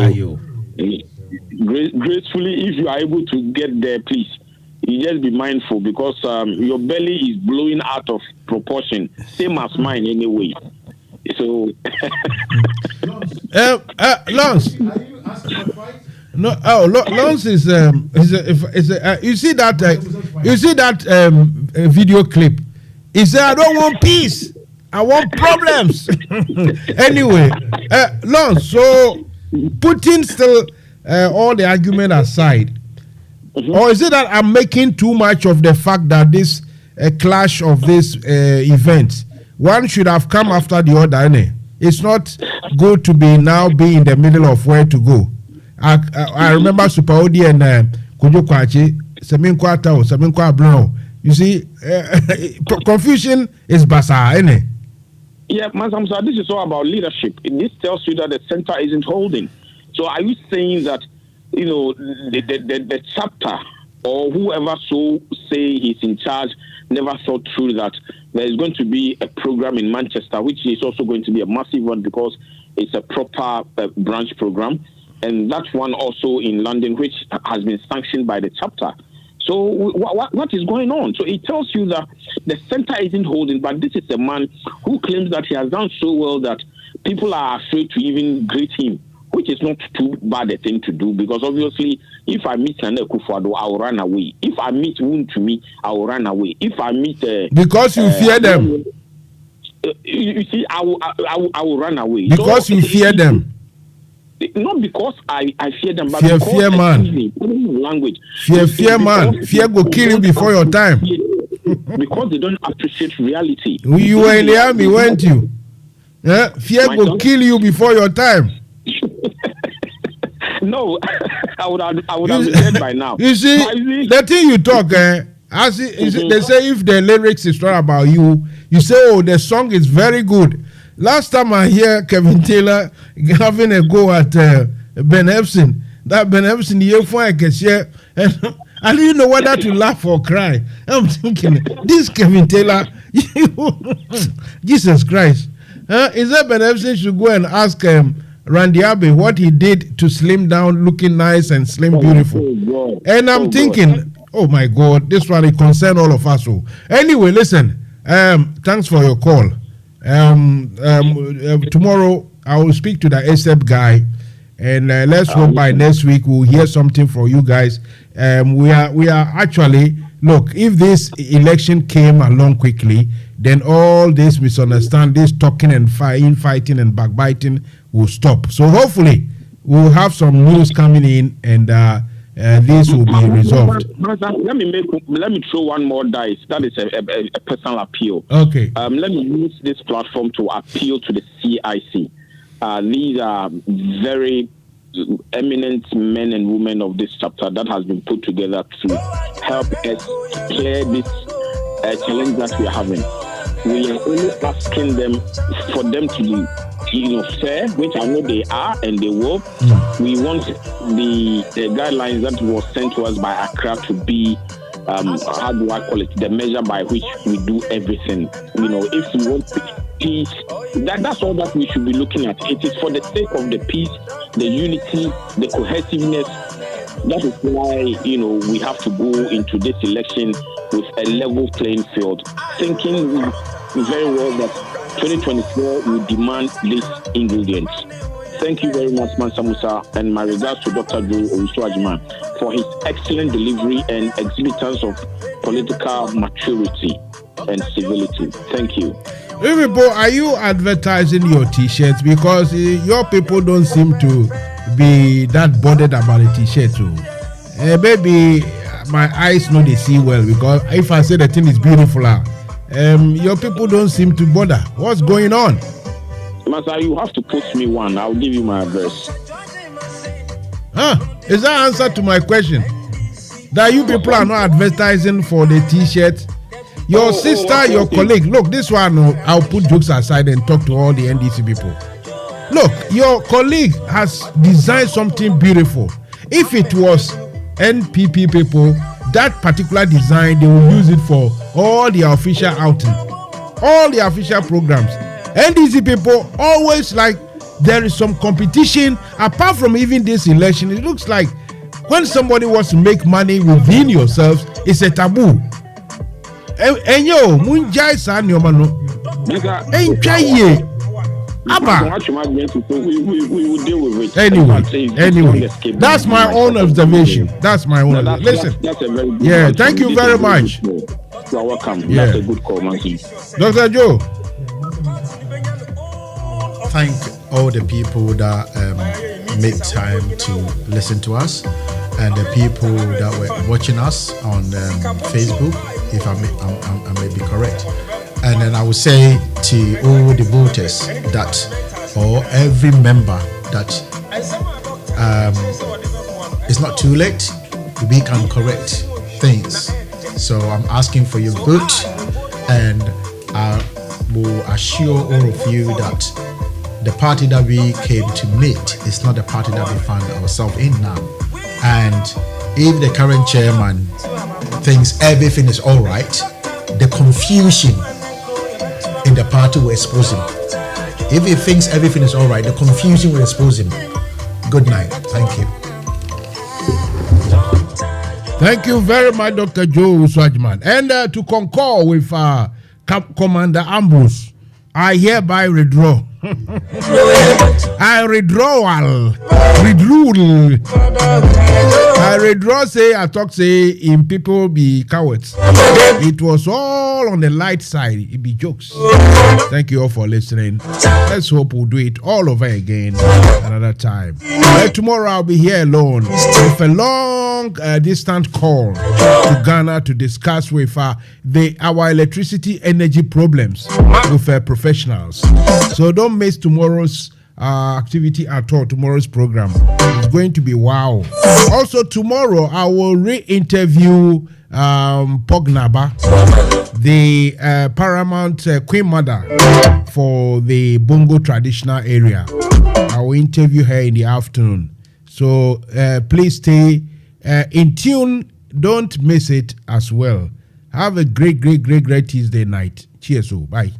gracefully, if you are able to get there, please. You just be mindful because your belly is blowing out of proportion, same as mine anyway. So, Lance. No, Lance is you see that video clip. He said, "I don't want peace. I want problems." Anyway, Lance. So, putting still all the argument aside. Or is it that I'm making too much of the fact that this clash of this event, one should have come after the other? Innit? It's not good to be in the middle of where to go. I remember Super Odi and Kojo Kwachi, Seminkwata, Blanc. You see, confusion is basa, innit? Yeah, Mansa Musa, this is all about leadership. This tells you that the center isn't holding. So are you saying that, you know, the chapter or whoever say he's in charge never thought through that there is going to be a program in Manchester, which is also going to be a massive one because it's a proper branch program, and that one also in London, which has been sanctioned by the chapter. So what is going on? So it tells you that the center isn't holding, but this is a man who claims that he has done so well that people are afraid to even greet him, which is not too bad a thing to do, because obviously if I meet Nana Akufo-Addo, I will run away. If I meet Wontumi, I will run away. If I meet because you fear them. You see, I will run away. Because you fear them. Not because I fear them, but fear man. Language. Fear man. Fear go kill you before your time. Because they don't appreciate reality. You were in the army, weren't you? Yeah? Fear go kill you before your time. No, I would have been dead by now. You see, the thing you talk, they say if the lyrics is not about you, you say, oh, the song is very good. Last time I hear Kevin Taylor having a go at Ben Epson, that Ben Epson, I can share, and I didn't know whether to laugh or cry. I'm thinking, this Kevin Taylor, Jesus Christ. Is that Ben Epson should go and ask Randy Abbey what he did to slim down, looking nice and slim, beautiful. And I'm thinking, oh my God, this one it concern all of us. So anyway, listen, thanks for your call. Tomorrow I will speak to the ASAP guy, and let's hope by next week we'll hear something from you guys. We are actually, look, if this election came along quickly, then all this misunderstanding, this talking and fighting and backbiting will stop. So hopefully we'll have some news coming in, and this will be resolved. Let me throw one more dice. That is a personal appeal. Okay. Let me use this platform to appeal to the CIC. These are very eminent men and women of this chapter that has been put together to help us clear this challenge that we are having. We are only asking them for them to be, fair, which I know they are and they will. We want the guidelines that was sent to us by Accra to be, how do I call it, the measure by which we do everything. If we want peace, that's all that we should be looking at. It is for the sake of the peace, the unity, the cohesiveness. That is why, we have to go into this election with a level playing field, thinking very well that 2024 will demand these ingredients. Thank you very much, Mansa Musa, and my regards to Dr. Joe Owusu-Agyemang for his excellent delivery and exhibitance of political maturity and civility. Thank you. People, are you advertising your T-shirts? Because your people don't seem to be that bothered about the T-shirt too. Maybe my eyes know they see well, because if I say the thing is beautiful, your people don't seem to bother. What's going on? Master, you have to post me one. I'll give you my address. Is that answer to my question? That you people are not advertising for the T-shirt? Your sister, your colleague, look, this one, I'll put jokes aside and talk to all the NDC people. Look, your colleague has designed something beautiful. If it was NPP people, that particular design, they will use it for all their official outing, all the official programs. NDC people always like there is some competition. Apart from even this election, it looks like when somebody wants to make money within yourselves, it's a taboo. And yo, munjai san yo mano. Enjoy Abba. We will deal with it. Anyway, that's my own observation. That's my own. Listen. That's a very good thank you very much. You are welcome. Yeah. That's a good call, Mansi. Dr. Joe. Thank all the people that make time to listen to us, and the people that were watching us on Facebook, if I may be correct. And then I would say to all the voters that, or every member, that it's not too late. We can correct things. So I'm asking for your vote, and I will assure all of you that the party that we came to meet is not the party that we find ourselves in now. And if the current chairman thinks everything is all right, the confusion in the party will expose him. If he thinks everything is all right, the confusion will expose him. Good night. Thank you. Thank you very much, Dr. Joe Owusu-Agyemang. And to concur with Commander Ambrose, I hereby withdraw. I withdraw, say, I talk, say, in people be cowards. It was all on the light side. It be jokes. Thank you all for listening. Let's hope we'll do it all over again another time. Tomorrow I'll be here alone with a long distant call to Ghana to discuss with our electricity energy problems with professionals. So don't miss tomorrow's activity at all. Tomorrow's program is going to be wow. Also tomorrow I will re-interview Pognaba, the paramount Queen Mother for the Bongo traditional area. I will interview her in the afternoon. So please stay in tune. Don't miss it as well. Have a great Tuesday night. Cheers. Bye.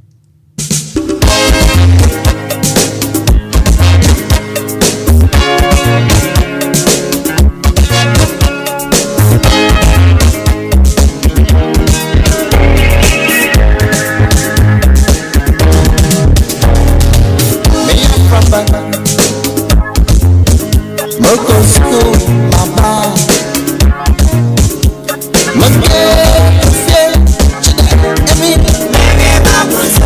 Mama,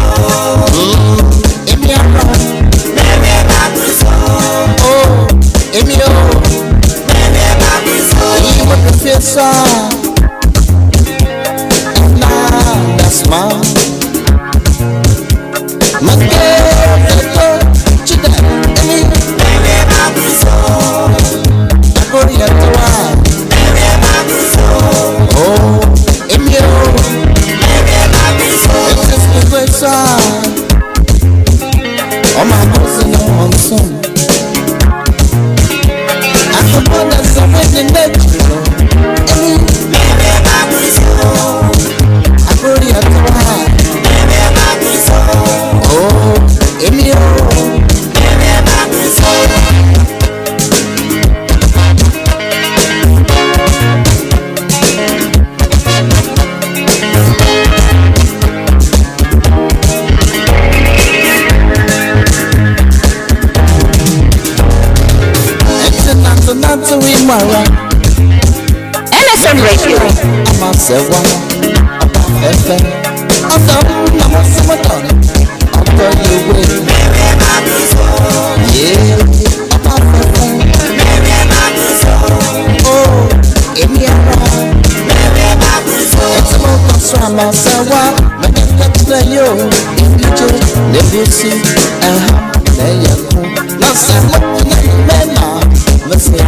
Oh my cousin on some. I suppose that something that you know. I put it at high. Oh, Emilio. NFM Radio. I'm a sewa, FM. I'm a sewa. I'll tell you where. Yeah, I'm a FM. Oh, Emiara. It's a local swamp, sewa. But that's the yo. Never see a ham. Now, sewa, mema. Let's see.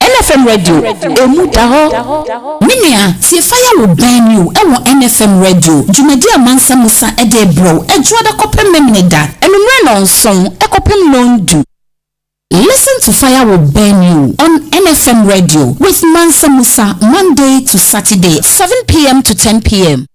NFM Radio. Emu daho. Minia, si fire will burn you. Ewo NFM Radio. Jumedi Mansa Musa ede bro. Ejuada kopem memnida. Enumre non song. Ekopem non do. Listen to Fire Will Burn You on NFM Radio with Mansa Musa Monday to Saturday, 7 p.m. to 10 p.m.